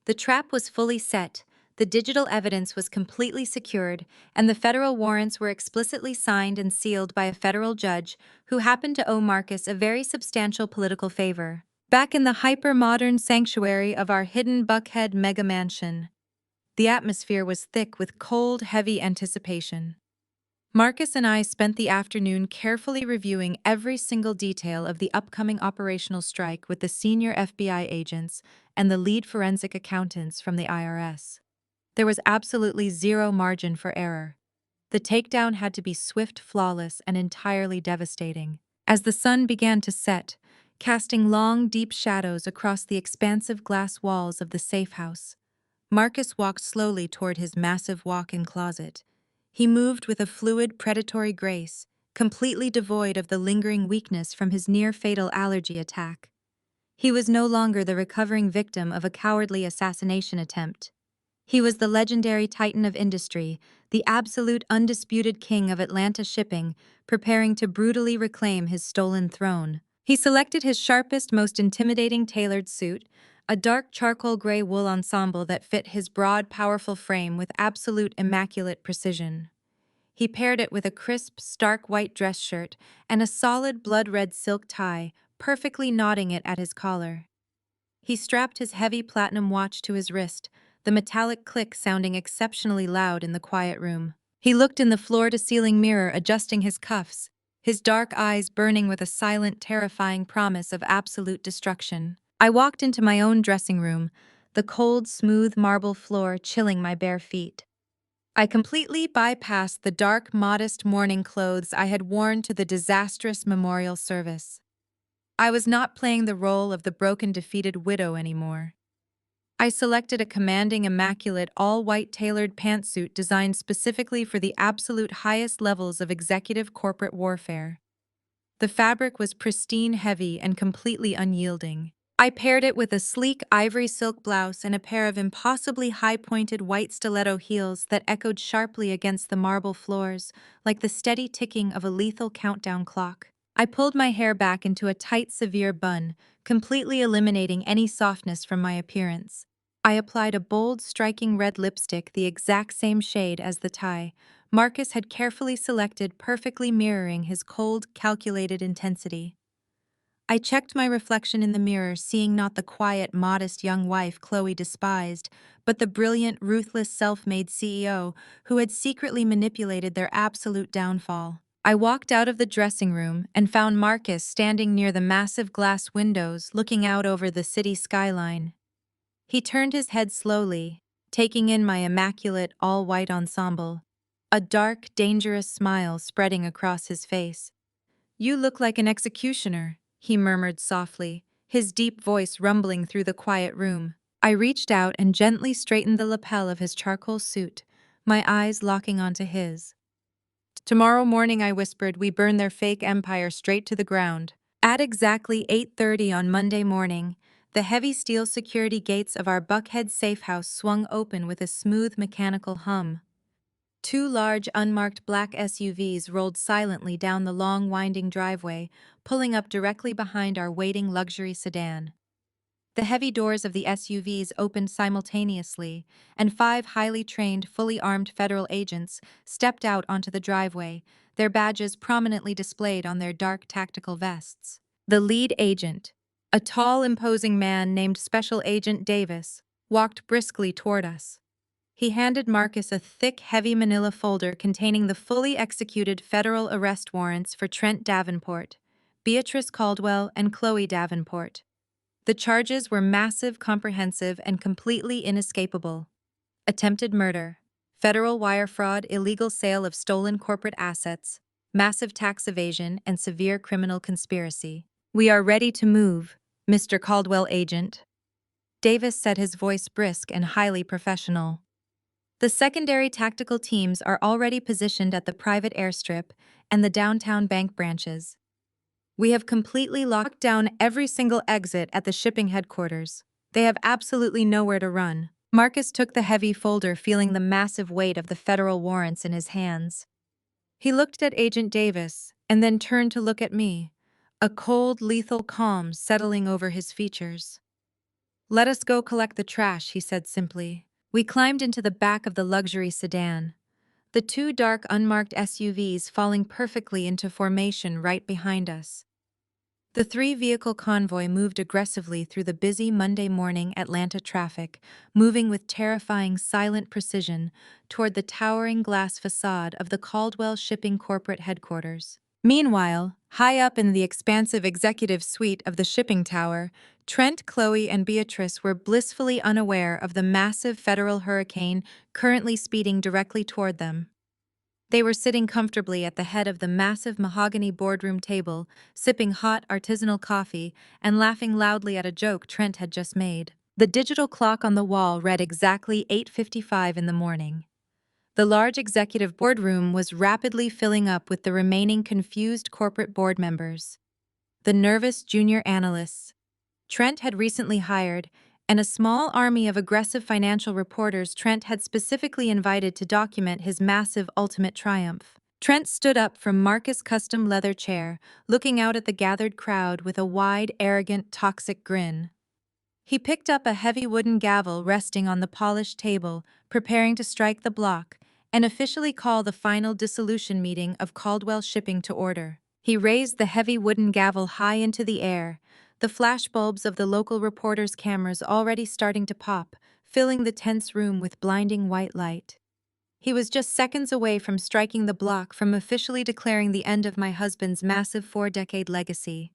The trap was fully set, the digital evidence was completely secured, and the federal warrants were explicitly signed and sealed by a federal judge who happened to owe Marcus a very substantial political favor. Back in the hyper-modern sanctuary of our hidden Buckhead mega mansion, the atmosphere was thick with cold, heavy anticipation. Marcus and I spent the afternoon carefully reviewing every single detail of the upcoming operational strike with the senior FBI agents and the lead forensic accountants from the IRS. There was absolutely zero margin for error. The takedown had to be swift, flawless, and entirely devastating. As the sun began to set, casting long, deep shadows across the expansive glass walls of the safe house, Marcus walked slowly toward his massive walk-in closet. He moved with a fluid, predatory grace, completely devoid of the lingering weakness from his near-fatal allergy attack. He was no longer the recovering victim of a cowardly assassination attempt. He was the legendary titan of industry, the absolute undisputed king of Atlanta shipping, preparing to brutally reclaim his stolen throne. He selected his sharpest, most intimidating tailored suit, a dark charcoal gray wool ensemble that fit his broad, powerful frame with absolute immaculate precision. He paired it with a crisp, stark white dress shirt and a solid blood-red silk tie, perfectly knotting it at his collar. He strapped his heavy platinum watch to his wrist, the metallic click sounding exceptionally loud in the quiet room. He looked in the floor-to-ceiling mirror, adjusting his cuffs, his dark eyes burning with a silent, terrifying promise of absolute destruction. I walked into my own dressing room, the cold, smooth marble floor chilling my bare feet. I completely bypassed the dark, modest morning clothes I had worn to the disastrous memorial service. I was not playing the role of the broken, defeated widow anymore. I selected a commanding, immaculate, all-white tailored pantsuit designed specifically for the absolute highest levels of executive corporate warfare. The fabric was pristine, heavy, and completely unyielding. I paired it with a sleek ivory silk blouse and a pair of impossibly high-pointed white stiletto heels that echoed sharply against the marble floors, like the steady ticking of a lethal countdown clock. I pulled my hair back into a tight, severe bun, completely eliminating any softness from my appearance. I applied a bold, striking red lipstick, the exact same shade as the tie Marcus had carefully selected, perfectly mirroring his cold, calculated intensity. I checked my reflection in the mirror, seeing not the quiet, modest young wife Chloe despised, but the brilliant, ruthless, self-made CEO who had secretly manipulated their absolute downfall. I walked out of the dressing room and found Marcus standing near the massive glass windows looking out over the city skyline. He turned his head slowly, taking in my immaculate, all-white ensemble, a dark, dangerous smile spreading across his face. "You look like an executioner," he murmured softly, his deep voice rumbling through the quiet room. I reached out and gently straightened the lapel of his charcoal suit, my eyes locking onto his. "Tomorrow morning," I whispered, "we burn their fake empire straight to the ground." At exactly 8:30 on Monday morning, the heavy steel security gates of our Buckhead safe house swung open with a smooth mechanical hum. Two large, unmarked black SUVs rolled silently down the long, winding driveway, pulling up directly behind our waiting luxury sedan. The heavy doors of the SUVs opened simultaneously, and 5 highly trained, fully armed federal agents stepped out onto the driveway, their badges prominently displayed on their dark tactical vests. The lead agent, a tall, imposing man named Special Agent Davis, walked briskly toward us. He handed Marcus a thick, heavy manila folder containing the fully executed federal arrest warrants for Trent Davenport, Beatrice Caldwell, and Chloe Davenport. The charges were massive, comprehensive, and completely inescapable. Attempted murder, federal wire fraud, illegal sale of stolen corporate assets, massive tax evasion, and severe criminal conspiracy. "We are ready to move, Mr. Caldwell agent," Davis said, his voice brisk and highly professional. "The secondary tactical teams are already positioned at the private airstrip and the downtown bank branches. We have completely locked down every single exit at the shipping headquarters. They have absolutely nowhere to run." Marcus took the heavy folder, feeling the massive weight of the federal warrants in his hands. He looked at Agent Davis and then turned to look at me, a cold, lethal calm settling over his features. "Let us go collect the trash," he said simply. We climbed into the back of the luxury sedan, the two dark, unmarked SUVs falling perfectly into formation right behind us. The three-vehicle convoy moved aggressively through the busy Monday morning Atlanta traffic, moving with terrifying, silent precision toward the towering glass facade of the Caldwell Shipping corporate headquarters. Meanwhile, high up in the expansive executive suite of the shipping tower, Trent, Chloe, and Beatrice were blissfully unaware of the massive federal hurricane currently speeding directly toward them. They were sitting comfortably at the head of the massive mahogany boardroom table, sipping hot artisanal coffee and laughing loudly at a joke Trent had just made. The digital clock on the wall read exactly 8:55 in the morning. The large executive boardroom was rapidly filling up with the remaining confused corporate board members, the nervous junior analysts Trent had recently hired, and a small army of aggressive financial reporters Trent had specifically invited to document his massive ultimate triumph. Trent stood up from Marcus' custom leather chair, looking out at the gathered crowd with a wide, arrogant, toxic grin. He picked up a heavy wooden gavel resting on the polished table, preparing to strike the block and officially call the final dissolution meeting of Caldwell Shipping to order. He raised the heavy wooden gavel high into the air, the flashbulbs of the local reporters' cameras already starting to pop, filling the tense room with blinding white light. He was just seconds away from striking the block, from officially declaring the end of my husband's massive 4-decade legacy.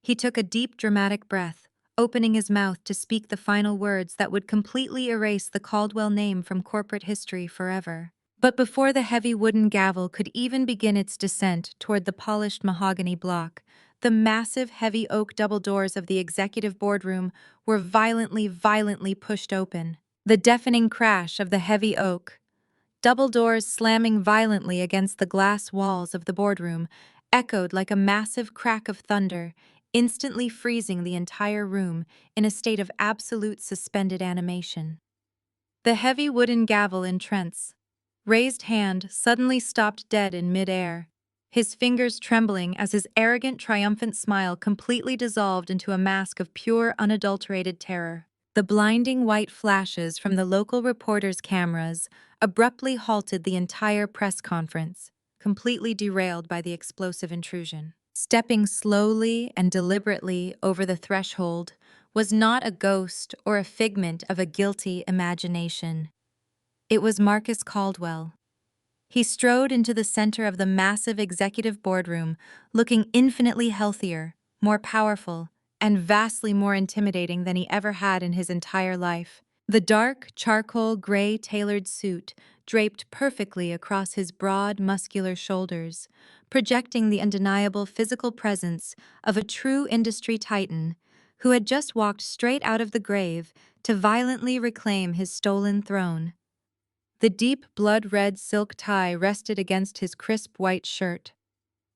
He took a deep, dramatic breath, opening his mouth to speak the final words that would completely erase the Caldwell name from corporate history forever. But before the heavy wooden gavel could even begin its descent toward the polished mahogany block, the massive, heavy oak double doors of the executive boardroom were violently pushed open. The deafening crash of the heavy oak double doors slamming violently against the glass walls of the boardroom echoed like a massive crack of thunder, instantly freezing the entire room in a state of absolute suspended animation. The heavy wooden gavel in Trent's raised hand suddenly stopped dead in midair, his fingers trembling as his arrogant, triumphant smile completely dissolved into a mask of pure, unadulterated terror. The blinding white flashes from the local reporters' cameras abruptly halted the entire press conference, completely derailed by the explosive intrusion. Stepping slowly and deliberately over the threshold was not a ghost or a figment of a guilty imagination. It was Marcus Caldwell. He strode into the center of the massive executive boardroom, looking infinitely healthier, more powerful, and vastly more intimidating than he ever had in his entire life. The dark, charcoal gray tailored suit draped perfectly across his broad, muscular shoulders, projecting the undeniable physical presence of a true industry titan who had just walked straight out of the grave to violently reclaim his stolen throne. The deep blood-red silk tie rested against his crisp white shirt,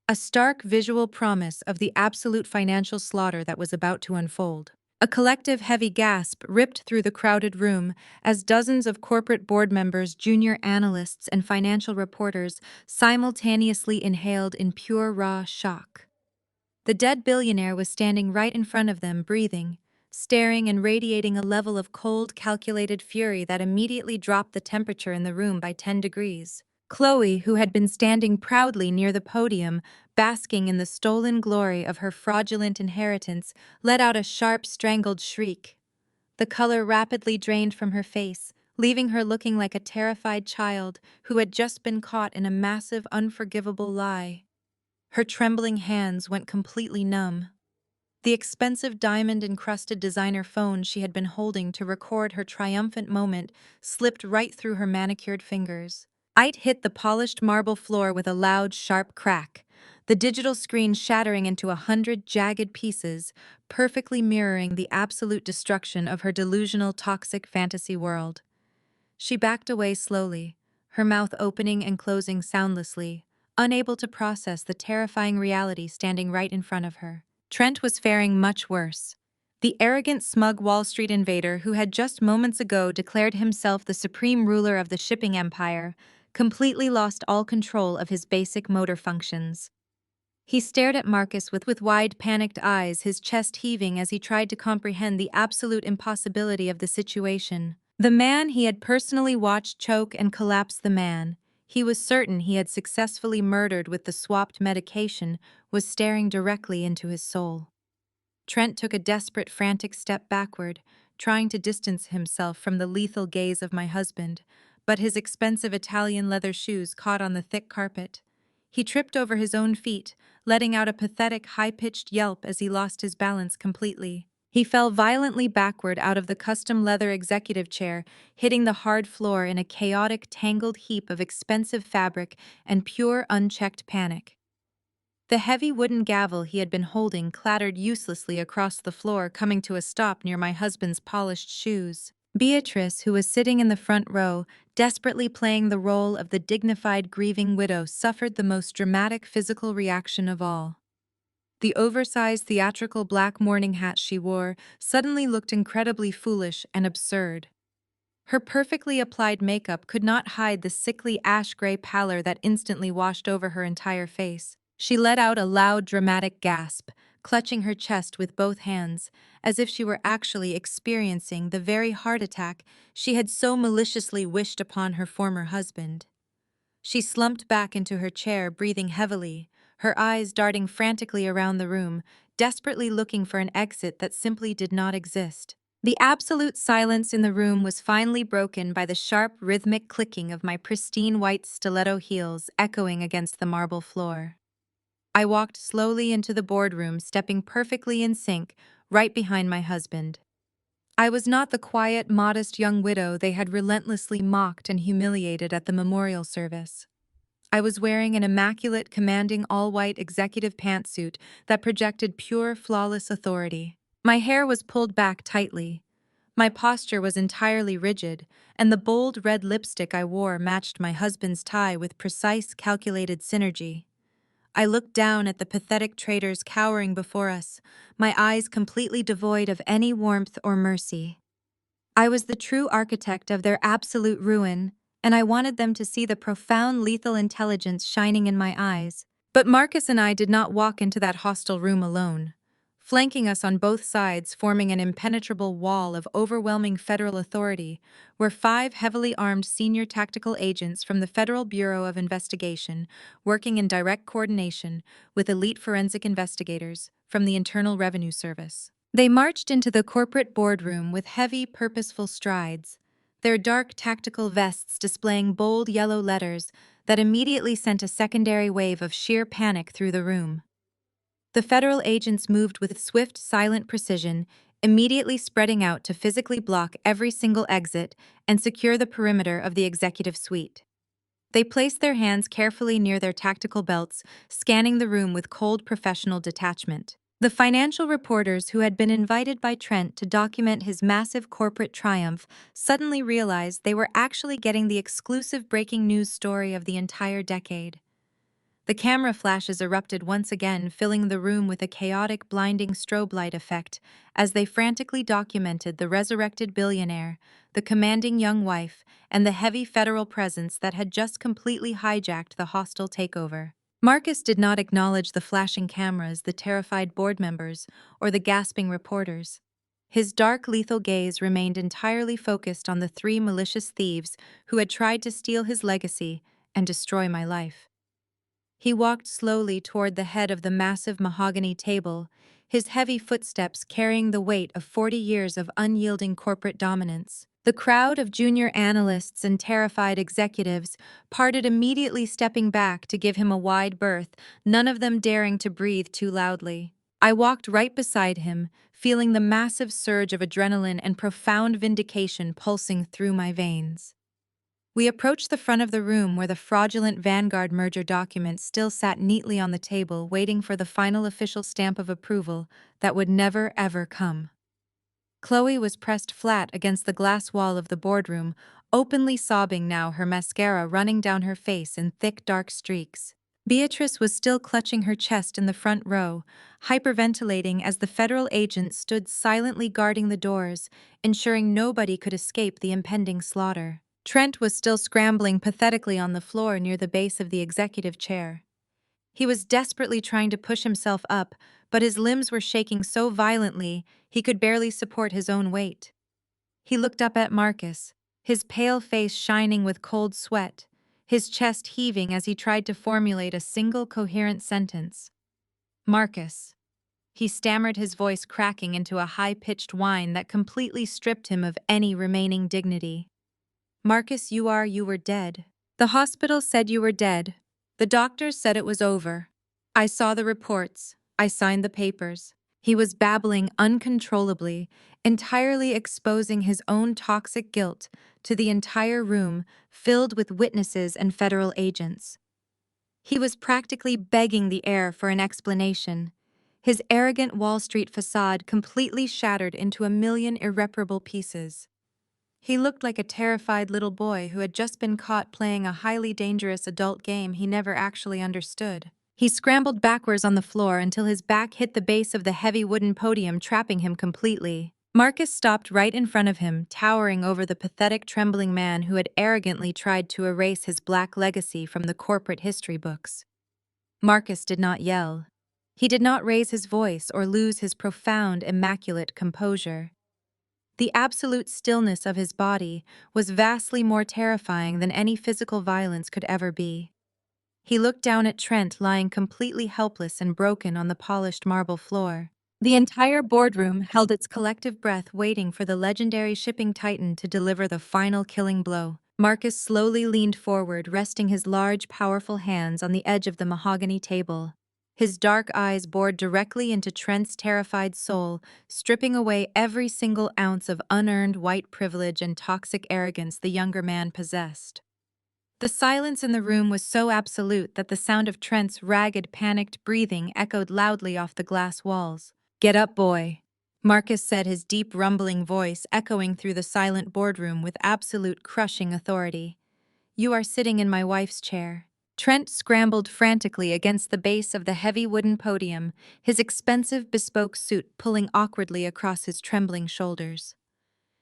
a stark visual promise of the absolute financial slaughter that was about to unfold. A collective heavy gasp ripped through the crowded room as dozens of corporate board members, junior analysts, and financial reporters simultaneously inhaled in pure raw shock. The dead billionaire was standing right in front of them, breathing, staring and radiating a level of cold, calculated fury that immediately dropped the temperature in the room by 10 degrees. Chloe, who had been standing proudly near the podium, basking in the stolen glory of her fraudulent inheritance, let out a sharp, strangled shriek. The color rapidly drained from her face, leaving her looking like a terrified child who had just been caught in a massive, unforgivable lie. Her trembling hands went completely numb. The expensive diamond-encrusted designer phone she had been holding to record her triumphant moment slipped right through her manicured fingers. It hit the polished marble floor with a loud, sharp crack, the digital screen shattering into 100 jagged pieces, perfectly mirroring the absolute destruction of her delusional, toxic fantasy world. She backed away slowly, her mouth opening and closing soundlessly, unable to process the terrifying reality standing right in front of her. Trent was faring much worse. The arrogant, smug Wall Street invader who had just moments ago declared himself the supreme ruler of the shipping empire completely lost all control of his basic motor functions. He stared at Marcus with wide, panicked eyes, his chest heaving as he tried to comprehend the absolute impossibility of the situation. The man he had personally watched choke and collapse, the man he was certain he had successfully murdered with the swapped medication, was staring directly into his soul. Trent took a desperate, frantic step backward, trying to distance himself from the lethal gaze of my husband, but his expensive Italian leather shoes caught on the thick carpet. He tripped over his own feet, letting out a pathetic, high-pitched yelp as he lost his balance completely. He fell violently backward out of the custom leather executive chair, hitting the hard floor in a chaotic, tangled heap of expensive fabric and pure, unchecked panic. The heavy wooden gavel he had been holding clattered uselessly across the floor, coming to a stop near my husband's polished shoes. Beatrice, who was sitting in the front row, desperately playing the role of the dignified grieving widow, suffered the most dramatic physical reaction of all. The oversized theatrical black mourning hat she wore suddenly looked incredibly foolish and absurd. Her perfectly applied makeup could not hide the sickly ash-gray pallor that instantly washed over her entire face. She let out a loud, dramatic gasp, clutching her chest with both hands, as if she were actually experiencing the very heart attack she had so maliciously wished upon her former husband. She slumped back into her chair, breathing heavily, her eyes darting frantically around the room, desperately looking for an exit that simply did not exist. The absolute silence in the room was finally broken by the sharp, rhythmic clicking of my pristine white stiletto heels echoing against the marble floor. I walked slowly into the boardroom, stepping perfectly in sync, right behind my husband. I was not the quiet, modest young widow they had relentlessly mocked and humiliated at the memorial service. I was wearing an immaculate, commanding all-white executive pantsuit that projected pure, flawless authority. My hair was pulled back tightly. My posture was entirely rigid, and the bold red lipstick I wore matched my husband's tie with precise, calculated synergy. I looked down at the pathetic traitors cowering before us, my eyes completely devoid of any warmth or mercy. I was the true architect of their absolute ruin, and I wanted them to see the profound lethal intelligence shining in my eyes. But Marcus and I did not walk into that hostile room alone. Flanking us on both sides, forming an impenetrable wall of overwhelming federal authority, were 5 heavily armed senior tactical agents from the Federal Bureau of Investigation, working in direct coordination with elite forensic investigators from the Internal Revenue Service. They marched into the corporate boardroom with heavy, purposeful strides, their dark tactical vests displaying bold yellow letters that immediately sent a secondary wave of sheer panic through the room. The federal agents moved with swift, silent precision, immediately spreading out to physically block every single exit and secure the perimeter of the executive suite. They placed their hands carefully near their tactical belts, scanning the room with cold, professional detachment. The financial reporters who had been invited by Trent to document his massive corporate triumph suddenly realized they were actually getting the exclusive breaking news story of the entire decade. The camera flashes erupted once again, filling the room with a chaotic, blinding strobe light effect as they frantically documented the resurrected billionaire, the commanding young wife, and the heavy federal presence that had just completely hijacked the hostile takeover. Marcus did not acknowledge the flashing cameras, the terrified board members, or the gasping reporters. His dark, lethal gaze remained entirely focused on the 3 malicious thieves who had tried to steal his legacy and destroy my life. He walked slowly toward the head of the massive mahogany table, his heavy footsteps carrying the weight of 40 years of unyielding corporate dominance. The crowd of junior analysts and terrified executives parted immediately, stepping back to give him a wide berth, none of them daring to breathe too loudly. I walked right beside him, feeling the massive surge of adrenaline and profound vindication pulsing through my veins. We approached the front of the room where the fraudulent Vanguard merger documents still sat neatly on the table, waiting for the final official stamp of approval that would never ever come. Chloe was pressed flat against the glass wall of the boardroom, openly sobbing now, her mascara running down her face in thick dark streaks. Beatrice was still clutching her chest in the front row, hyperventilating as the federal agent stood silently guarding the doors, ensuring nobody could escape the impending slaughter. Trent was still scrambling pathetically on the floor near the base of the executive chair. He was desperately trying to push himself up, but his limbs were shaking so violently he could barely support his own weight. He looked up at Marcus, his pale face shining with cold sweat, his chest heaving as he tried to formulate a single coherent sentence. "Marcus." He stammered, his voice cracking into a high-pitched whine that completely stripped him of any remaining dignity. "Marcus, you were dead. The hospital said you were dead. The doctors said it was over. I saw the reports. I signed the papers." He was babbling uncontrollably, entirely exposing his own toxic guilt to the entire room filled with witnesses and federal agents. He was practically begging the air for an explanation, his arrogant Wall Street facade completely shattered into a million irreparable pieces. He looked like a terrified little boy who had just been caught playing a highly dangerous adult game he never actually understood. He scrambled backwards on the floor until his back hit the base of the heavy wooden podium, trapping him completely. Marcus stopped right in front of him, towering over the pathetic, trembling man who had arrogantly tried to erase his black legacy from the corporate history books. Marcus did not yell. He did not raise his voice or lose his profound, immaculate composure. The absolute stillness of his body was vastly more terrifying than any physical violence could ever be. He looked down at Trent, lying completely helpless and broken on the polished marble floor. The entire boardroom held its collective breath, waiting for the legendary shipping titan to deliver the final killing blow. Marcus slowly leaned forward, resting his large, powerful hands on the edge of the mahogany table. His dark eyes bored directly into Trent's terrified soul, stripping away every single ounce of unearned white privilege and toxic arrogance the younger man possessed. The silence in the room was so absolute that the sound of Trent's ragged, panicked breathing echoed loudly off the glass walls. "Get up, boy," Marcus said, his deep, rumbling voice echoing through the silent boardroom with absolute, crushing authority. "You are sitting in my wife's chair." Trent scrambled frantically against the base of the heavy wooden podium, his expensive, bespoke suit pulling awkwardly across his trembling shoulders.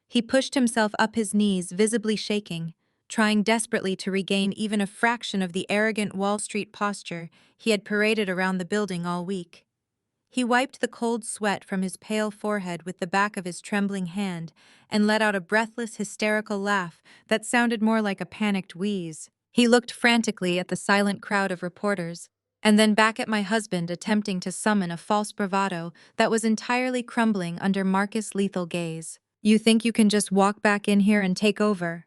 He pushed himself up, his knees visibly shaking, trying desperately to regain even a fraction of the arrogant Wall Street posture he had paraded around the building all week. He wiped the cold sweat from his pale forehead with the back of his trembling hand and let out a breathless, hysterical laugh that sounded more like a panicked wheeze. He looked frantically at the silent crowd of reporters, and then back at my husband, attempting to summon a false bravado that was entirely crumbling under Marcus' lethal gaze. "You think you can just walk back in here and take over?"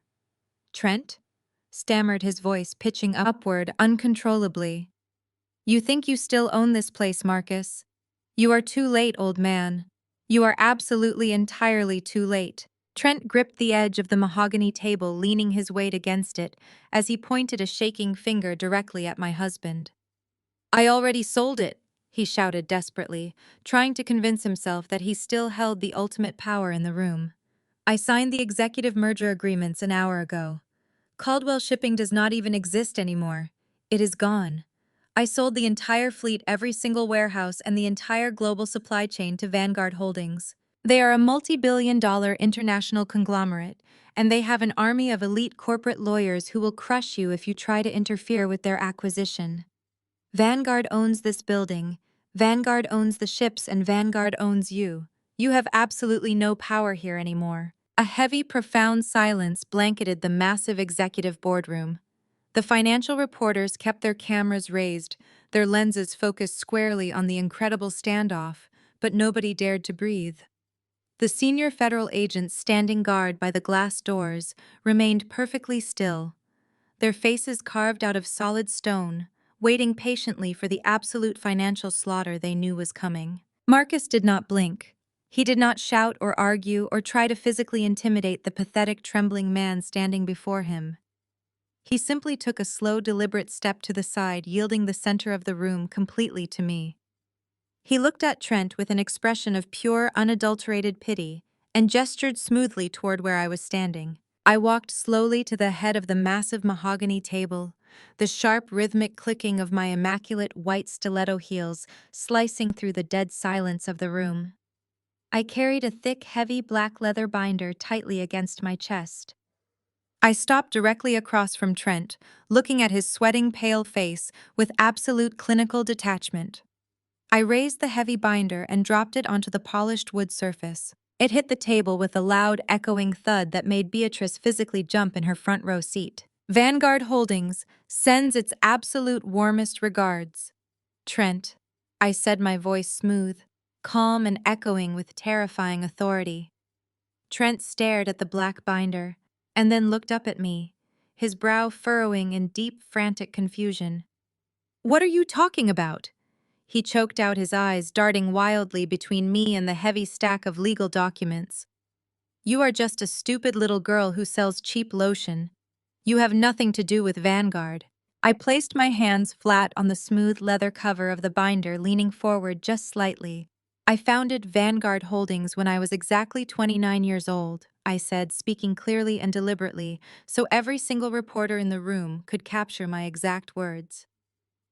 "Trent?" stammered, his voice pitching upward uncontrollably. "You think you still own this place, Marcus? You are too late, old man. You are absolutely, entirely too late." Trent gripped the edge of the mahogany table, leaning his weight against it as he pointed a shaking finger directly at my husband. "I already sold it," he shouted desperately, trying to convince himself that he still held the ultimate power in the room. "I signed the executive merger agreements an hour ago. Caldwell Shipping does not even exist anymore. It is gone. I sold the entire fleet, every single warehouse, and the entire global supply chain to Vanguard Holdings. They are a multi-billion-dollar international conglomerate, and they have an army of elite corporate lawyers who will crush you if you try to interfere with their acquisition. Vanguard owns this building, Vanguard owns the ships, and Vanguard owns you. You have absolutely no power here anymore." A heavy, profound silence blanketed the massive executive boardroom. The financial reporters kept their cameras raised, their lenses focused squarely on the incredible standoff, but nobody dared to breathe. The senior federal agents standing guard by the glass doors remained perfectly still, their faces carved out of solid stone, waiting patiently for the absolute financial slaughter they knew was coming. Marcus did not blink. He did not shout or argue or try to physically intimidate the pathetic, trembling man standing before him. He simply took a slow, deliberate step to the side, yielding the center of the room completely to me. He looked at Trent with an expression of pure, unadulterated pity and gestured smoothly toward where I was standing. I walked slowly to the head of the massive mahogany table, the sharp, rhythmic clicking of my immaculate white stiletto heels slicing through the dead silence of the room. I carried a thick, heavy black leather binder tightly against my chest. I stopped directly across from Trent, looking at his sweating, pale face with absolute clinical detachment. I raised the heavy binder and dropped it onto the polished wood surface. It hit the table with a loud, echoing thud that made Beatrice physically jump in her front row seat. Vanguard Holdings sends its absolute warmest regards. Trent, I said, my voice smooth, calm and echoing with terrifying authority. Trent stared at the black binder, and then looked up at me, his brow furrowing in deep, frantic confusion. "What are you talking about?" He choked out, his eyes darting wildly between me and the heavy stack of legal documents. "You are just a stupid little girl who sells cheap lotion. You have nothing to do with Vanguard." I placed my hands flat on the smooth leather cover of the binder, leaning forward just slightly. "I founded Vanguard Holdings when I was exactly 29 years old," I said, speaking clearly and deliberately, so every single reporter in the room could capture my exact words.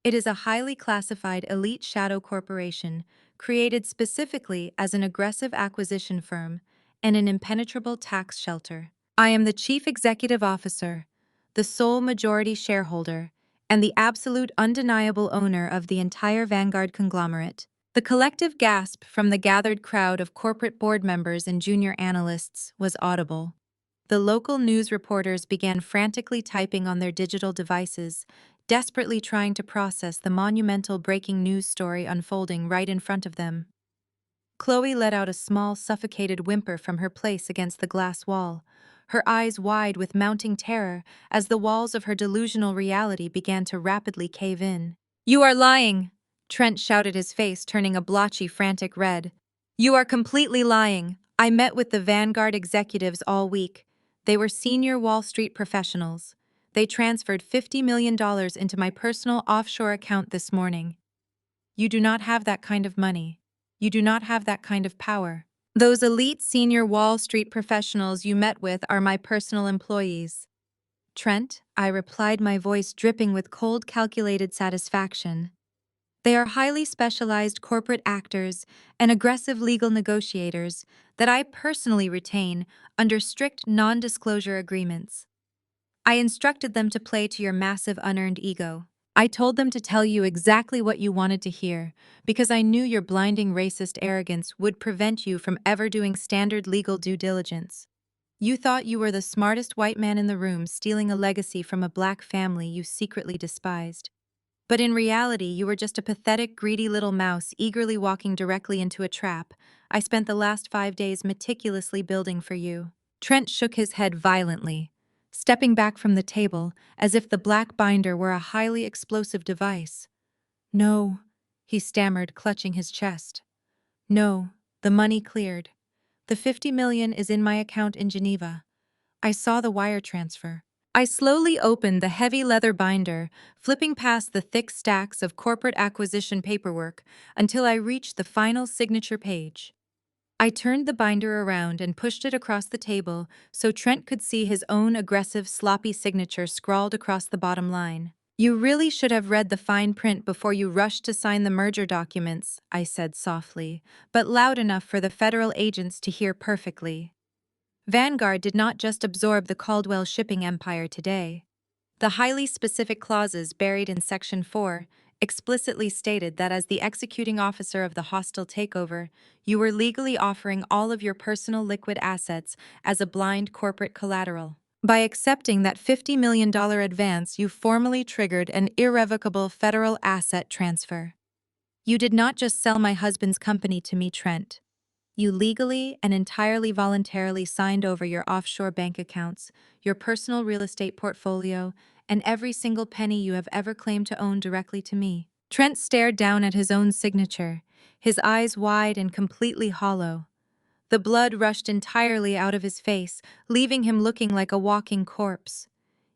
"It is a highly classified elite shadow corporation, created specifically as an aggressive acquisition firm and an impenetrable tax shelter. I am the chief executive officer, the sole majority shareholder, and the absolute undeniable owner of the entire Vanguard conglomerate." The collective gasp from the gathered crowd of corporate board members and junior analysts was audible. The local news reporters began frantically typing on their digital devices, desperately trying to process the monumental breaking news story unfolding right in front of them. Chloe let out a small, suffocated whimper from her place against the glass wall, her eyes wide with mounting terror as the walls of her delusional reality began to rapidly cave in. "You are lying!" Trent shouted, his face turning a blotchy, frantic red. "You are completely lying. I met with the Vanguard executives all week. They were senior Wall Street professionals. They transferred $50 million into my personal offshore account this morning. You do not have that kind of money. You do not have that kind of power. Those elite senior Wall Street professionals you met with are my personal employees." "Trent," I replied, my voice dripping with cold, calculated satisfaction. "They are highly specialized corporate actors and aggressive legal negotiators that I personally retain under strict non-disclosure agreements. I instructed them to play to your massive unearned ego. I told them to tell you exactly what you wanted to hear, because I knew your blinding racist arrogance would prevent you from ever doing standard legal due diligence. You thought you were the smartest white man in the room, stealing a legacy from a black family you secretly despised. But in reality, you were just a pathetic, greedy little mouse eagerly walking directly into a trap I spent the last 5 days meticulously building for you." Trent shook his head violently, stepping back from the table as if the black binder were a highly explosive device. "No," he stammered, clutching his chest. "No, the money cleared. The 50 million is in my account in Geneva. I saw the wire transfer." I slowly opened the heavy leather binder, flipping past the thick stacks of corporate acquisition paperwork until I reached the final signature page. I turned the binder around and pushed it across the table so Trent could see his own aggressive, sloppy signature scrawled across the bottom line. "You really should have read the fine print before you rushed to sign the merger documents," I said softly, but loud enough for the federal agents to hear perfectly. Vanguard did not just absorb the Caldwell shipping empire today. The highly specific clauses buried in Section 4 explicitly stated that as the executing officer of the hostile takeover, you were legally offering all of your personal liquid assets as a blind corporate collateral. By accepting that $50 million advance, you formally triggered an irrevocable federal asset transfer. You did not just sell my husband's company to me, Trent. You legally and entirely voluntarily signed over your offshore bank accounts, your personal real estate portfolio, and every single penny you have ever claimed to own directly to me. Trent stared down at his own signature, his eyes wide and completely hollow. The blood rushed entirely out of his face, leaving him looking like a walking corpse.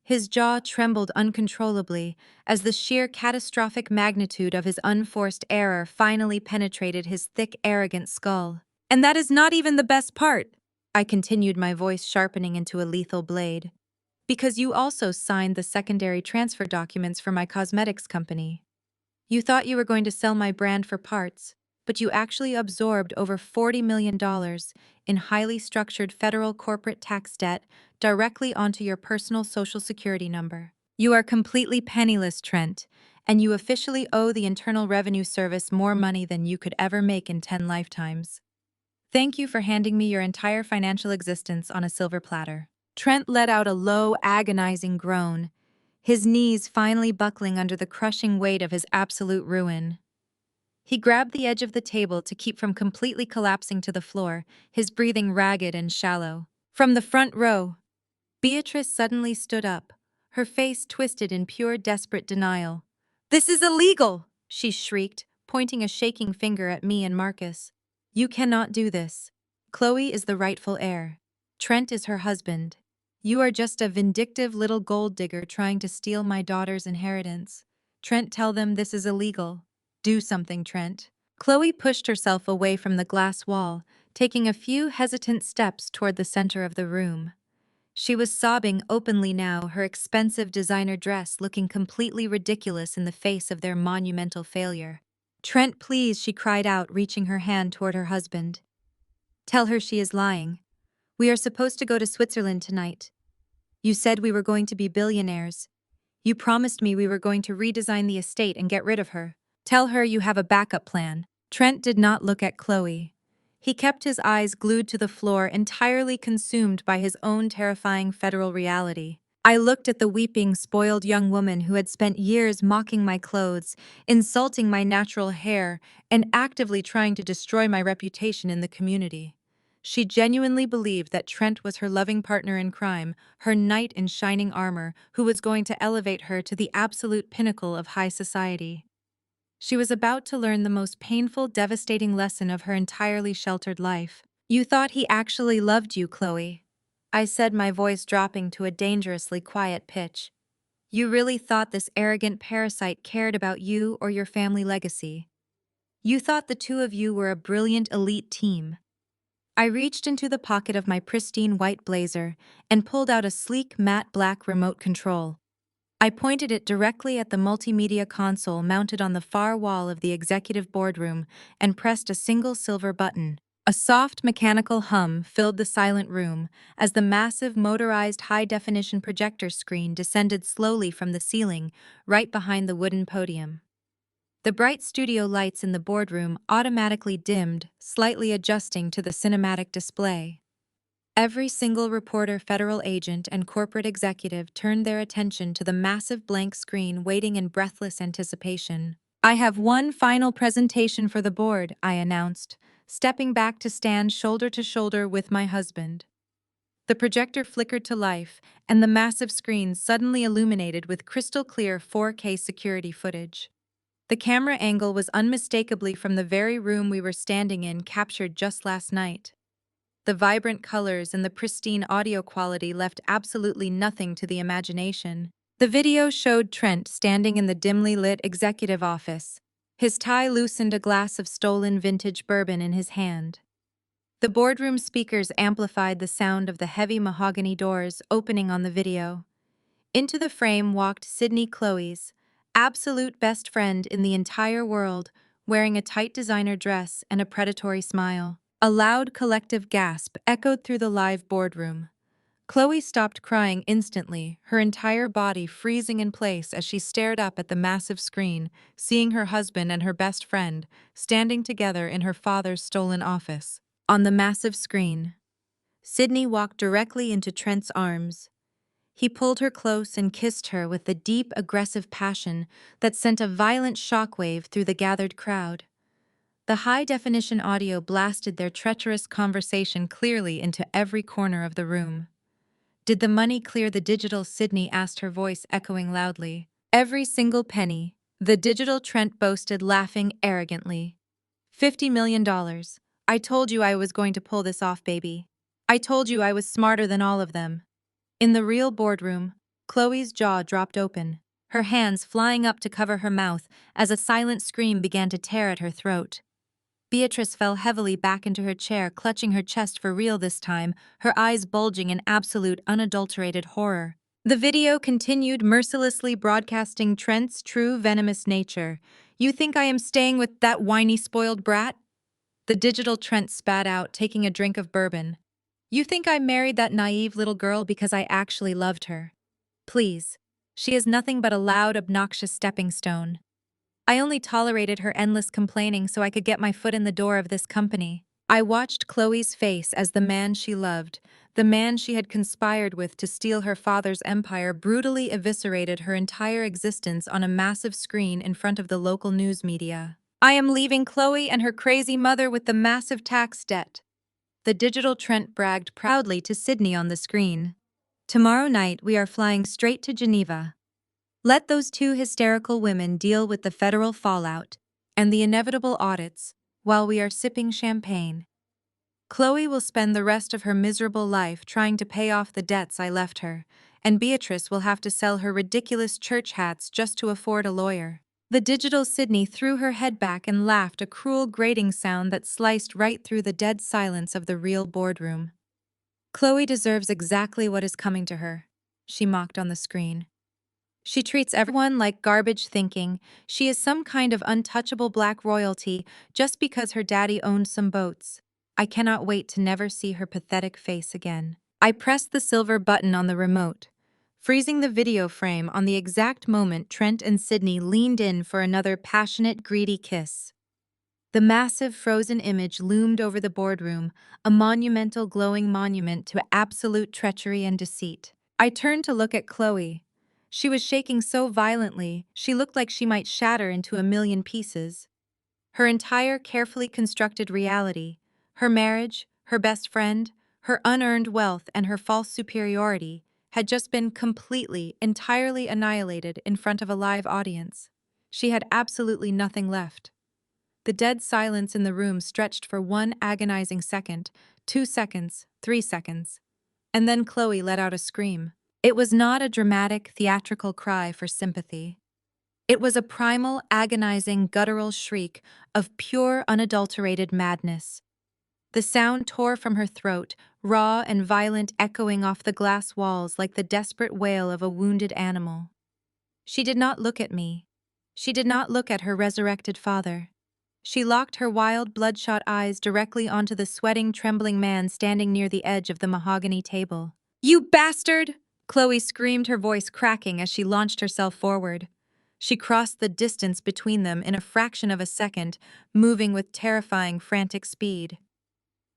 His jaw trembled uncontrollably as the sheer catastrophic magnitude of his unforced error finally penetrated his thick, arrogant skull. And that is not even the best part, I continued, my voice sharpening into a lethal blade. Because you also signed the secondary transfer documents for my cosmetics company. You thought you were going to sell my brand for parts, but you actually absorbed over $40 million in highly structured federal corporate tax debt directly onto your personal Social Security number. You are completely penniless, Trent, and you officially owe the Internal Revenue Service more money than you could ever make in 10 lifetimes. Thank you for handing me your entire financial existence on a silver platter. Trent let out a low, agonizing groan, his knees finally buckling under the crushing weight of his absolute ruin. He grabbed the edge of the table to keep from completely collapsing to the floor, his breathing ragged and shallow. From the front row, Beatrice suddenly stood up, her face twisted in pure desperate denial. "This is illegal!" she shrieked, pointing a shaking finger at me and Marcus. "You cannot do this. Chloe is the rightful heir. Trent is her husband. You are just a vindictive little gold digger trying to steal my daughter's inheritance. Trent, tell them this is illegal. Do something, Trent." Chloe pushed herself away from the glass wall, taking a few hesitant steps toward the center of the room. She was sobbing openly now, her expensive designer dress looking completely ridiculous in the face of their monumental failure. "Trent, please," she cried out, reaching her hand toward her husband. "Tell her she is lying. We are supposed to go to Switzerland tonight. You said we were going to be billionaires. You promised me we were going to redesign the estate and get rid of her. Tell her you have a backup plan." Trent did not look at Chloe. He kept his eyes glued to the floor, entirely consumed by his own terrifying federal reality. I looked at the weeping, spoiled young woman who had spent years mocking my clothes, insulting my natural hair, and actively trying to destroy my reputation in the community. She genuinely believed that Trent was her loving partner in crime, her knight in shining armor, who was going to elevate her to the absolute pinnacle of high society. She was about to learn the most painful, devastating lesson of her entirely sheltered life. "You thought he actually loved you, Chloe," I said, my voice dropping to a dangerously quiet pitch. "You really thought this arrogant parasite cared about you or your family legacy. You thought the two of you were a brilliant elite team." I reached into the pocket of my pristine white blazer and pulled out a sleek matte black remote control. I pointed it directly at the multimedia console mounted on the far wall of the executive boardroom and pressed a single silver button. A soft mechanical hum filled the silent room as the massive motorized high-definition projector screen descended slowly from the ceiling right behind the wooden podium. The bright studio lights in the boardroom automatically dimmed, slightly adjusting to the cinematic display. Every single reporter, federal agent, and corporate executive turned their attention to the massive blank screen, waiting in breathless anticipation. "I have one final presentation for the board," I announced, stepping back to stand shoulder to shoulder with my husband. The projector flickered to life, and the massive screen suddenly illuminated with crystal-clear 4K security footage. The camera angle was unmistakably from the very room we were standing in, captured just last night. The vibrant colors and the pristine audio quality left absolutely nothing to the imagination. The video showed Trent standing in the dimly lit executive office. His tie loosened, a glass of stolen vintage bourbon in his hand. The boardroom speakers amplified the sound of the heavy mahogany doors opening on the video. Into the frame walked Sydney, Chloe's absolute best friend in the entire world, wearing a tight designer dress and a predatory smile. A loud collective gasp echoed through the live boardroom. Chloe stopped crying instantly, her entire body freezing in place as she stared up at the massive screen, seeing her husband and her best friend standing together in her father's stolen office. On the massive screen, Sydney walked directly into Trent's arms. He pulled her close and kissed her with the deep, aggressive passion that sent a violent shockwave through the gathered crowd. The high-definition audio blasted their treacherous conversation clearly into every corner of the room. "Did the money clear the digital?" Sydney asked, her voice echoing loudly. "Every single penny," the digital Trent boasted, laughing arrogantly. $50 million. I told you I was going to pull this off, baby. I told you I was smarter than all of them." In the real boardroom, Chloe's jaw dropped open, her hands flying up to cover her mouth as a silent scream began to tear at her throat. Beatrice fell heavily back into her chair, clutching her chest for real this time, her eyes bulging in absolute, unadulterated horror. The video continued, mercilessly broadcasting Trent's true venomous nature. "You think I am staying with that whiny, spoiled brat?" The digital Trent spat out, taking a drink of bourbon. "You think I married that naive little girl because I actually loved her? Please. She is nothing but a loud, obnoxious stepping stone. I only tolerated her endless complaining so I could get my foot in the door of this company." I watched Chloe's face as the man she loved, the man she had conspired with to steal her father's empire, brutally eviscerated her entire existence on a massive screen in front of the local news media. "I am leaving Chloe and her crazy mother with the massive tax debt," the digital Trent bragged proudly to Sydney on the screen. "Tomorrow night we are flying straight to Geneva. Let those two hysterical women deal with the federal fallout and the inevitable audits while we are sipping champagne. Chloe will spend the rest of her miserable life trying to pay off the debts I left her, and Beatrice will have to sell her ridiculous church hats just to afford a lawyer." The digital Sydney threw her head back and laughed, a cruel grating sound that sliced right through the dead silence of the real boardroom. "Chloe deserves exactly what is coming to her," she mocked on the screen. "She treats everyone like garbage, thinking she is some kind of untouchable black royalty just because her daddy owned some boats. I cannot wait to never see her pathetic face again." I pressed the silver button on the remote, freezing the video frame on the exact moment Trent and Sydney leaned in for another passionate, greedy kiss. The massive frozen image loomed over the boardroom, a monumental, glowing monument to absolute treachery and deceit. I turned to look at Chloe. She was shaking so violently, she looked like she might shatter into a million pieces. Her entire carefully constructed reality, her marriage, her best friend, her unearned wealth, and her false superiority, had just been completely, entirely annihilated in front of a live audience. She had absolutely nothing left. The dead silence in the room stretched for 1 agonizing second, 2 seconds, 3 seconds. And then Chloe let out a scream. It was not a dramatic, theatrical cry for sympathy. It was a primal, agonizing, guttural shriek of pure, unadulterated madness. The sound tore from her throat, raw and violent, echoing off the glass walls like the desperate wail of a wounded animal. She did not look at me. She did not look at her resurrected father. She locked her wild, bloodshot eyes directly onto the sweating, trembling man standing near the edge of the mahogany table. "You bastard!" Chloe screamed, her voice cracking as she launched herself forward. She crossed the distance between them in a fraction of a second, moving with terrifying, frantic speed.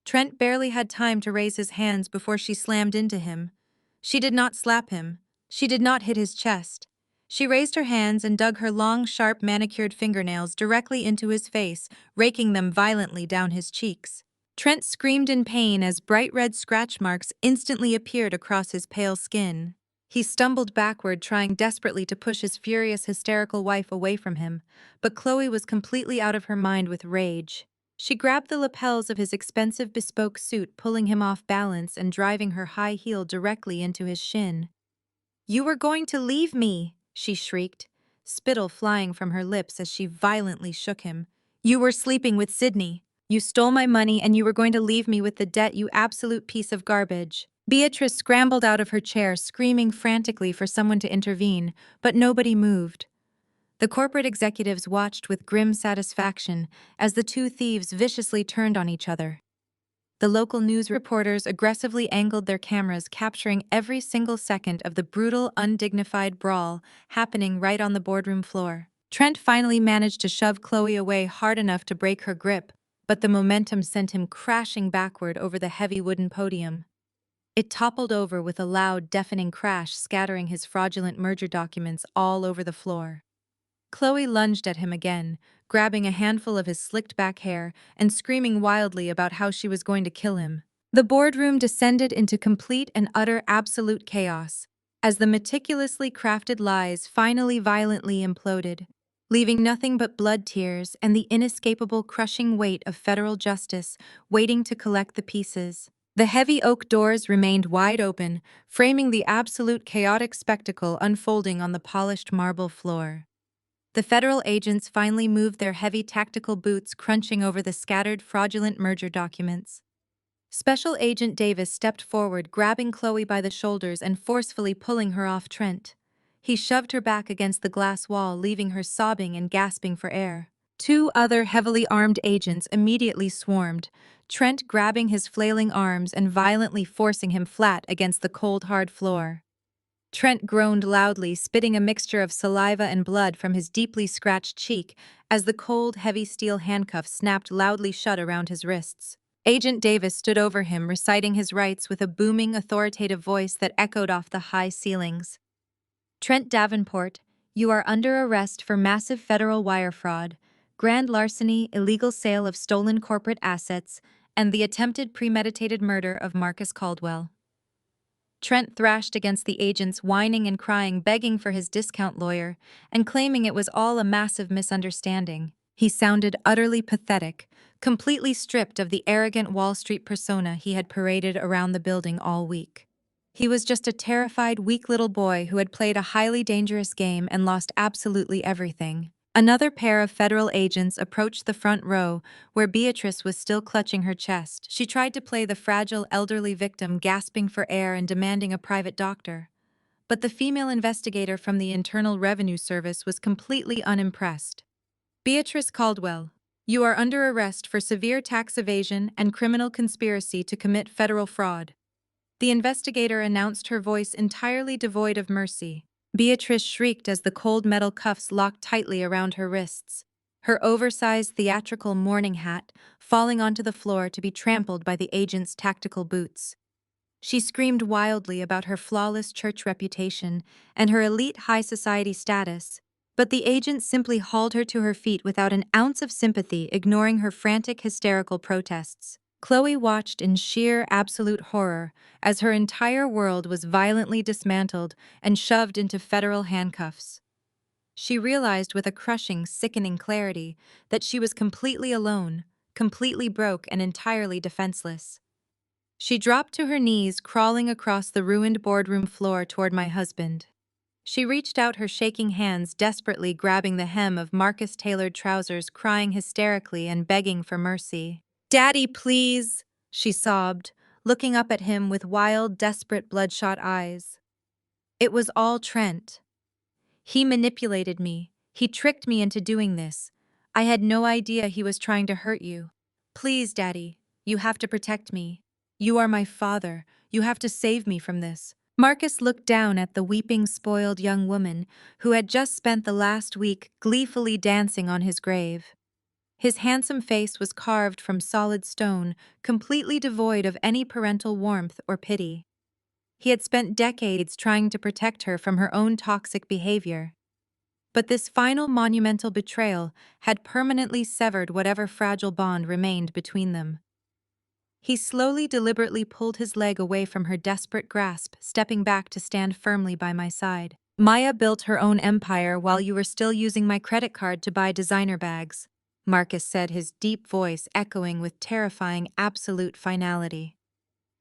Trent barely had time to raise his hands before she slammed into him. She did not slap him. She did not hit his chest. She raised her hands and dug her long, sharp, manicured fingernails directly into his face, raking them violently down his cheeks. Trent screamed in pain as bright red scratch marks instantly appeared across his pale skin. He stumbled backward, trying desperately to push his furious, hysterical wife away from him, but Chloe was completely out of her mind with rage. She grabbed the lapels of his expensive bespoke suit, pulling him off balance and driving her high heel directly into his shin. "You were going to leave me!" she shrieked, spittle flying from her lips as she violently shook him. "You were sleeping with Sydney. You stole my money and you were going to leave me with the debt, you absolute piece of garbage." Beatrice scrambled out of her chair, screaming frantically for someone to intervene, but nobody moved. The corporate executives watched with grim satisfaction as the two thieves viciously turned on each other. The local news reporters aggressively angled their cameras, capturing every single second of the brutal, undignified brawl happening right on the boardroom floor. Trent finally managed to shove Chloe away hard enough to break her grip, but the momentum sent him crashing backward over the heavy wooden podium. It toppled over with a loud, deafening crash, scattering his fraudulent merger documents all over the floor. Chloe lunged at him again, grabbing a handful of his slicked back hair and screaming wildly about how she was going to kill him. The boardroom descended into complete and utter absolute chaos, as the meticulously crafted lies finally violently imploded, leaving nothing but blood tears and the inescapable crushing weight of federal justice waiting to collect the pieces. The heavy oak doors remained wide open, framing the absolute chaotic spectacle unfolding on the polished marble floor. The federal agents finally moved their heavy tactical boots, crunching over the scattered fraudulent merger documents. Special Agent Davis stepped forward, grabbing Chloe by the shoulders and forcefully pulling her off Trent. He shoved her back against the glass wall, leaving her sobbing and gasping for air. Two other heavily armed agents immediately swarmed, Trent grabbing his flailing arms and violently forcing him flat against the cold, hard floor. Trent groaned loudly, spitting a mixture of saliva and blood from his deeply scratched cheek as the cold, heavy steel handcuffs snapped loudly shut around his wrists. Agent Davis stood over him, reciting his rights with a booming, authoritative voice that echoed off the high ceilings. Trent Davenport, you are under arrest for massive federal wire fraud, grand larceny, illegal sale of stolen corporate assets, and the attempted premeditated murder of Marcus Caldwell. Trent thrashed against the agents, whining and crying, begging for his discount lawyer, and claiming it was all a massive misunderstanding. He sounded utterly pathetic, completely stripped of the arrogant Wall Street persona he had paraded around the building all week. He was just a terrified, weak little boy who had played a highly dangerous game and lost absolutely everything. Another pair of federal agents approached the front row, where Beatrice was still clutching her chest. She tried to play the fragile, elderly victim, gasping for air and demanding a private doctor. But the female investigator from the Internal Revenue Service was completely unimpressed. Beatrice Caldwell, you are under arrest for severe tax evasion and criminal conspiracy to commit federal fraud. The investigator announced, her voice entirely devoid of mercy. Beatrice shrieked as the cold metal cuffs locked tightly around her wrists, her oversized theatrical mourning hat falling onto the floor to be trampled by the agent's tactical boots. She screamed wildly about her flawless church reputation and her elite high society status, but the agent simply hauled her to her feet without an ounce of sympathy, ignoring her frantic, hysterical protests. Chloe watched in sheer, absolute horror as her entire world was violently dismantled and shoved into federal handcuffs. She realized with a crushing, sickening clarity that she was completely alone, completely broke, and entirely defenseless. She dropped to her knees, crawling across the ruined boardroom floor toward my husband. She reached out her shaking hands, desperately grabbing the hem of Marcus-tailored trousers, crying hysterically and begging for mercy. "Daddy, please," she sobbed, looking up at him with wild, desperate, bloodshot eyes. It was all Trent. He manipulated me. He tricked me into doing this. I had no idea he was trying to hurt you. Please, Daddy, you have to protect me. You are my father. You have to save me from this. Marcus looked down at the weeping, spoiled young woman who had just spent the last week gleefully dancing on his grave. His handsome face was carved from solid stone, completely devoid of any parental warmth or pity. He had spent decades trying to protect her from her own toxic behavior. But this final monumental betrayal had permanently severed whatever fragile bond remained between them. He slowly, deliberately pulled his leg away from her desperate grasp, stepping back to stand firmly by my side. "Maya built her own empire while you were still using my credit card to buy designer bags," Marcus said, his deep voice echoing with terrifying, absolute finality.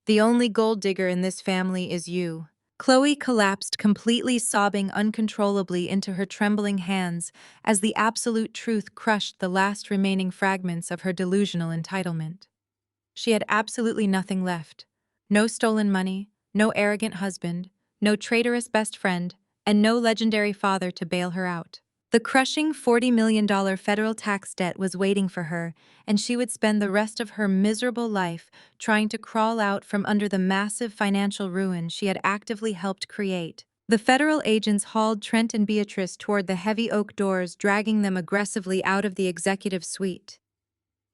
"The only gold digger in this family is you." Chloe collapsed, completely sobbing uncontrollably into her trembling hands as the absolute truth crushed the last remaining fragments of her delusional entitlement. She had absolutely nothing left. No stolen money, no arrogant husband, no traitorous best friend, and no legendary father to bail her out. The crushing $40 million federal tax debt was waiting for her, and she would spend the rest of her miserable life trying to crawl out from under the massive financial ruin she had actively helped create. The federal agents hauled Trent and Beatrice toward the heavy oak doors, dragging them aggressively out of the executive suite.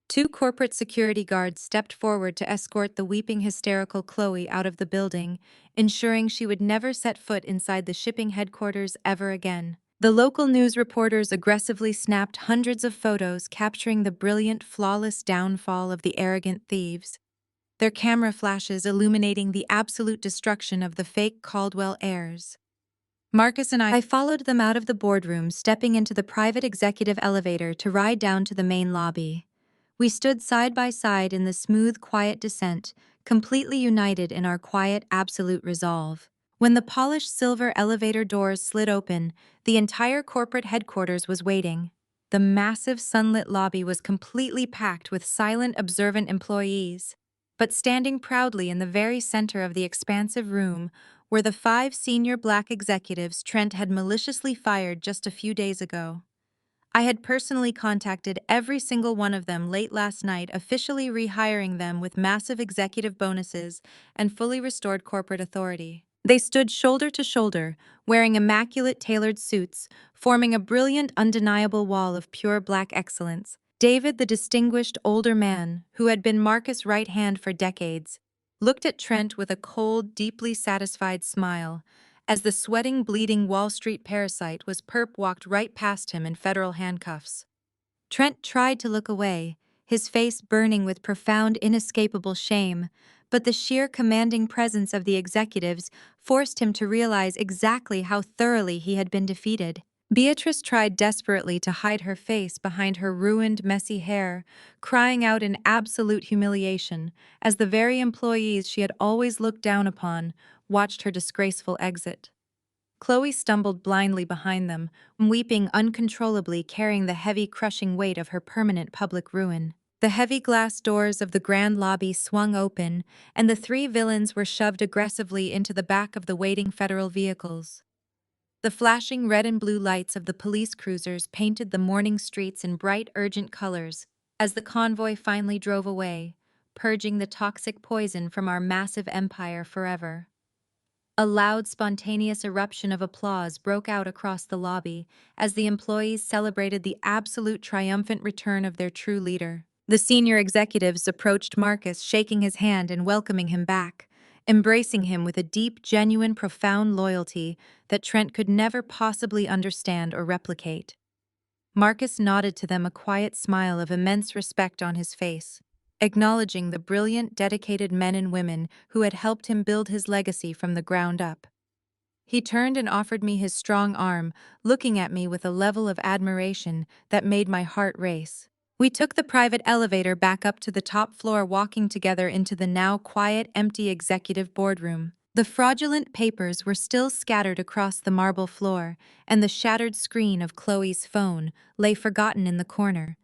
Two corporate security guards stepped forward to escort the weeping, hysterical Chloe out of the building, ensuring she would never set foot inside the shipping headquarters ever again. The local news reporters aggressively snapped hundreds of photos capturing the brilliant, flawless downfall of the arrogant thieves, their camera flashes illuminating the absolute destruction of the fake Caldwell heirs. Marcus and I followed them out of the boardroom, stepping into the private executive elevator to ride down to the main lobby. We stood side by side in the smooth, quiet descent, completely united in our quiet, absolute resolve. When the polished silver elevator doors slid open, the entire corporate headquarters was waiting. The massive sunlit lobby was completely packed with silent, observant employees. But standing proudly in the very center of the expansive room were the 5 senior black executives Trent had maliciously fired just a few days ago. I had personally contacted every single one of them late last night, officially rehiring them with massive executive bonuses and fully restored corporate authority. They stood shoulder to shoulder, wearing immaculate tailored suits, forming a brilliant, undeniable wall of pure black excellence. David, the distinguished older man, who had been Marcus' right hand for decades, looked at Trent with a cold, deeply satisfied smile, as the sweating, bleeding Wall Street parasite was walked right past him in federal handcuffs. Trent tried to look away, his face burning with profound, inescapable shame, but the sheer commanding presence of the executives forced him to realize exactly how thoroughly he had been defeated. Beatrice tried desperately to hide her face behind her ruined, messy hair, crying out in absolute humiliation as the very employees she had always looked down upon watched her disgraceful exit. Chloe stumbled blindly behind them, weeping uncontrollably, carrying the heavy, crushing weight of her permanent public ruin. The heavy glass doors of the grand lobby swung open, and the 3 villains were shoved aggressively into the back of the waiting federal vehicles. The flashing red and blue lights of the police cruisers painted the morning streets in bright, urgent colors as the convoy finally drove away, purging the toxic poison from our massive empire forever. A loud, spontaneous eruption of applause broke out across the lobby as the employees celebrated the absolute triumphant return of their true leader. The senior executives approached Marcus, shaking his hand and welcoming him back, embracing him with a deep, genuine, profound loyalty that Trent could never possibly understand or replicate. Marcus nodded to them, a quiet smile of immense respect on his face, acknowledging the brilliant, dedicated men and women who had helped him build his legacy from the ground up. He turned and offered me his strong arm, looking at me with a level of admiration that made my heart race. We took the private elevator back up to the top floor, walking together into the now quiet, empty executive boardroom. The fraudulent papers were still scattered across the marble floor, and the shattered screen of Chloe's phone lay forgotten in the corner.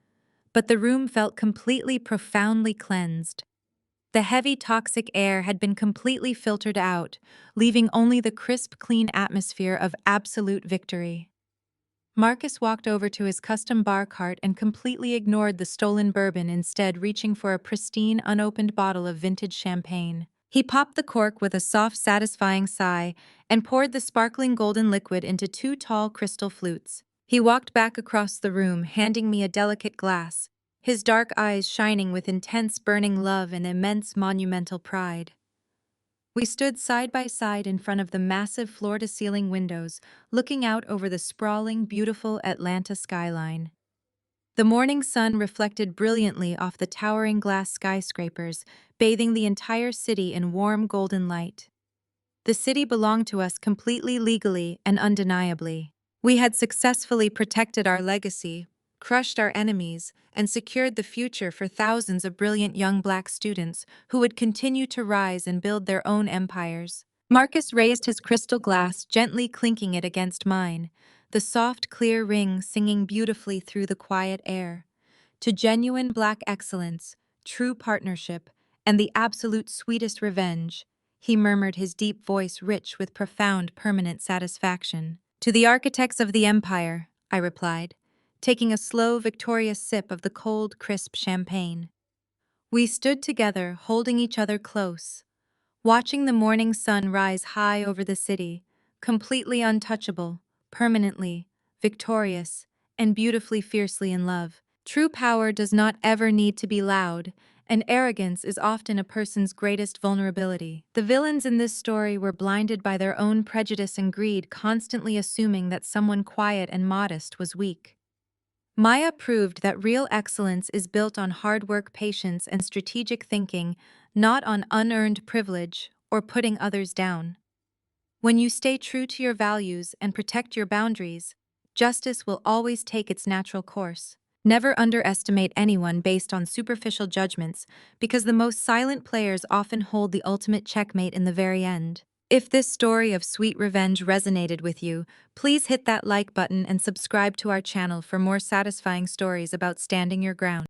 But the room felt completely, profoundly cleansed. The heavy, toxic air had been completely filtered out, leaving only the crisp, clean atmosphere of absolute victory. Marcus walked over to his custom bar cart and completely ignored the stolen bourbon, instead reaching for a pristine, unopened bottle of vintage champagne. He popped the cork with a soft, satisfying sigh and poured the sparkling golden liquid into 2 tall crystal flutes. He walked back across the room, handing me a delicate glass, his dark eyes shining with intense, burning love and immense, monumental pride. We stood side by side in front of the massive floor-to-ceiling windows, looking out over the sprawling, beautiful Atlanta skyline. The morning sun reflected brilliantly off the towering glass skyscrapers, bathing the entire city in warm golden light. The city belonged to us completely, legally, and undeniably. We had successfully protected our legacy, crushed our enemies, and secured the future for thousands of brilliant young black students who would continue to rise and build their own empires. Marcus raised his crystal glass, gently clinking it against mine, the soft, clear ring singing beautifully through the quiet air. To genuine black excellence, true partnership, and the absolute sweetest revenge, he murmured, his deep voice rich with profound, permanent satisfaction. To the architects of the empire, I replied, taking a slow, victorious sip of the cold, crisp champagne. We stood together, holding each other close, watching the morning sun rise high over the city, completely untouchable, permanently, victorious, and beautifully, fiercely in love. True power does not ever need to be loud, and arrogance is often a person's greatest vulnerability. The villains in this story were blinded by their own prejudice and greed, constantly assuming that someone quiet and modest was weak. Maya proved that real excellence is built on hard work, patience, and strategic thinking, not on unearned privilege or putting others down. When you stay true to your values and protect your boundaries, justice will always take its natural course. Never underestimate anyone based on superficial judgments, because the most silent players often hold the ultimate checkmate in the very end. If this story of sweet revenge resonated with you, please hit that like button and subscribe to our channel for more satisfying stories about standing your ground.